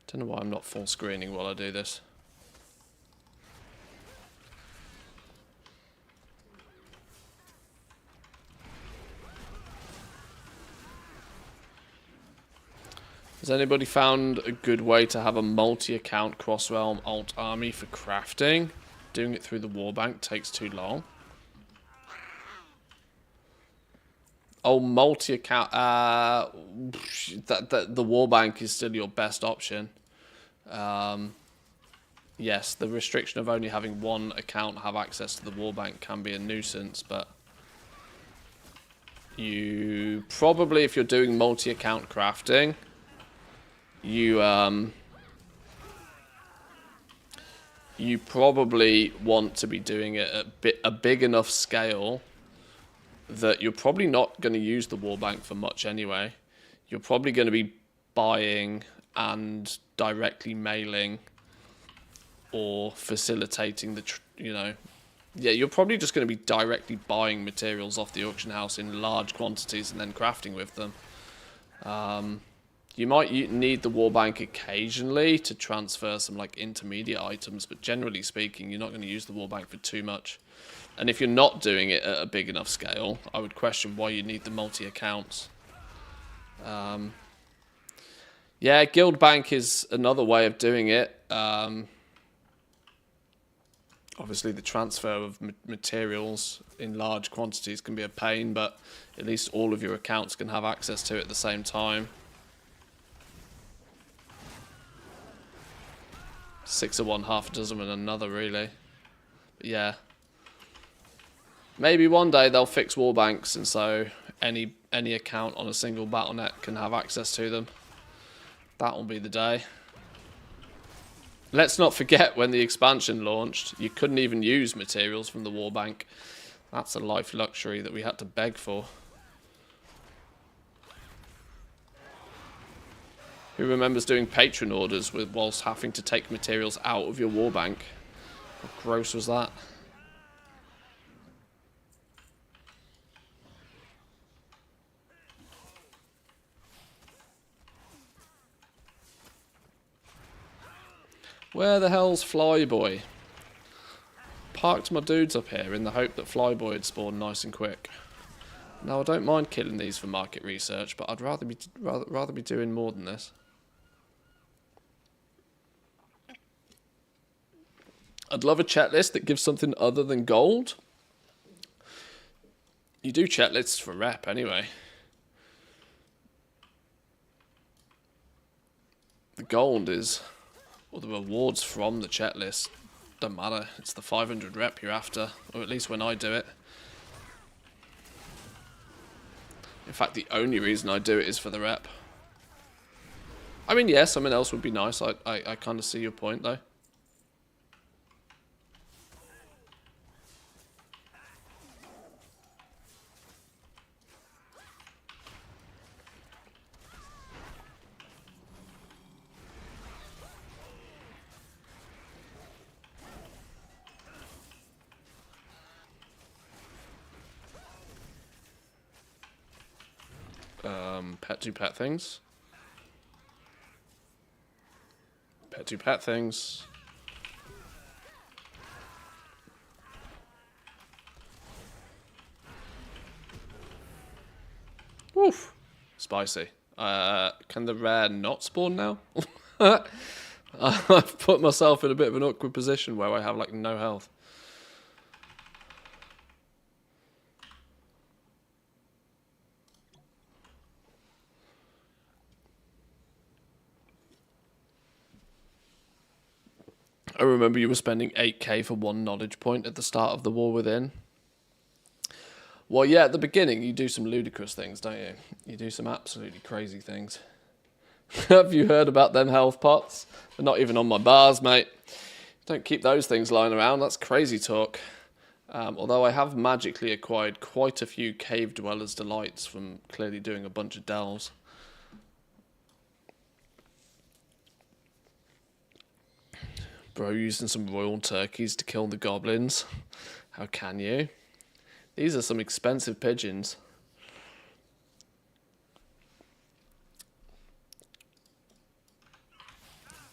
Don't know why I'm not full screening while I do this. Has anybody found a good way to have a multi-account cross-realm alt army for crafting? Doing it through the warbank takes too long. Oh, multi-account. The warbank is still your best option. Yes, the restriction of only having one account have access to the warbank can be a nuisance, but you probably, if you're doing multi-account crafting, you probably want to be doing it at a big enough scale that you're probably not going to use the warbank for much anyway. You're probably going to be buying and directly mailing or facilitating the, yeah, you're probably just going to be directly buying materials off the auction house in large quantities and then crafting with them. You might need the warbank occasionally to transfer some like intermediate items, but generally speaking, you're not going to use the warbank for too much. And if you're not doing it at a big enough scale, I would question why you need the multi-accounts. Yeah, guild bank is another way of doing it. Obviously, the transfer of materials in large quantities can be a pain, but at least all of your accounts can have access to it at the same time. 6 of one, half a dozen of another, really. But yeah. Maybe one day they'll fix warbanks, and so any account on a single battle.net can have access to them. That'll be the day. Let's not forget when the expansion launched, you couldn't even use materials from the warbank. That's a life luxury that we had to beg for. Who remembers doing patron orders whilst having to take materials out of your warbank? How gross was that? Where the hell's Flyboy? Parked my dudes up here in the hope that Flyboy would spawn nice and quick. Now I don't mind killing these for market research, but I'd rather be doing more than this. I'd love a checklist that gives something other than gold. You do checklists for rep anyway. The gold is, or the rewards from the checklist, don't matter. It's the 500 rep you're after, or at least when I do it. In fact, the only reason I do it is for the rep. I mean, yeah, something else would be nice. I kind of see your point, though. Pet to pet things. Pet to pet things. Oof. Spicy. Can the rare not spawn now? I've put myself in a bit of an awkward position where I have like no health. I remember you were spending 8k for one knowledge point at the start of the War Within. Well, yeah, at the beginning you do some ludicrous things, don't you? You do some absolutely crazy things. Have you heard about them health pots? They're not even on my bars, mate. Don't keep those things lying around. That's crazy talk. Although I have magically acquired quite a few Cave Dwellers Delights from clearly doing a bunch of delves. Bro, using some royal turkeys to kill the goblins. How can you? These are some expensive pigeons.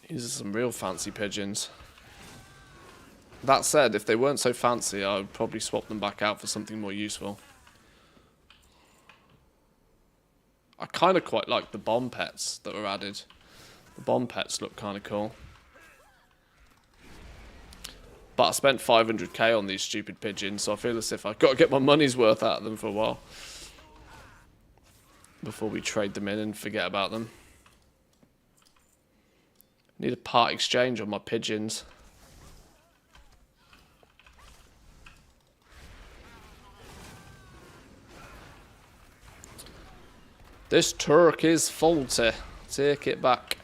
These are some real fancy pigeons. That said, if they weren't so fancy, I would probably swap them back out for something more useful. I kind of quite like the bomb pets that were added. The bomb pets look kind of cool. But I spent 500k on these stupid pigeons, so I feel as if I've got to get my money's worth out of them for a while. Before we trade them in and forget about them. Need a part exchange on my pigeons. This Turk is faulty. Take it back.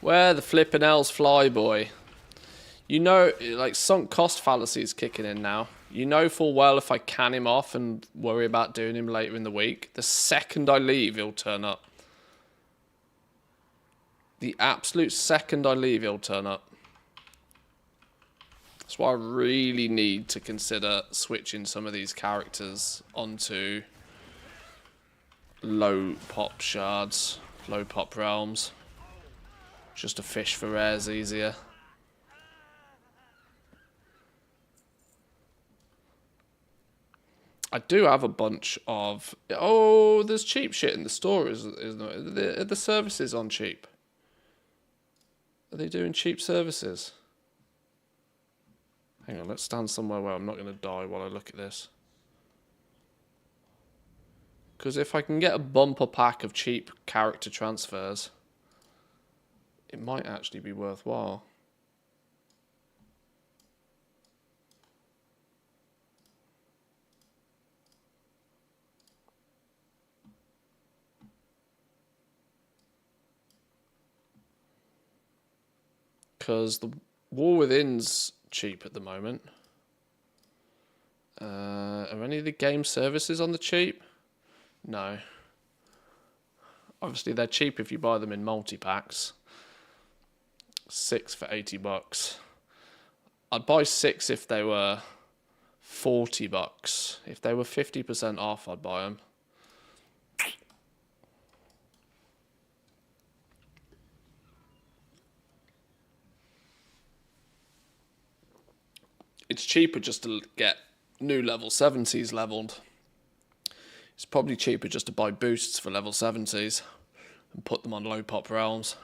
Where the flippin' hell's Flyboy? You know, like, sunk cost fallacy is kicking in now. You know full well if I can him off and worry about doing him later in the week, the second I leave, he'll turn up. The absolute second I leave, he'll turn up. That's why I really need to consider switching some of these characters onto low pop shards, low pop realms. Just to fish for rares easier. I do have a bunch of... Oh, there's cheap shit in the store, isn't there? Are the services on cheap? Are they doing cheap services? Hang on, let's stand somewhere where I'm not going to die while I look at this. Because if I can get a bumper pack of cheap character transfers, it might actually be worthwhile. Because the War Within's cheap at the moment. Are any of the game services on the cheap? No. Obviously they're cheap if you buy them in multi-packs. 6 for $80. I'd buy 6 if they were $40. If they were 50% off, I'd buy them. It's cheaper just to get new level 70s leveled. It's probably cheaper just to buy boosts for level 70s and put them on low pop realms.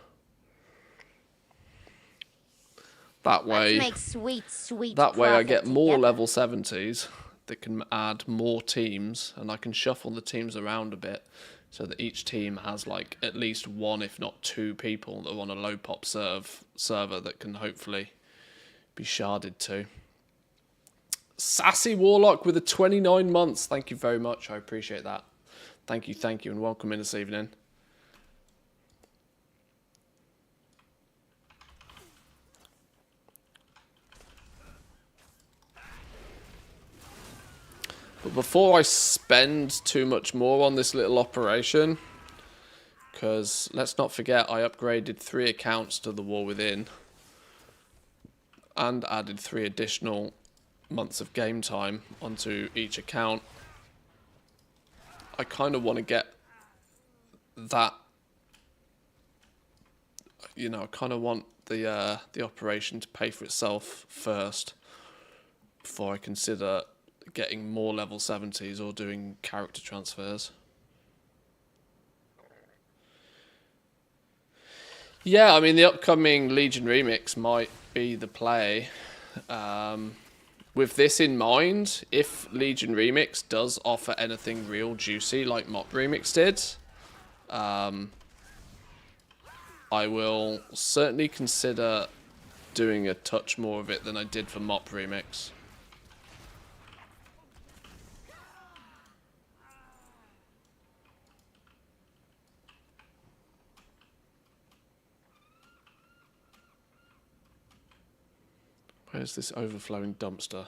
That way, Let's make sweet that way I profit get more together. level 70s that can add more teams, and I can shuffle the teams around a bit so that each team has like at least one, if not two people that are on a low pop server that can hopefully be sharded to. Sassy Warlock with the 29 months. Thank you very much. I appreciate that. Thank you, and welcome in this evening. But before I spend too much more on this little operation, because let's not forget I upgraded 3 accounts to the War Within and added 3 additional months of game time onto each account. I kind of want to get that, you know, I kind of want the operation to pay for itself first before I consider getting more level 70s or doing character transfers. Yeah, I mean, the upcoming Legion Remix might be the play. With this in mind, if Legion Remix does offer anything real juicy like Mop Remix did, I will certainly consider doing a touch more of it than I did for Mop Remix. Where's this overflowing dumpster?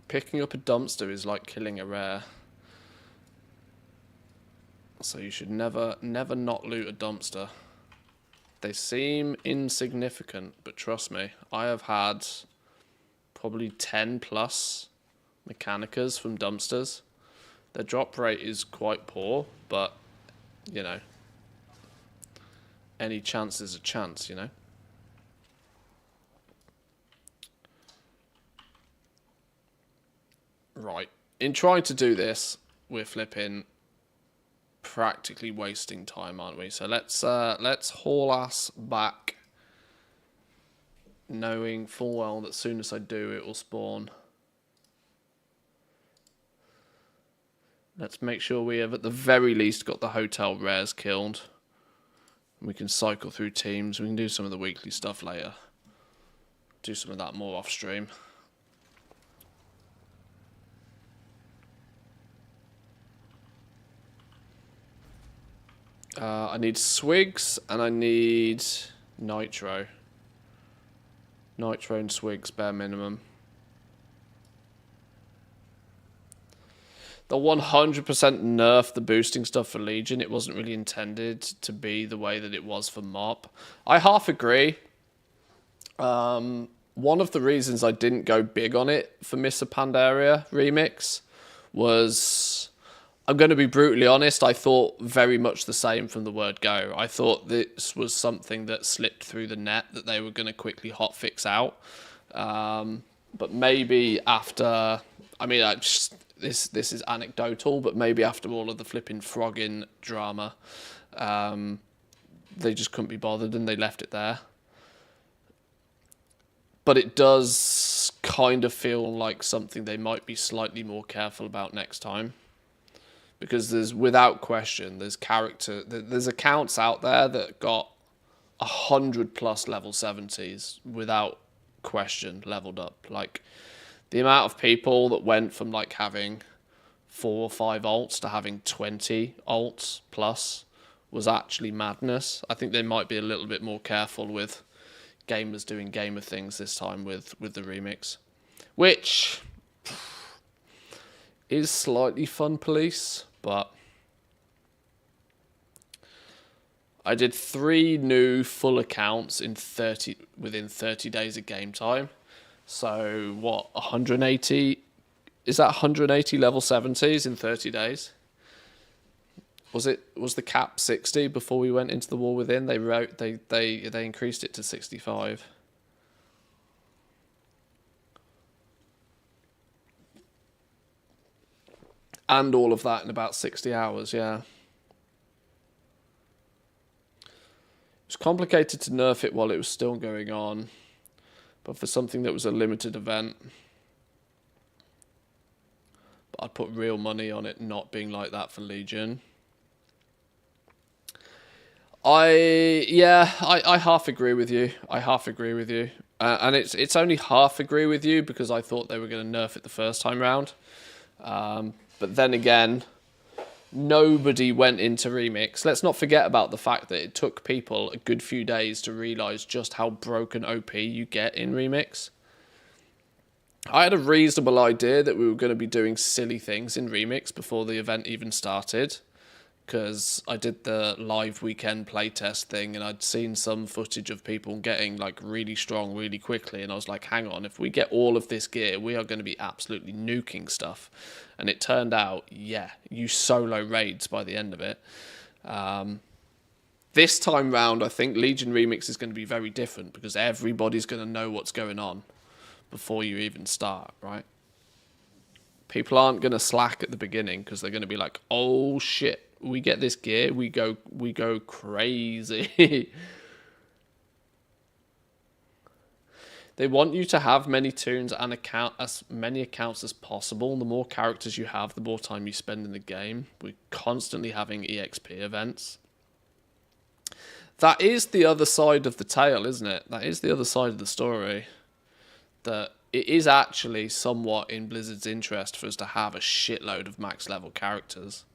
Picking up a dumpster is like killing a rare. So you should never not loot a dumpster. They seem insignificant, but trust me, I have had probably 10 plus Mechanicas from dumpsters. Their drop rate is quite poor, but, you know, any chance is a chance, you know? Right. In trying to do this, we're flipping practically wasting time, aren't we? So let's haul ass back, knowing full well that as soon as I do, it will spawn. Let's make sure we have at the very least got the hotel rares killed. We can cycle through teams. We can do some of the weekly stuff later. Do some of that more off stream. I need swigs and I need nitro. Nitro and swigs, bare minimum. They'll 100% nerf the boosting stuff for Legion. It wasn't really intended to be the way that it was for MOP. I half agree. One of the reasons I didn't go big on it for Mr. Pandaria Remix was, I'm going to be brutally honest, I thought very much the same from the word go. I thought this was something that slipped through the net that they were going to quickly hotfix out. But maybe after, I mean, this is anecdotal, but maybe after all of the flipping frogging drama, they just couldn't be bothered and they left it there. But it does kind of feel like something they might be slightly more careful about next time. Because there's, without question, there's accounts out there that got 100 plus level 70s without question leveled up. Like, the amount of people that went from like having 4 or 5 alts to having 20 alts plus was actually madness. I think they might be a little bit more careful with gamers doing gamer things this time with the remix, which is slightly fun police, but I did 3 new full accounts in within 30 days of game time, So what, 180? Is that 180 level 70s in 30 days? Was the cap 60 before we went into the War Within? They increased it to 65. And all of that in about 60 hours, yeah. It was complicated to nerf it while it was still going on. But for something that was a limited event, but I'd put real money on it not being like that for Legion. I half agree with you. And it's only half agree with you because I thought they were going to nerf it the first time round. But then again, nobody went into Remix. Let's not forget about the fact that it took people a good few days to realise just how broken OP you get in Remix. I had a reasonable idea that we were going to be doing silly things in Remix before the event even started, because I did the live weekend playtest thing and I'd seen some footage of people getting like really strong really quickly, and I was like, hang on, if we get all of this gear, we are going to be absolutely nuking stuff. And it turned out, yeah, you solo raids by the end of it. This time round, I think Legion Remix is going to be very different because everybody's going to know what's going on before you even start, right? People aren't going to slack at the beginning because they're going to be like, oh shit, we get this gear, we go crazy. They want you to have many toons and as many accounts as possible. The more characters you have, the more time you spend in the game. We're constantly having EXP events. That is the other side of the tale, isn't it? That is the other side of the story. That it is actually somewhat in Blizzard's interest for us to have a shitload of max level characters.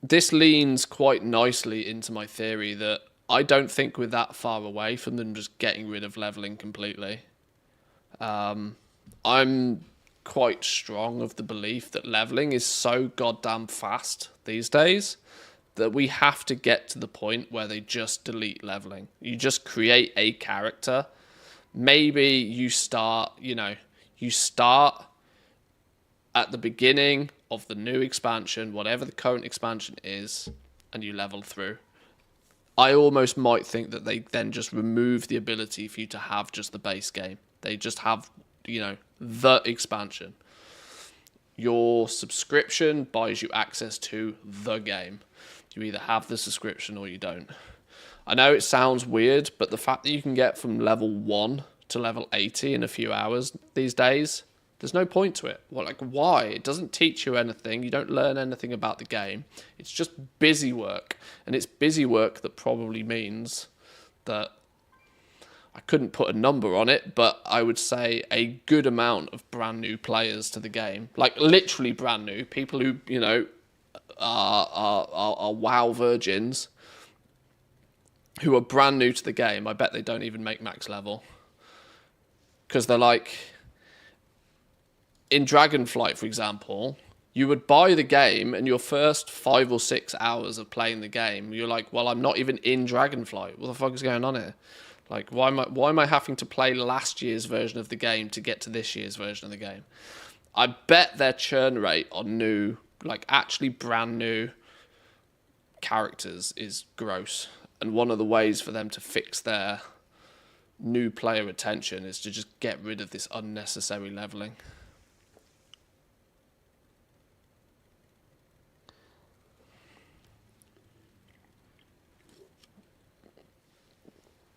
This leans quite nicely into my theory that I don't think we're that far away from them just getting rid of leveling completely. I'm quite strong of the belief that leveling is so goddamn fast these days that we have to get to the point where they just delete leveling. You just create a character. Maybe you start at the beginning of the new expansion, whatever the current expansion is, and you level through. I almost might think that they then just remove the ability for you to have just the base game. They just have, the expansion. Your subscription buys you access to the game. You either have the subscription or you don't. I know it sounds weird, but the fact that you can get from level 1 to level 80 in a few hours these days, there's no point to it. Why? It doesn't teach you anything. You don't learn anything about the game. It's just busy work. And it's busy work that probably means that I couldn't put a number on it, but I would say a good amount of brand new players to the game. Like, literally brand new. People who, are WoW virgins who are brand new to the game. I bet they don't even make max level. Because they're like... In Dragonflight, for example, you would buy the game and your first 5 or 6 hours of playing the game, you're like, well, I'm not even in Dragonflight. What the fuck is going on here? Like, why am I having to play last year's version of the game to get to this year's version of the game? I bet their churn rate on new, actually brand new characters is gross. And one of the ways for them to fix their new player retention is to just get rid of this unnecessary leveling.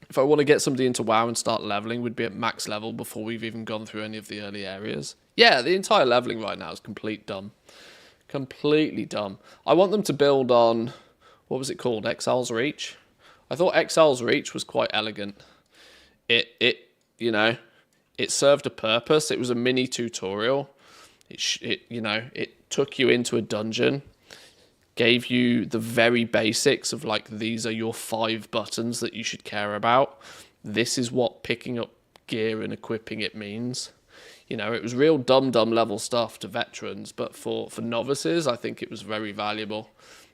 If I want to get somebody into WoW and start leveling, we'd be at max level before we've even gone through any of the early areas. Yeah, the entire leveling right now is complete dumb. Completely dumb. I want them to build on, what was it called? Exile's Reach? I thought Exile's Reach was quite elegant. It served a purpose. It was a mini tutorial. It took you into a dungeon. Gave you the very basics of these are your 5 buttons that you should care about. This is what picking up gear and equipping it means. It was real dumb level stuff to veterans, but for novices, I think it was very valuable.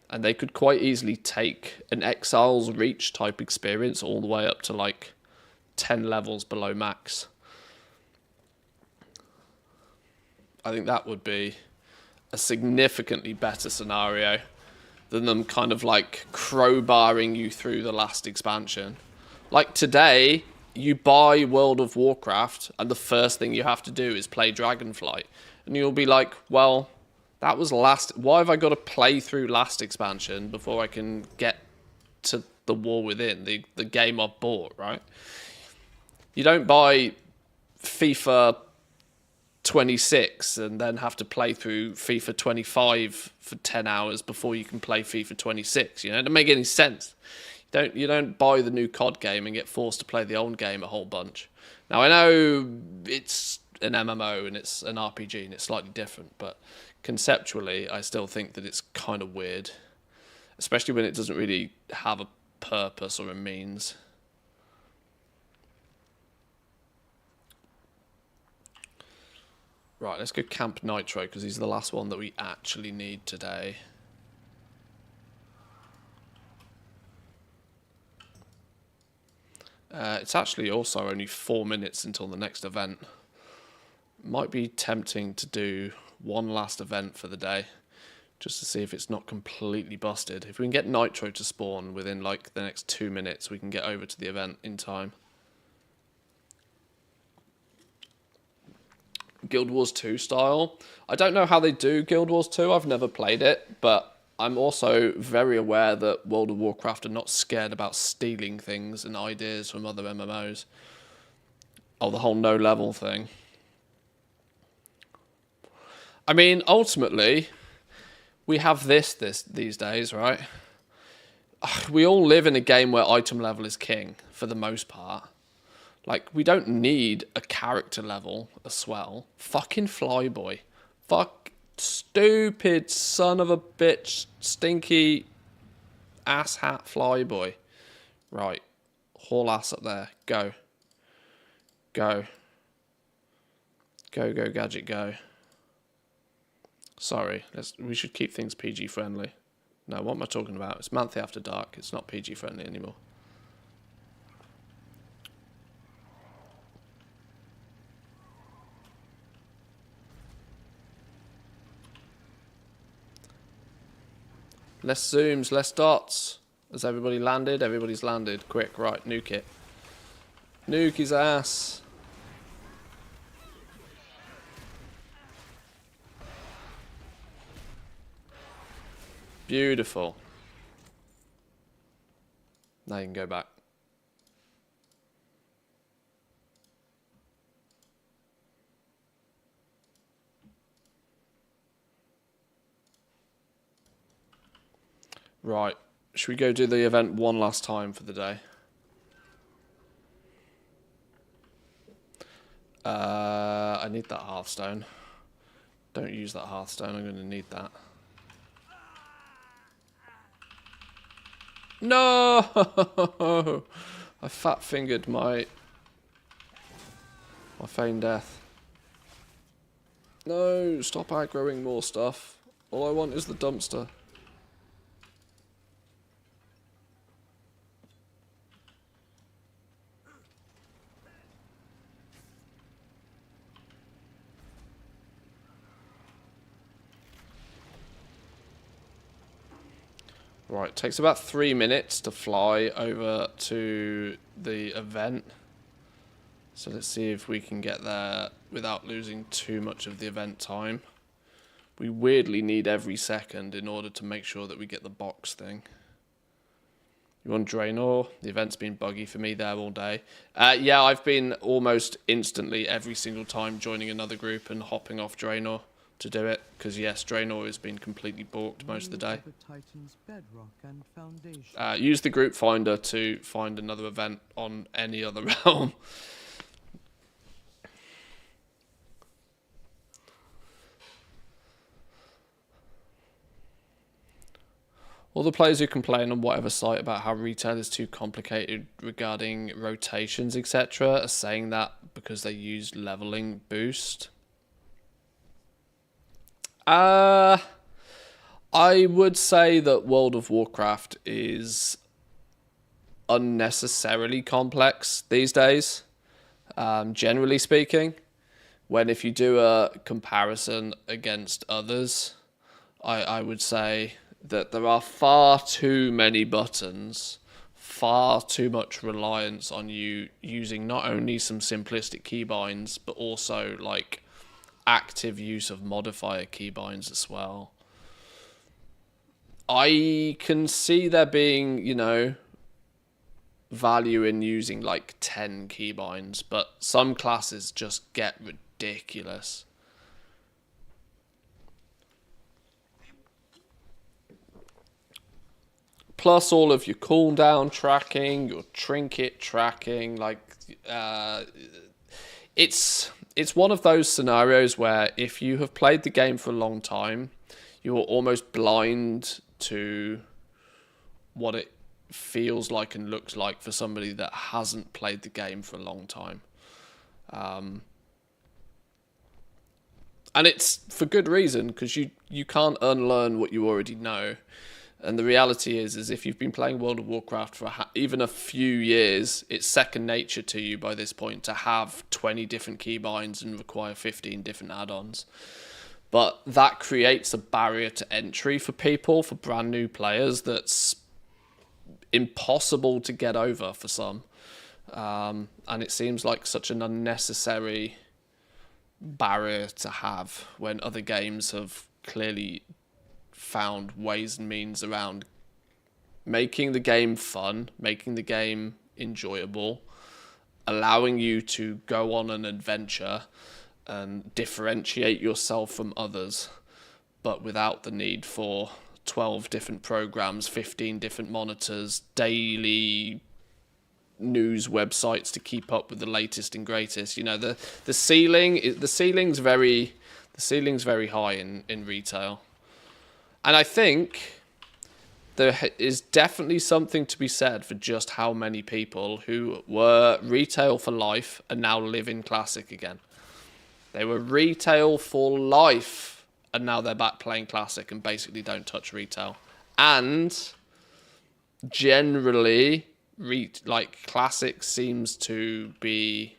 And they could quite easily take an Exile's Reach type experience all the way up to 10 levels below max. I think that would be a significantly better scenario than them kind of like crowbarring you through the last expansion. Like today, you buy World of Warcraft and the first thing you have to do is play Dragonflight. And you'll be like, well, that was last... Why have I got to play through last expansion before I can get to the War Within, the game I've bought, right? You don't buy FIFA 26 and then have to play through FIFA 25 for 10 hours before you can play FIFA 26. You know, it doesn't make any sense. You don't buy the new COD game and get forced to play the old game a whole bunch. Now, I know it's an MMO and it's an RPG and it's slightly different, but conceptually, I still think that it's kind of weird, especially when it doesn't really have a purpose or a means. Right, let's go Camp Nitro, because he's the last one that we actually need today. It's actually also only 4 minutes until the next event. Might be tempting to do one last event for the day, just to see if it's not completely busted. If we can get Nitro to spawn within like the next 2 minutes, we can get over to the event in time. Guild Wars 2 style. I don't know how they do Guild Wars 2. I've never played it, but I'm also very aware that World of Warcraft are not scared about stealing things and ideas from other MMOs. Oh, the whole no level thing. I mean, ultimately, we have this these days, right? We all live in a game where item level is king, for the most part. Like, we don't need a character level as well. Fucking Flyboy. Fuck, stupid son of a bitch, stinky asshat Flyboy. Right, haul ass up there. Go. Go. Go, go, gadget, go. Sorry, we should keep things PG friendly. No, what am I talking about? It's monthly after dark. It's not PG friendly anymore. Less zooms, less dots. Has everybody landed? Everybody's landed. Quick, right, nuke it. Nuke his ass. Beautiful. Now you can go back. Right. Should we go do the event one last time for the day? I need that Hearthstone. Don't use that Hearthstone. I'm going to need that. No! I fat-fingered my feigned death. No, stop aggroing more stuff. All I want is the dumpster. Right, takes about 3 minutes to fly over to the event. So let's see if we can get there without losing too much of the event time. We weirdly need every second in order to make sure that we get the box thing. You want Draenor? The event's been buggy for me there all day. Yeah, I've been almost instantly every single time joining another group and hopping off Draenor to do it, because yes, Draenor has been completely balked most of the day. Use the group finder to find another event on any other realm. All the players who complain on whatever site about how retail is too complicated regarding rotations, etc., are saying that because they use leveling boost. I would say that World of Warcraft is unnecessarily complex these days, generally speaking. When if you do a comparison against others, I would say that there are far too many buttons, far too much reliance on you using not only some simplistic keybinds, but also like active use of modifier keybinds as well. I can see there being, you know, value in using like 10 keybinds, but some classes just get ridiculous. Plus all of your cooldown tracking, your trinket tracking, like it's one of those scenarios where if you have played the game for a long time, you are almost blind to what it feels like and looks like for somebody that hasn't played the game for a long time. And it's for good reason, because you can't unlearn what you already know. And the reality is if you've been playing World of Warcraft for even a few years, it's second nature to you by this point to have 20 different keybinds and require 15 different add-ons. But that creates a barrier to entry for people, for brand new players, that's impossible to get over for some. And it seems like such an unnecessary barrier to have when other games have clearly found ways and means around making the game fun, making the game enjoyable, allowing you to go on an adventure and differentiate yourself from others, but without the need for 12 different programs, 15 different monitors, daily news websites to keep up with the latest and greatest. You know, the ceiling's very high in retail. And I think there is definitely something to be said for just how many people who were retail for life and now live in Classic again. They were retail for life and now they're back playing Classic and basically don't touch retail. And generally, like Classic seems to be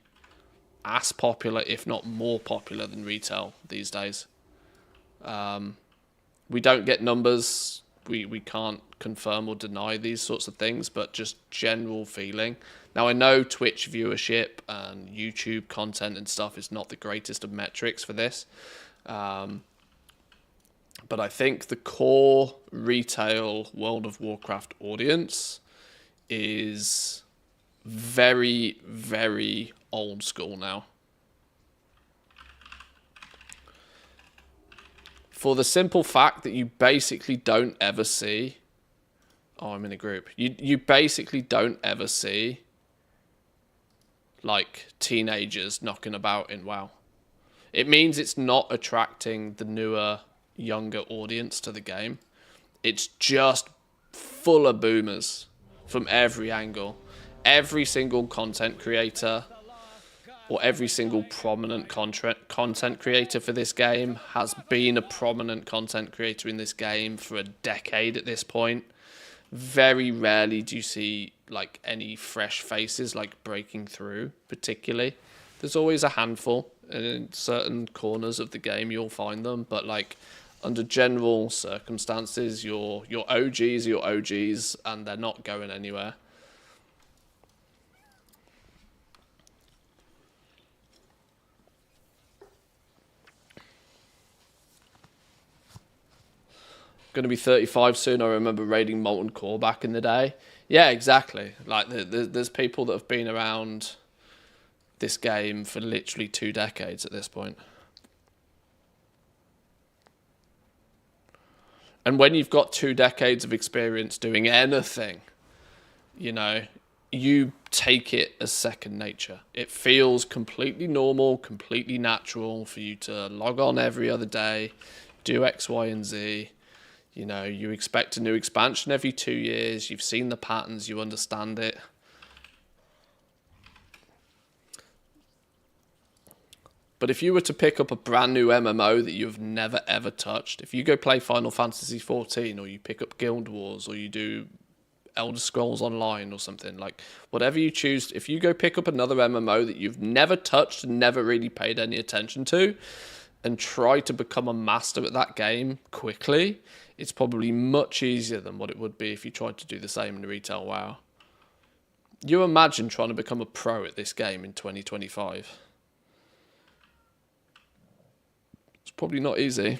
as popular, if not more popular, than retail these days. We don't get numbers. We can't confirm or deny these sorts of things, but just general feeling. Now, I know Twitch viewership and YouTube content and stuff is not the greatest of metrics for this. But I think the core retail World of Warcraft audience is very, very old school now. For the simple fact that you basically don't ever see... Oh, I'm in a group. You basically don't ever see, like, teenagers knocking about in WoW. It means it's not attracting the newer, younger audience to the game. It's just full of boomers from every angle. Every single content creator or every single prominent content creator for this game has been a prominent content creator in this game for a decade at this point. Very rarely do you see like any fresh faces like breaking through, particularly. There's always a handful. In certain corners of the game you'll find them, but like under general circumstances, your OGs are your OGs and they're not going anywhere. Going to be 35 soon. I remember raiding Molten Core back in the day. Yeah, exactly. Like there's people that have been around this game for literally 2 decades at this point. And when you've got 2 decades of experience doing anything, you know, you take it as second nature. It feels completely normal, completely natural for you to log on every other day, do X, Y, and Z. You know, you expect a new expansion every 2 years. You've seen the patterns. You understand it. But if you were to pick up a brand new MMO that you've never ever touched, if you go play Final Fantasy XIV or you pick up Guild Wars or you do Elder Scrolls Online or something. Like, whatever you choose, if you go pick up another MMO that you've never touched and never really paid any attention to, and try to become a master at that game quickly, it's probably much easier than what it would be if you tried to do the same in retail WoW. You imagine trying to become a pro at this game in 2025. It's probably not easy.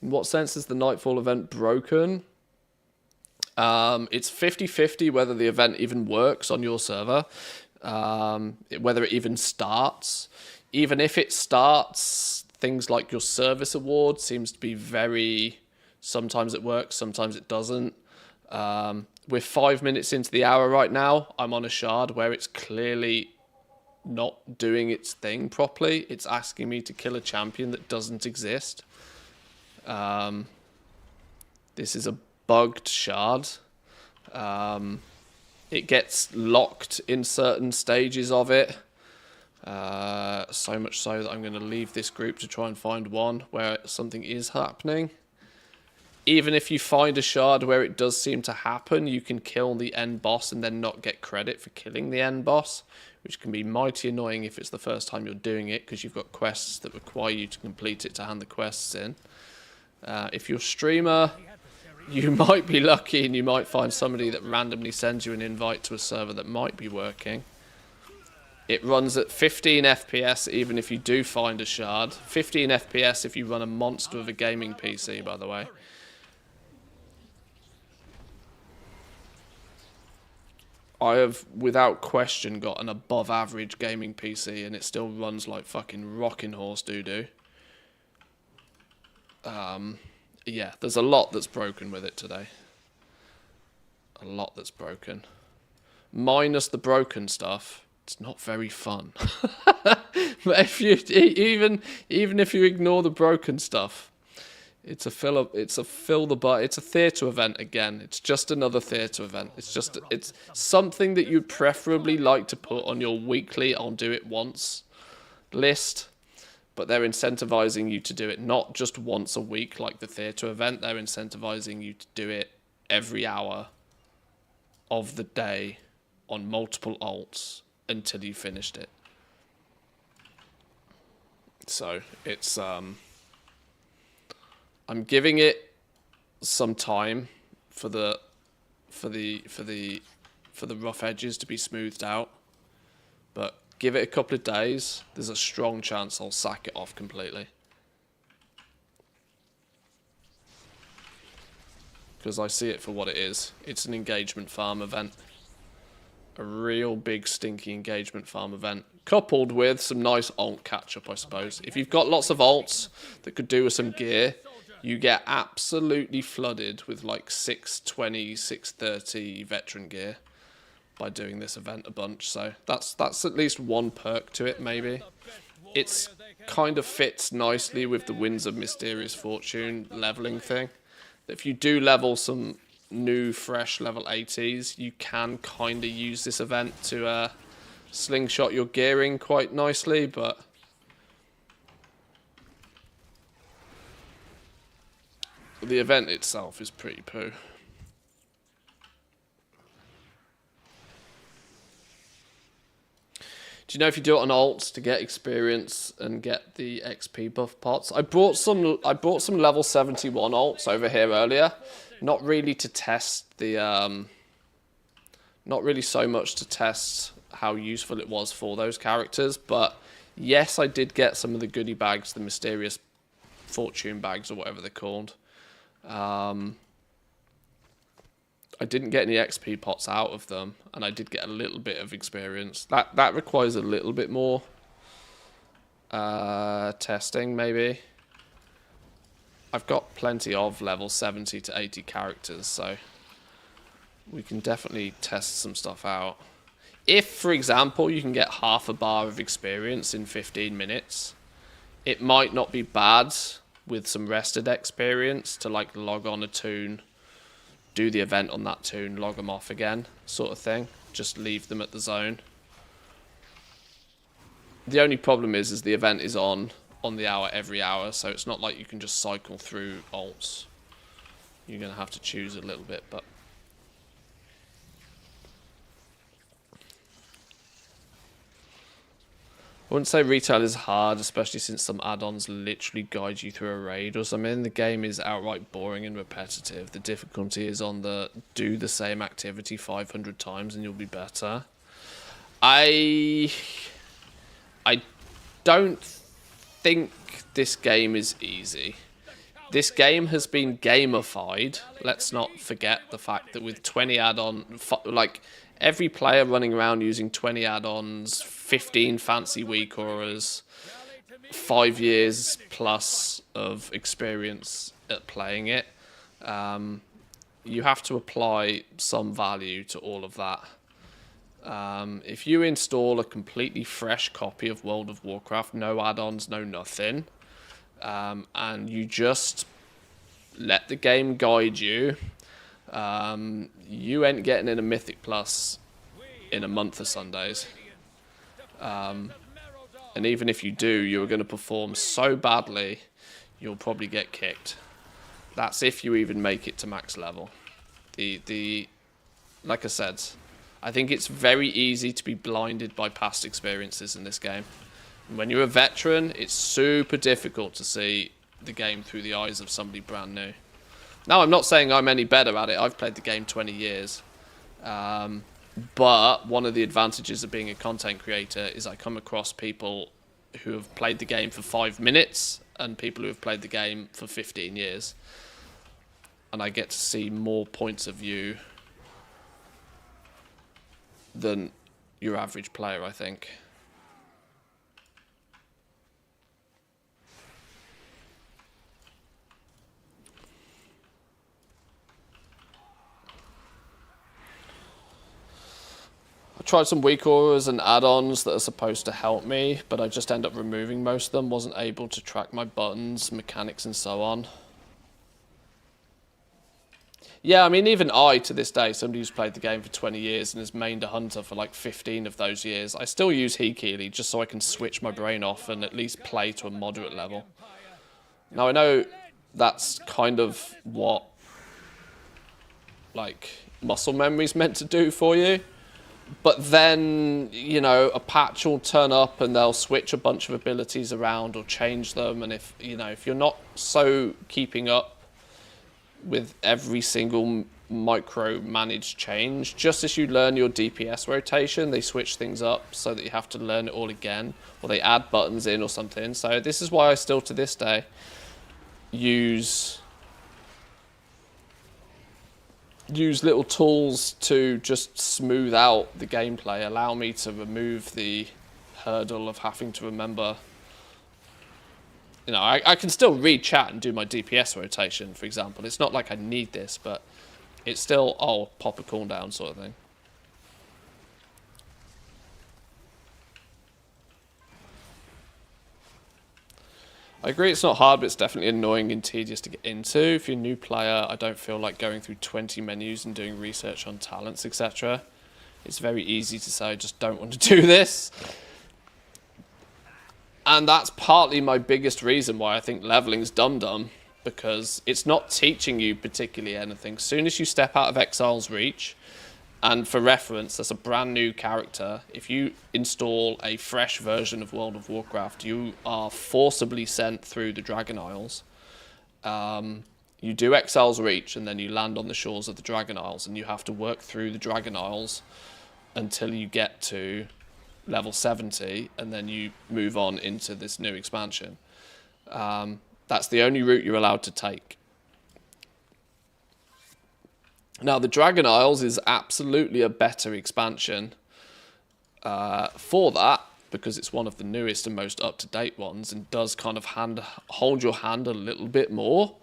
In what sense is the Nightfall event broken? It's 50-50 whether the event even works on your server, whether it even starts. Even if it starts, things like your service award seems to be very... Sometimes it works, sometimes it doesn't. We're 5 minutes into the hour right now. I'm on a shard where it's clearly not doing its thing properly. It's asking me to kill a champion that doesn't exist. This is a bugged shard. It gets locked in certain stages of it. So much so that I'm going to leave this group to try and find one where something is happening. Even if you find a shard where it does seem to happen, you can kill the end boss and then not get credit for killing the end boss, which can be mighty annoying if it's the first time you're doing it, because you've got quests that require you to complete it to hand the quests in. If you're a streamer, you might be lucky and you might find somebody that randomly sends you an invite to a server that might be working. It runs at 15 FPS even if you do find a shard. 15 FPS if you run a monster of a gaming PC, by the way. I have, without question, got an above average gaming PC and it still runs like fucking rocking horse doo-doo. Yeah, there's a lot that's broken with it today. A lot that's broken. Minus the broken stuff, it's not very fun. But if you even if you ignore the broken stuff, it's a theatre event again. It's just another theatre event. It's something that you'd preferably like to put on your weekly I'll do it once list. But they're incentivizing you to do it not just once a week like the theatre event. They're incentivizing you to do it every hour of the day on multiple alts until you finished it. So it's I'm giving it some time for the rough edges to be smoothed out, but give it a couple of days, there's a strong chance I'll sack it off completely. Because I see it for what it is. It's an engagement farm event. A real big stinky engagement farm event. Coupled with some nice alt catch-up, I suppose. If you've got lots of alts that could do with some gear, you get absolutely flooded with like 620, 630 veteran gear by doing this event a bunch. So that's at least one perk to it, maybe. It's kind of fits nicely with the Winds of Mysterious Fortune leveling thing. If you do level some new, fresh level 80s, you can kind of use this event to slingshot your gearing quite nicely, but the event itself is pretty poo. Do you know if you do it on alts to get experience and get the XP buff pots? I brought some level 71 alts over here earlier. Not really to test the not really so much to test how useful it was for those characters, but yes, I did get some of the goodie bags, the mysterious fortune bags or whatever they're called. I didn't get any XP pots out of them, and I did get a little bit of experience. That requires a little bit more testing, maybe. I've got plenty of level 70 to 80 characters, so we can definitely test some stuff out. If, for example, you can get half a bar of experience in 15 minutes, it might not be bad with some rested experience to like log on a toon, do the event on that toon, log them off again, sort of thing. Just leave them at the zone. The only problem is the event is on the hour every hour, so it's not like you can just cycle through alts. you're going to have to choose a little bit, but I wouldn't say retail is hard, especially since some add-ons literally guide you through a raid or something. The game is outright boring and repetitive. The difficulty is on the do the same activity 500 times and you'll be better. I don't think this game is easy. This game has been gamified. Let's not forget the fact that with 20 add-on, like every player running around using 20 add-ons, 15 fancy weak auras, 5 years plus of experience at playing it, you have to apply some value to all of that. If you install a completely fresh copy of World of Warcraft, no add-ons, no nothing, and you just let the game guide you, you ain't getting in a Mythic Plus in a month of Sundays. And even if you do, you're going to perform so badly, you'll probably get kicked. That's if you even make it to max level. Like I said, I think it's very easy to be blinded by past experiences in this game. And when you're a veteran, it's super difficult to see the game through the eyes of somebody brand new. Now, I'm not saying I'm any better at it. I've played the game 20 years. But one of the advantages of being a content creator is I come across people who have played the game for 5 minutes and people who have played the game for 15 years. And I get to see more points of view than your average player, I think. I tried some weak auras and add-ons that are supposed to help me, but I just end up removing most of them. Wasn't able to track my buttons, mechanics, and so on. Yeah, I mean, even I, to this day, somebody who's played the game for 20 years and has mained a hunter for like 15 of those years, I still use Hekeely just so I can switch my brain off and at least play to a moderate level. Now, I know that's kind of what, like, muscle memory's meant to do for you. But then, you know, a patch will turn up and they'll switch a bunch of abilities around or change them. And if, you know, if you're not so keeping up with every single micro-managed change, just as you learn your DPS rotation, they switch things up so that you have to learn it all again, or they add buttons in or something. So this is why I still, to this day, use little tools to just smooth out the gameplay, allow me to remove the hurdle of having to remember. You know, I can still read chat and do my DPS rotation, for example. It's not like I need this, but it's still, oh, pop a cooldown sort of thing. I agree it's not hard, but it's definitely annoying and tedious to get into. If you're a new player, I don't feel like going through 20 menus and doing research on talents, etc. It's very easy to say, I just don't want to do this. And that's partly my biggest reason why I think leveling's dumb, because it's not teaching you particularly anything. As soon as you step out of Exile's Reach, and for reference, as a brand new character, if you install a fresh version of World of Warcraft, you are forcibly sent through the Dragon Isles. You do Exile's Reach, and then you land on the shores of the Dragon Isles, and you have to work through the Dragon Isles until you get to level 70, and then you move on into this new expansion. That's the only route you're allowed to take. Now, the Dragon Isles is absolutely a better expansion for that, because it's one of the newest and most up-to-date ones, and does kind of hold your hand a little bit more.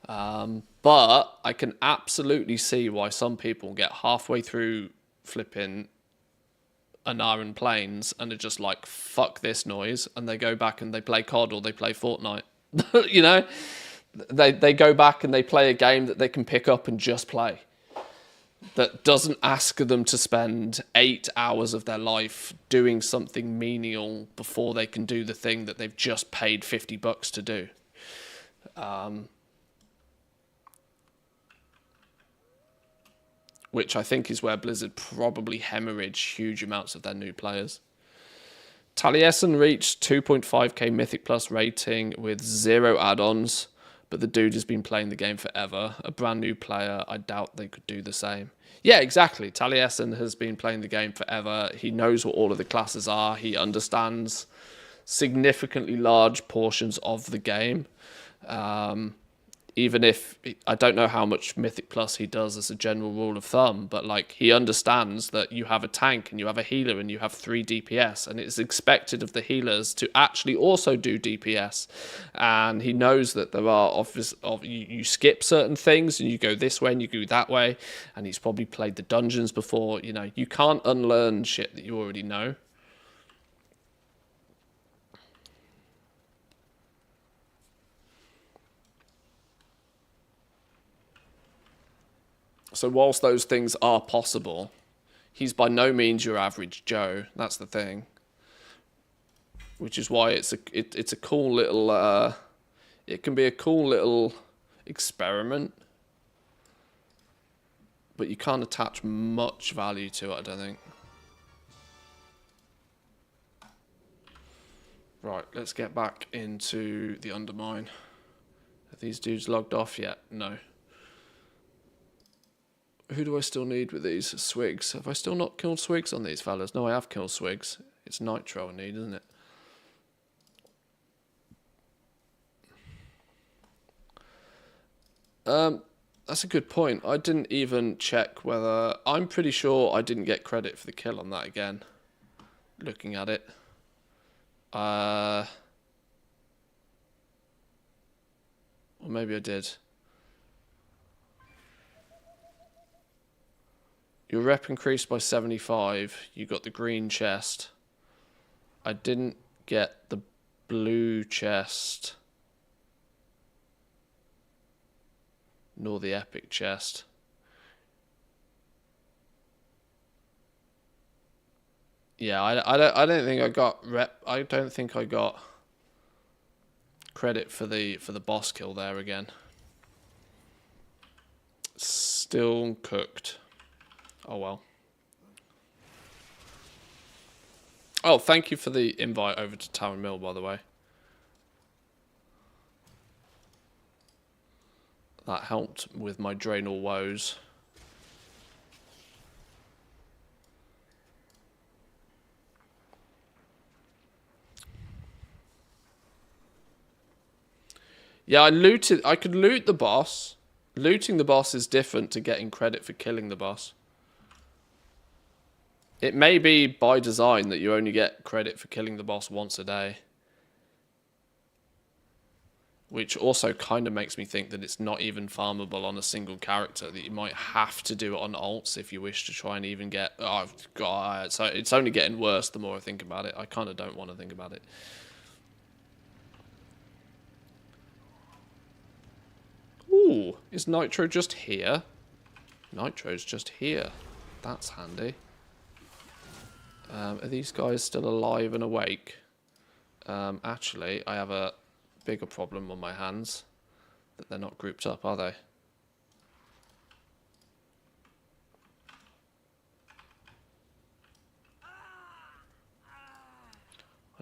But I can absolutely see why some people get halfway through flipping Anaran Plains and are just like, fuck this noise, and they go back and they play COD or they play Fortnite. You know? They go back and they play a game that they can pick up and just play, that doesn't ask them to spend 8 hours of their life doing something menial before they can do the thing that they've just paid $50 to do. which I think is where Blizzard probably hemorrhage huge amounts of their new players. Taliesin reached 2.5k Mythic Plus rating with 0 add-ons, but the dude has been playing the game forever. A brand new player, I doubt they could do the same. Yeah, exactly. Taliesin has been playing the game forever. He knows what all of the classes are. He understands significantly large portions of the game. Even if, I don't know how much Mythic Plus he does as a general rule of thumb, but like he understands that you have a tank and you have a healer and you have 3 DPS, and it's expected of the healers to actually also do DPS. And he knows that there are you skip certain things and you go this way and you go that way, and he's probably played the dungeons before. You know, you can't unlearn shit that you already know. So whilst those things are possible, he's by no means your average Joe. That's the thing. Which is why it's a cool little it can be a cool little experiment, but you can't attach much value to it, I don't think. Right, let's get back into the Undermine. Are these dudes logged off yet? No. Who do I still need with these? Swigs. Have I still not killed Swigs on these fellas? No, I have killed Swigs. It's Nitro I need, isn't it? That's a good point. I didn't even check whether... I'm pretty sure I didn't get credit for the kill on that again. Looking at it. Or maybe I did. Your rep increased by 75. You got the green chest. I didn't get the blue chest. Nor the epic chest. Yeah, I don't think I got rep. I don't think I got credit for the boss kill there again. Still cooked. Oh well. Oh, thank you for the invite over to Tower Mill, by the way. That helped with my Draenor woes. Yeah, I could loot the boss. Looting the boss is different to getting credit for killing the boss. It may be by design that you only get credit for killing the boss once a day. Which also kind of makes me think that it's not even farmable on a single character. That you might have to do it on alts if you wish to try and even get... Oh, God. So it's only getting worse the more I think about it. I kind of don't want to think about it. Ooh, is Nitro just here? Nitro's just here. That's handy. Are these guys still alive and awake? Actually, I have a bigger problem on my hands. That they're not grouped up, are they?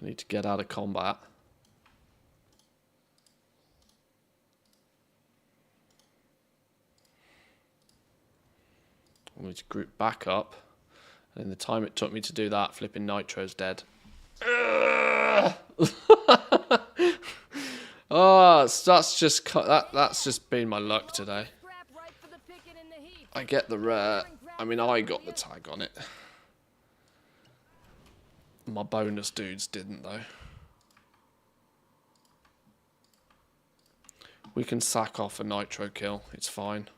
I need to get out of combat. I need to group back up. And in the time it took me to do that, flipping Nitro's dead. Oh, that's just been my luck today. I get the rare. I mean, I got the tag on it. My bonus dudes didn't, though. We can sack off a Nitro kill. It's fine.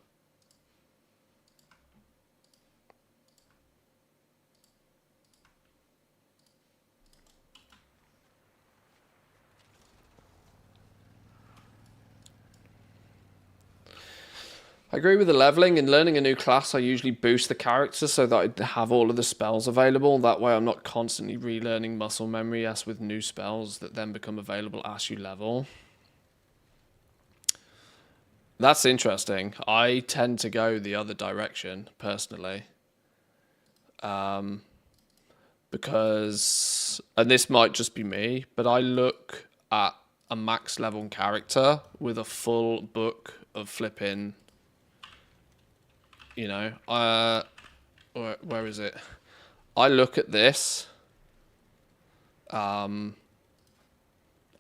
I agree with the leveling. In learning a new class, I usually boost the character so that I have all of the spells available. That way I'm not constantly relearning muscle memory as with new spells that then become available as you level. That's interesting. I tend to go the other direction, personally. Because, and this might just be me, but I look at a max level character with a full book of flipping, you know, where is it? I look at this. I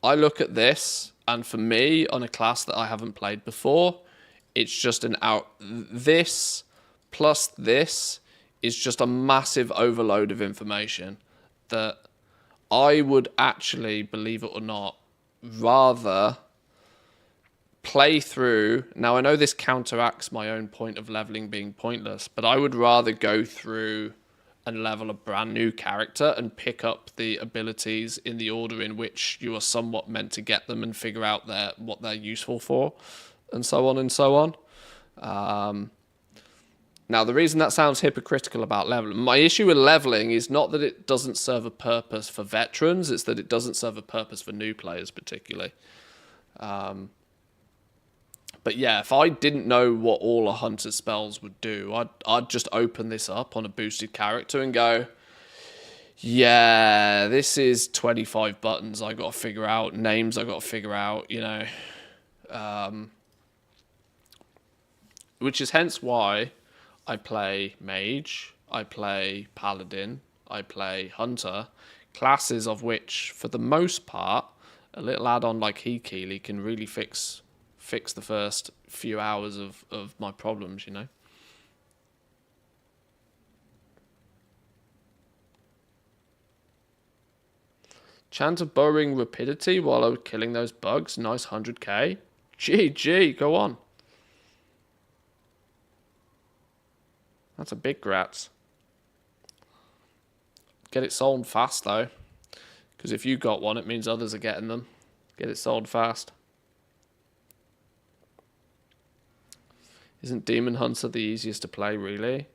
look at this, and for me, on a class that I haven't played before, it's just this plus this is just a massive overload of information that I would actually, believe it or not, rather play through. Now, I know this counteracts my own point of leveling being pointless, but I would rather go through and level a brand new character and pick up the abilities in the order in which you are somewhat meant to get them and figure out what they're useful for, and so on and so on. Now, the reason that sounds hypocritical about leveling, my issue with leveling is not that it doesn't serve a purpose for veterans, it's that it doesn't serve a purpose for new players particularly. But yeah, if I didn't know what all a hunter's spells would do, I'd just open this up on a boosted character and go, yeah, this is 25 buttons I got to figure out, names I got to figure out, you know. Which is hence why I play mage, I play paladin, I play hunter, classes of which, for the most part, a little add-on like Hekeely can really fix the first few hours of my problems, you know. Chance of burrowing rapidity while I was killing those bugs. Nice 100k. GG, go on. That's a big grats. Get it sold fast though. Because if you got one, it means others are getting them. Get it sold fast. Isn't Demon Hunter the easiest to play, really?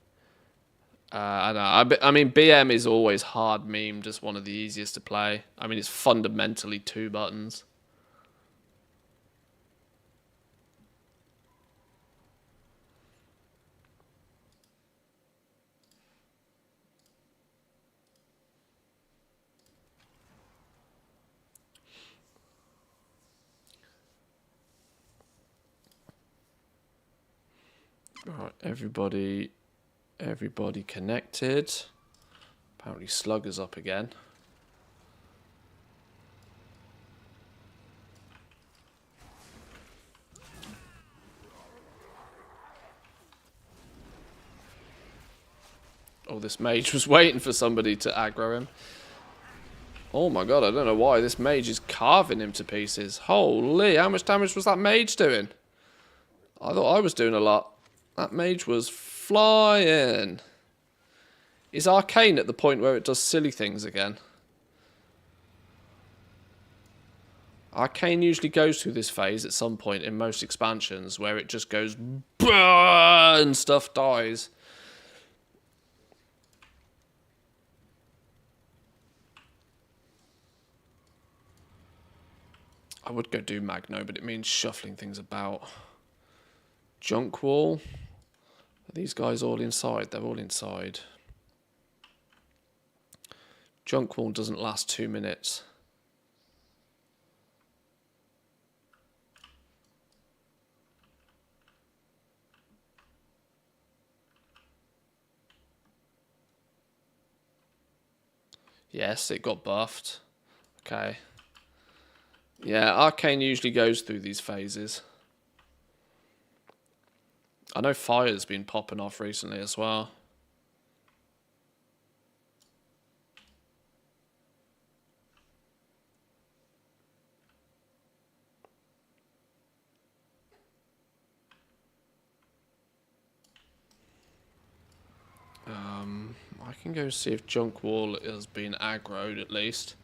I don't know. I mean, BM is always hard memed as one of the easiest to play. I mean, it's fundamentally 2 buttons. Alright, everybody connected. Apparently Slugger's up again. Oh, this mage was waiting for somebody to aggro him. Oh my god, I don't know why. This mage is carving him to pieces. Holy, how much damage was that mage doing? I thought I was doing a lot. That mage was flying. Is Arcane at the point where it does silly things again? Arcane usually goes through this phase at some point in most expansions where it just goes and stuff dies. I would go do Magno, but it means shuffling things about. Junk wall. Are these guys all inside? They're all inside. Junk wall doesn't last 2 minutes. Yes, it got buffed. Okay. Yeah, Arcane usually goes through these phases. I know Fire's been popping off recently as well. I can go see if Junk Wall has been aggroed at least.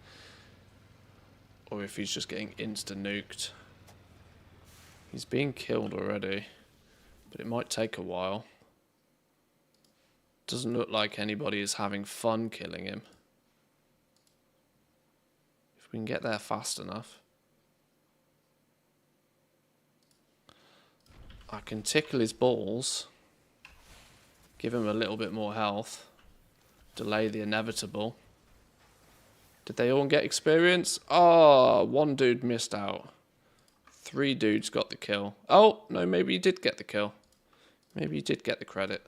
Or if he's just getting insta-nuked. He's being killed already. But it might take a while. Doesn't look like anybody is having fun killing him. If we can get there fast enough. I can tickle his balls. Give him a little bit more health. Delay the inevitable. Did they all get experience? Oh, one dude missed out. 3 dudes got the kill. Oh, no, maybe he did get the kill. Maybe he did get the credit.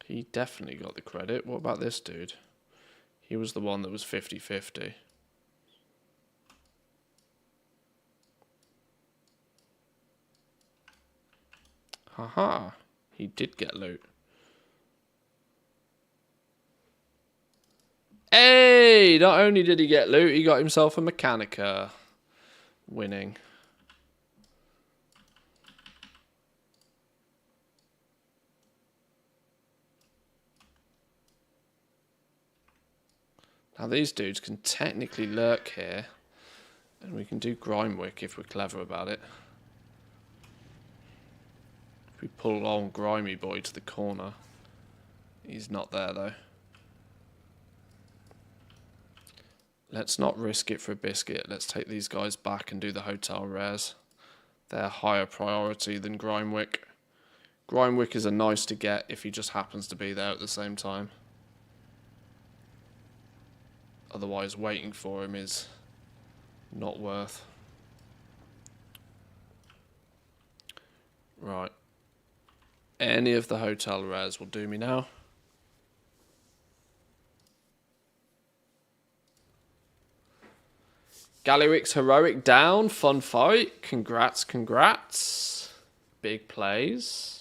He definitely got the credit. What about this dude? He was the one that was 50-50. Haha. He did get loot. Hey! Not only did he get loot, he got himself a Mechanica. Winning. Now these dudes can technically lurk here. And we can do Grimewick if we're clever about it. If we pull on Grimy Boy to the corner. He's not there though. Let's not risk it for a biscuit. Let's take these guys back and do the hotel rares. They're higher priority than Grimewick. Grimewick is a nice to get if he just happens to be there at the same time. Otherwise, waiting for him is not worth. Right. Any of the hotel rares will do me now. Galliwick's heroic down. Fun fight. Congrats, congrats. Big plays.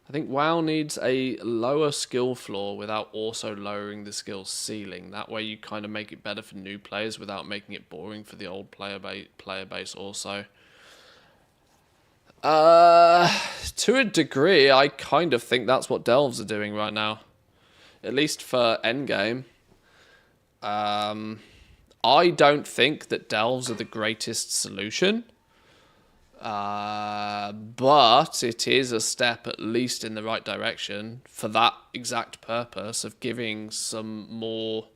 I think WoW needs a lower skill floor without also lowering the skill ceiling. That way you kind of make it better for new players without making it boring for the old player base also. To a degree, I kind of think that's what Delves are doing right now. At least for endgame. I don't think that Delves are the greatest solution. But it is a step at least in the right direction for that exact purpose of giving some more,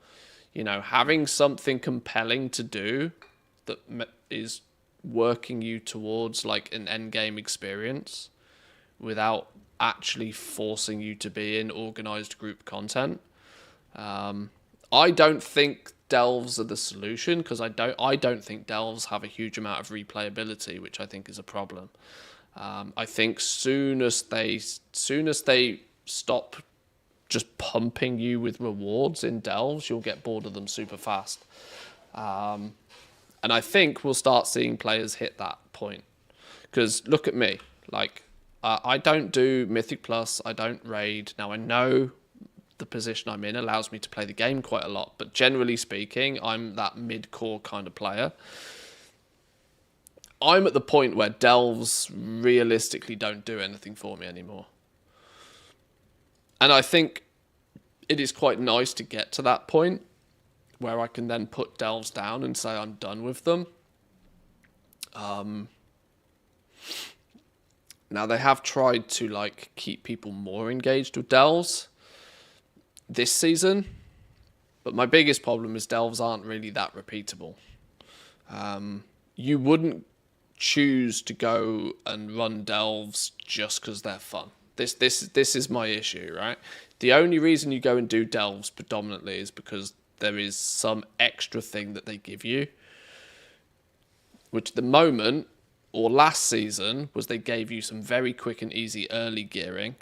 you know, having something compelling to do that is working you towards like an end game experience without actually forcing you to be in organized group content. I don't think Delves are the solution because I don't think Delves have a huge amount of replayability, which I think is a problem. I think soon as they stop just pumping you with rewards in Delves, you'll get bored of them super fast. And I think we'll start seeing players hit that point. Because look at me, like I don't do Mythic Plus, I don't raid. Now I know the position I'm in allows me to play the game quite a lot, but generally speaking, I'm that mid-core kind of player. I'm at the point where Delves realistically don't do anything for me anymore. And I think it is quite nice to get to that point where I can then put Delves down and say I'm done with them. Now they have tried to like keep people more engaged with Delves this season, but my biggest problem is Delves aren't really that repeatable. You wouldn't choose to go and run Delves just because they're fun. This is my issue, right? The only reason you go and do Delves predominantly is because there is some extra thing that they give you, which at the moment, or last season, was they gave you some very quick and easy early gearing.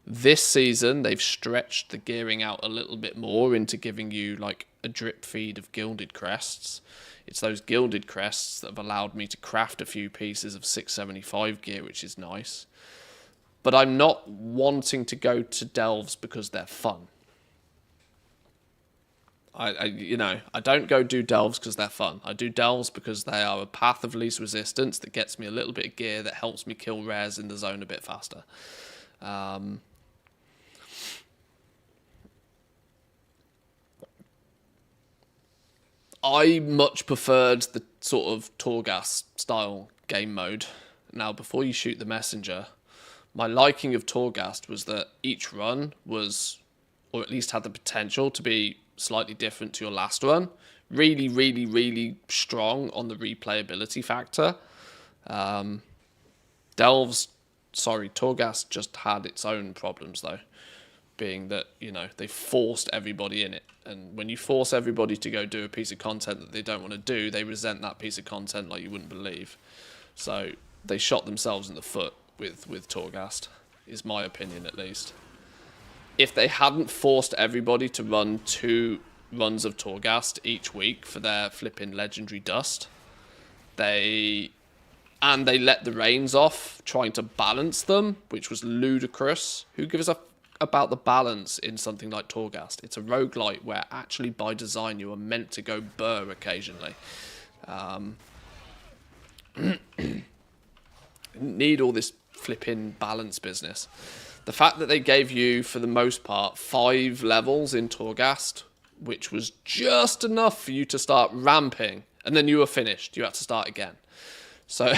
This season, they've stretched the gearing out a little bit more into giving you like a drip feed of gilded crests. It's those gilded crests that have allowed me to craft a few pieces of 675 gear, which is nice. But I'm not wanting to go to Delves because they're fun. I don't go do delves because they're fun. I do delves because they are a path of least resistance that gets me a little bit of gear that helps me kill rares in the zone a bit faster. I much preferred the sort of Torghast style game mode. Now, before you shoot the messenger, my liking of Torghast was that each run was, or at least had the potential to be slightly different to your last run. Really, really, really strong on the replayability factor. Torghast just had its own problems though, being that, they forced everybody in it. And when you force everybody to go do a piece of content that they don't want to do, they resent that piece of content like you wouldn't believe. So they shot themselves in the foot with Torghast, is my opinion at least. If they hadn't forced everybody to run 2 runs of Torghast each week for their flipping legendary dust, they let the reins off trying to balance them, which was ludicrous. Who gives a about the balance in something like Torghast? It's a roguelite where actually by design you are meant to go burr occasionally. Need all this flipping balance business. The fact that they gave you, for the most part, 5 levels in Torghast, which was just enough for you to start ramping, and then you were finished. You had to start again. So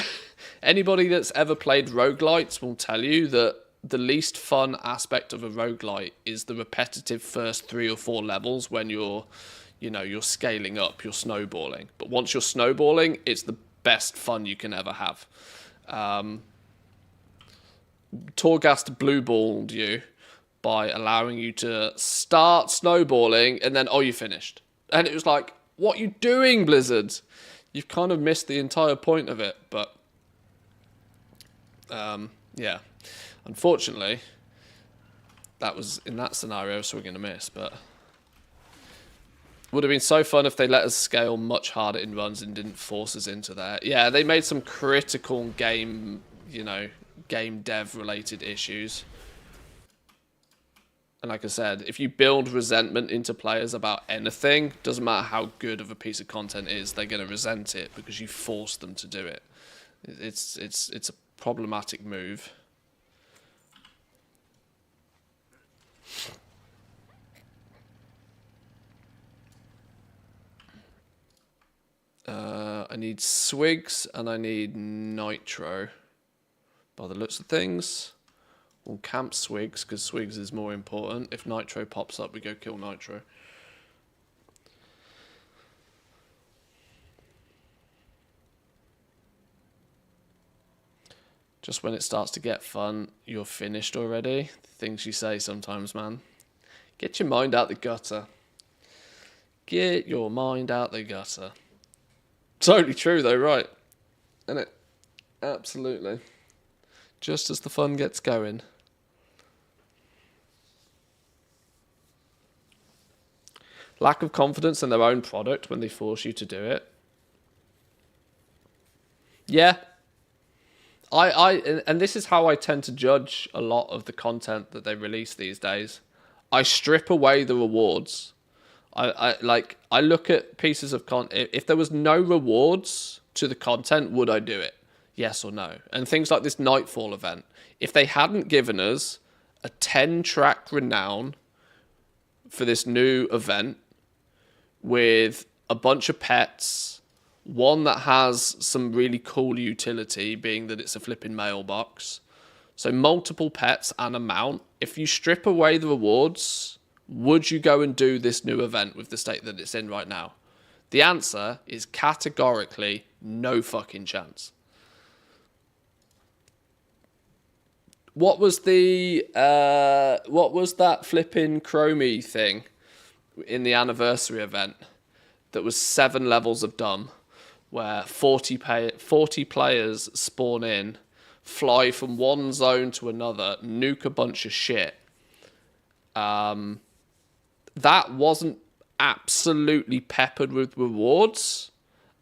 anybody that's ever played roguelites will tell you that the least fun aspect of a roguelite is the repetitive first 3 or 4 levels when you're scaling up, you're snowballing. But once you're snowballing, it's the best fun you can ever have. Torghast blue-balled you by allowing you to start snowballing and then, you finished. And it was like, what are you doing, Blizzard? You've kind of missed the entire point of it, but yeah. Unfortunately, that was, in that scenario, so we're going to miss, but would have been so fun if they let us scale much harder in runs and didn't force us into there. Yeah, they made some critical game dev related issues. And like I said, if you build resentment into players about anything, doesn't matter how good of a piece of content is, they're going to resent it because you forced them to do it. It's a problematic move. I need Swigs and I need Nitro. By the looks of things, we'll camp Swigs because Swigs is more important. If Nitro pops up, we go kill Nitro. Just when it starts to get fun, you're finished already. The things you say sometimes, man. Get your mind out the gutter. Get your mind out the gutter. Totally true though, right? Isn't it? Absolutely. Just as the fun gets going. Lack of confidence in their own product when they force you to do it. Yeah. And this is how I tend to judge a lot of the content that they release these days. I strip away the rewards. I look at pieces of content. If there was no rewards to the content, would I do it? Yes or no? And things like this Nightfall event. If they hadn't given us a 10-track renown for this new event with a bunch of pets, one that has some really cool utility, being that it's a flipping mailbox. So multiple pets and a mount. If you strip away the rewards, would you go and do this new event with the state that it's in right now? The answer is categorically no fucking chance. What was that flipping Chromie thing in the anniversary event that was 7 levels of dumb, where 40 players spawn in, fly from one zone to another, nuke a bunch of shit. That wasn't absolutely peppered with rewards,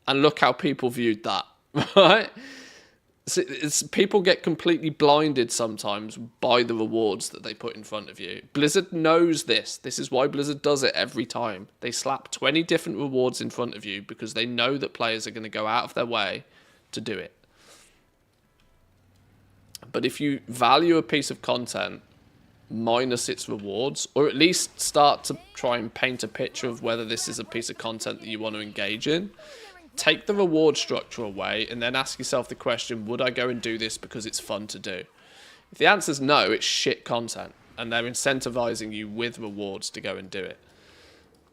and look how people viewed that, right? It's people get completely blinded sometimes by the rewards that they put in front of you. Blizzard knows this. This is why Blizzard does it every time. They slap 20 different rewards in front of you because they know that players are going to go out of their way to do it. But if you value a piece of content minus its rewards, or at least start to try and paint a picture of whether this is a piece of content that you want to engage in, take the reward structure away and then ask yourself the question, would I go and do this because it's fun to do? If the answer is no, it's shit content and they're incentivizing you with rewards to go and do it.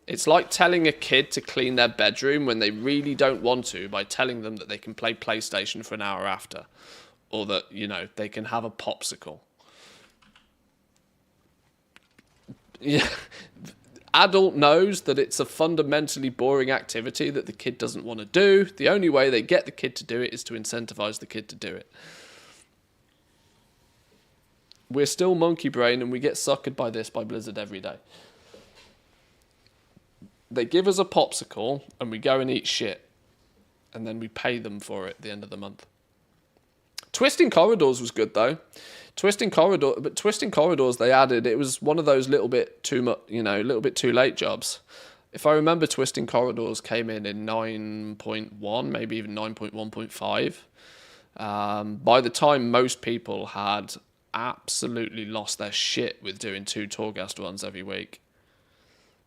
It's like telling a kid to clean their bedroom when they really don't want to by telling them that they can play PlayStation for an hour after, or that, you know, they can have a popsicle. Yeah. Adult knows that it's a fundamentally boring activity that the kid doesn't want to do. The only way they get the kid to do it is to incentivize the kid to do it. We're still monkey brain and we get suckered by this by Blizzard every day. They give us a popsicle and we go and eat shit. And then we pay them for it at the end of the month. Twisting Corridors was good though. Twisting Corridors they added, it was one of those little bit too much, you know, little bit too late jobs. If I remember, Twisting Corridors came in 9.1, maybe even 9.1.5. By the time most people had absolutely lost their shit with doing 2 Torghast runs every week.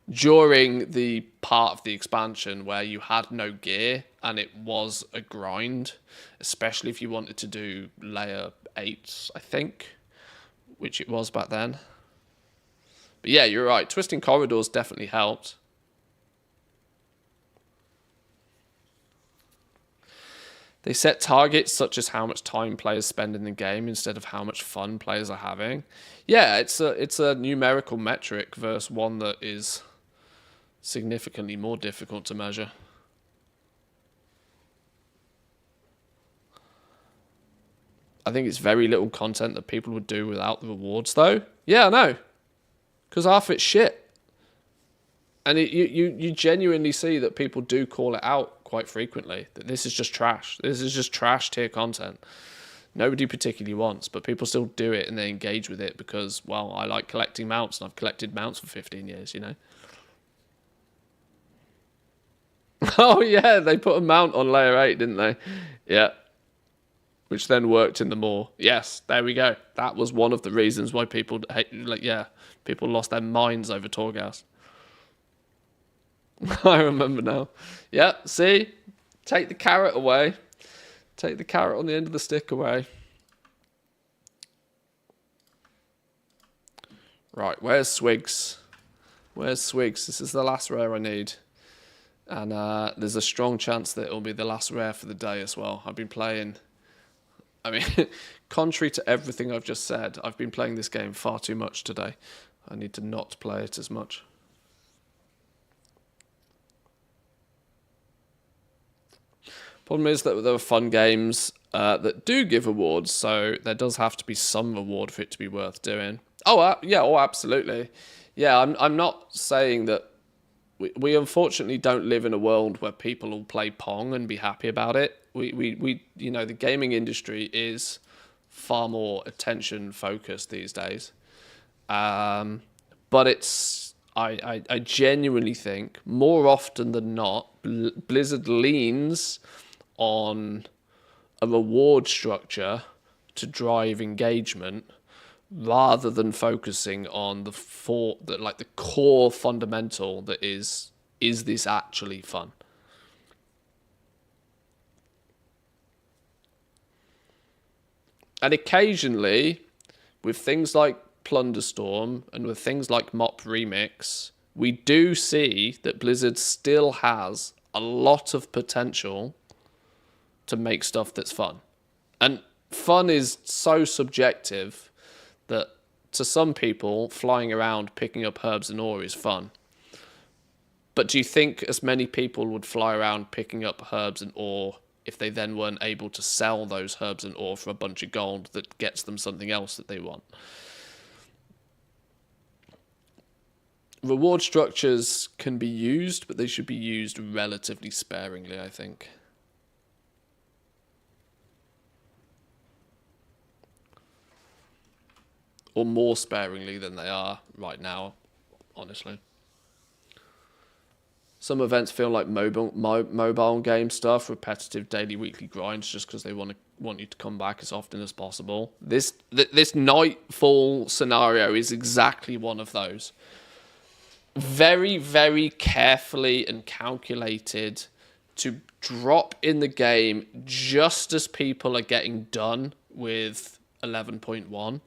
During the part of the expansion where you had no gear and it was a grind, especially if you wanted to do layer 8, I think, which it was back then. But yeah, you're right. Twisting Corridors definitely helped. They set targets such as how much time players spend in the game instead of how much fun players are having. Yeah, it's a numerical metric versus one that is significantly more difficult to measure. I think it's very little content that people would do without the rewards, though. Yeah, I know. Because half it's shit. And you genuinely see that people do call it out quite frequently. That this is just trash. This is just trash tier content. Nobody particularly wants, but people still do it and they engage with it because, well, I like collecting mounts and I've collected mounts for 15 years, you know. Oh, yeah, they put a mount on layer 8, didn't they? Yeah. Which then worked in the more. Yes, there we go. That was one of the reasons why people, people lost their minds over Torghast. I remember now. Yeah, see? Take the carrot away. Take the carrot on the end of the stick away. Right, where's Swigs? Where's Swigs? This is the last rare I need. And there's a strong chance that it'll be the last rare for the day as well. I've been playing... I mean, contrary to everything I've just said, I've been playing this game far too much today. I need to not play it as much. Problem is that there are fun games that do give awards, so there does have to be some reward for it to be worth doing. Oh, yeah, oh, absolutely. Yeah, I'm not saying that we unfortunately don't live in a world where people will play Pong and be happy about it. We you know, the gaming industry is far more attention focused these days. But it's I genuinely think more often than not Blizzard leans on a reward structure to drive engagement rather than focusing on the core fundamental that is this actually fun? And occasionally, with things like Plunderstorm and with things like Mop Remix, we do see that Blizzard still has a lot of potential to make stuff that's fun. And fun is so subjective that to some people, flying around picking up herbs and ore is fun. But do you think as many people would fly around picking up herbs and ore if they then weren't able to sell those herbs and ore for a bunch of gold that gets them something else that they want? Reward structures can be used, but they should be used relatively sparingly, I think. or more sparingly than they are right now, honestly. Some events feel like mobile game stuff, repetitive daily, weekly grinds, just because they want you to come back as often as possible. This Nightfall scenario is exactly one of those. Very, very carefully and calculated to drop in the game just as people are getting done with 11.1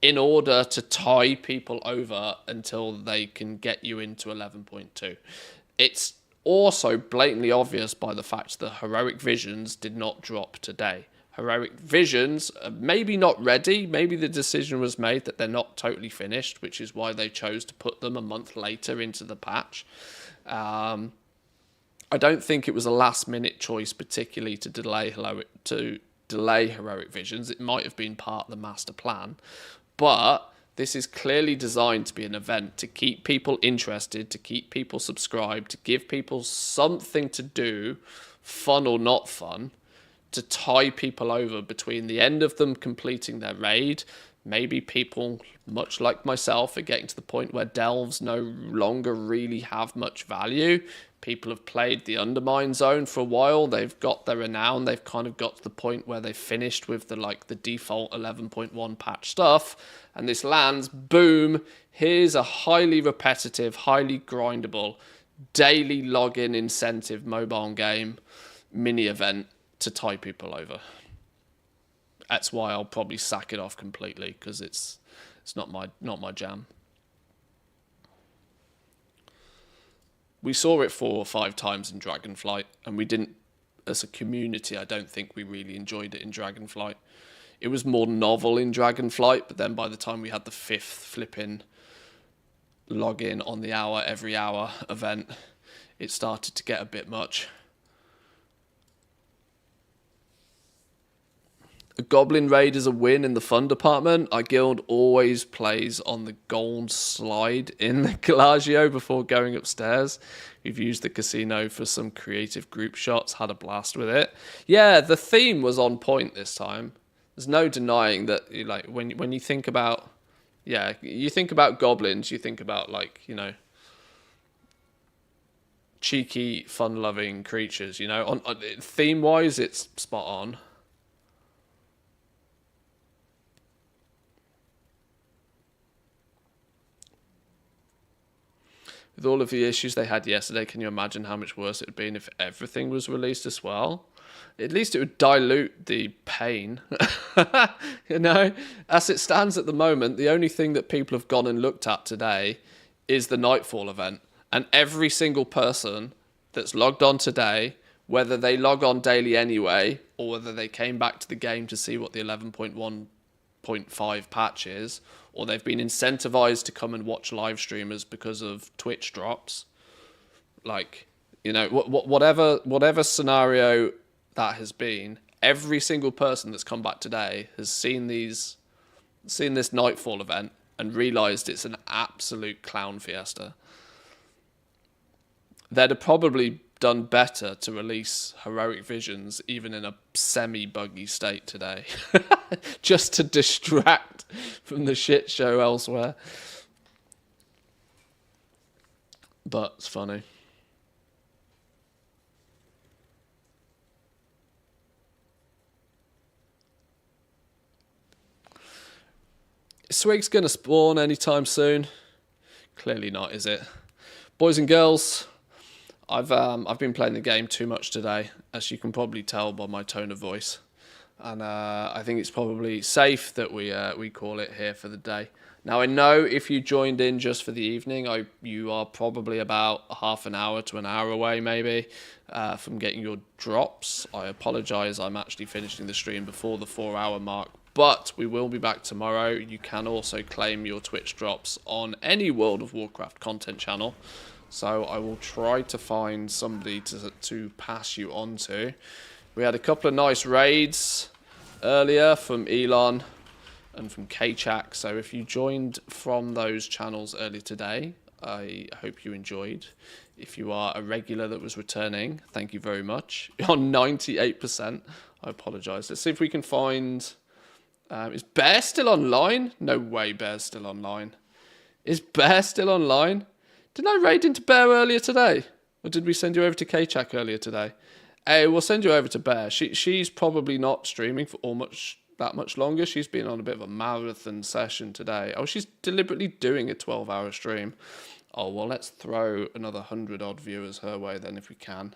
in order to tie people over until they can get you into 11.2. It's also blatantly obvious by the fact that Heroic Visions did not drop today. Heroic Visions are maybe not ready. Maybe the decision was made that they're not totally finished, which is why they chose to put them a month later into the patch. I don't think it was a last-minute choice, particularly to delay Heroic Visions. It might have been part of the master plan, but this is clearly designed to be an event to keep people interested, to keep people subscribed, to give people something to do, fun or not fun, to tie people over between the end of them completing their raid. Maybe people, much like myself, are getting to the point where delves no longer really have much value. People have played the Undermine Zone for a while. They've got their renown. They've kind of got to the point where they've finished with the default 11.1 patch stuff. And this lands, boom, here's a highly repetitive, highly grindable, daily login incentive mobile game mini event to tie people over. That's why I'll probably sack it off completely, because it's not my jam. We saw it 4 or 5 times in Dragonflight, and we didn't, as a community, I don't think we really enjoyed it in Dragonflight. It was more novel in Dragonflight, but then by the time we had the 5th flipping login on the hour, every hour event, it started to get a bit much. A Goblin raid is a win in the fun department. Our guild always plays on the gold slide in the Galagio before going upstairs. We've used the casino for some creative group shots, had a blast with it. Yeah, the theme was on point this time. There's no denying that, like, when you think about, yeah, you think about goblins, you think about, like, you know, cheeky, fun-loving creatures, you know. On theme-wise, it's spot on. With all of the issues they had yesterday, can you imagine how much worse it would have been if everything was released as well? At least it would dilute the pain. You know, as it stands at the moment, the only thing that people have gone and looked at today is the Nightfall event. And every single person that's logged on today, whether they log on daily anyway, or whether they came back to the game to see what the 11.1.5 patch is, or they've been incentivized to come and watch live streamers because of Twitch drops. Like, you know, whatever scenario that has been, every single person that's come back today has seen this Nightfall event and realized it's an absolute clown fiesta. They'd have probably done better to release Heroic Visions even in a semi-buggy state today. Just to distract from the shit show elsewhere. But it's funny. Is Swig's going to spawn anytime soon? Clearly not, is it? Boys and girls, I've been playing the game too much today, as you can probably tell by my tone of voice. And I think it's probably safe that we call it here for the day. Now, I know if you joined in just for the evening, you are probably about half an hour to an hour away, maybe, from getting your drops. I apologise, I'm actually finishing the stream before the 4-hour mark. But we will be back tomorrow. You can also claim your Twitch drops on any World of Warcraft content channel. So I will try to find somebody to pass you on to. We had a couple of nice raids earlier from Elon and from K-Chak. So if you joined from those channels earlier today, I hope you enjoyed. If you are a regular that was returning, thank you very much. On 98%, I apologise. Let's see if we can find Is Bear still online? No way Bear's still online. Is Bear still online? Didn't I raid into Bear earlier today? Or did we send you over to K-Chak earlier today? Hey, we'll send you over to Bear. She's probably not streaming for that much longer. She's been on a bit of a marathon session today. Oh, she's deliberately doing a 12-hour stream. Oh, well, let's throw another 100-odd viewers her way then if we can.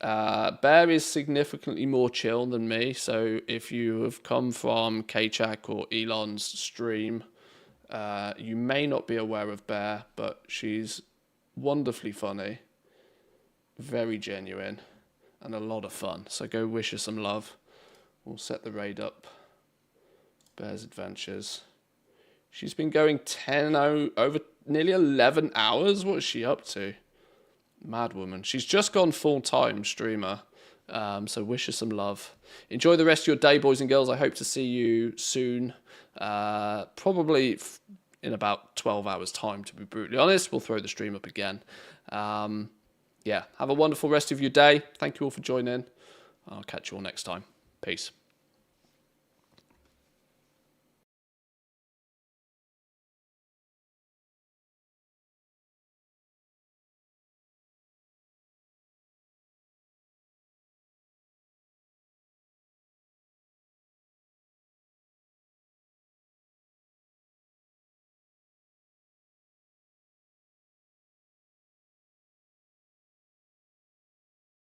Bear is significantly more chill than me, so if you have come from K-Chak or Elon's stream, you may not be aware of Bear, but she's wonderfully funny, very genuine, and a lot of fun. So go wish her some love. We'll set the raid up. Bear's Adventures. She's been going over nearly 11 hours. What is she up to? Mad woman. She's just gone full-time streamer. So wish her some love. Enjoy the rest of your day, boys and girls. I hope to see you soon. Probably in about 12 hours' time, to be brutally honest. We'll throw the stream up again. Yeah, have a wonderful rest of your day. Thank you all for joining. I'll catch you all next time. Peace.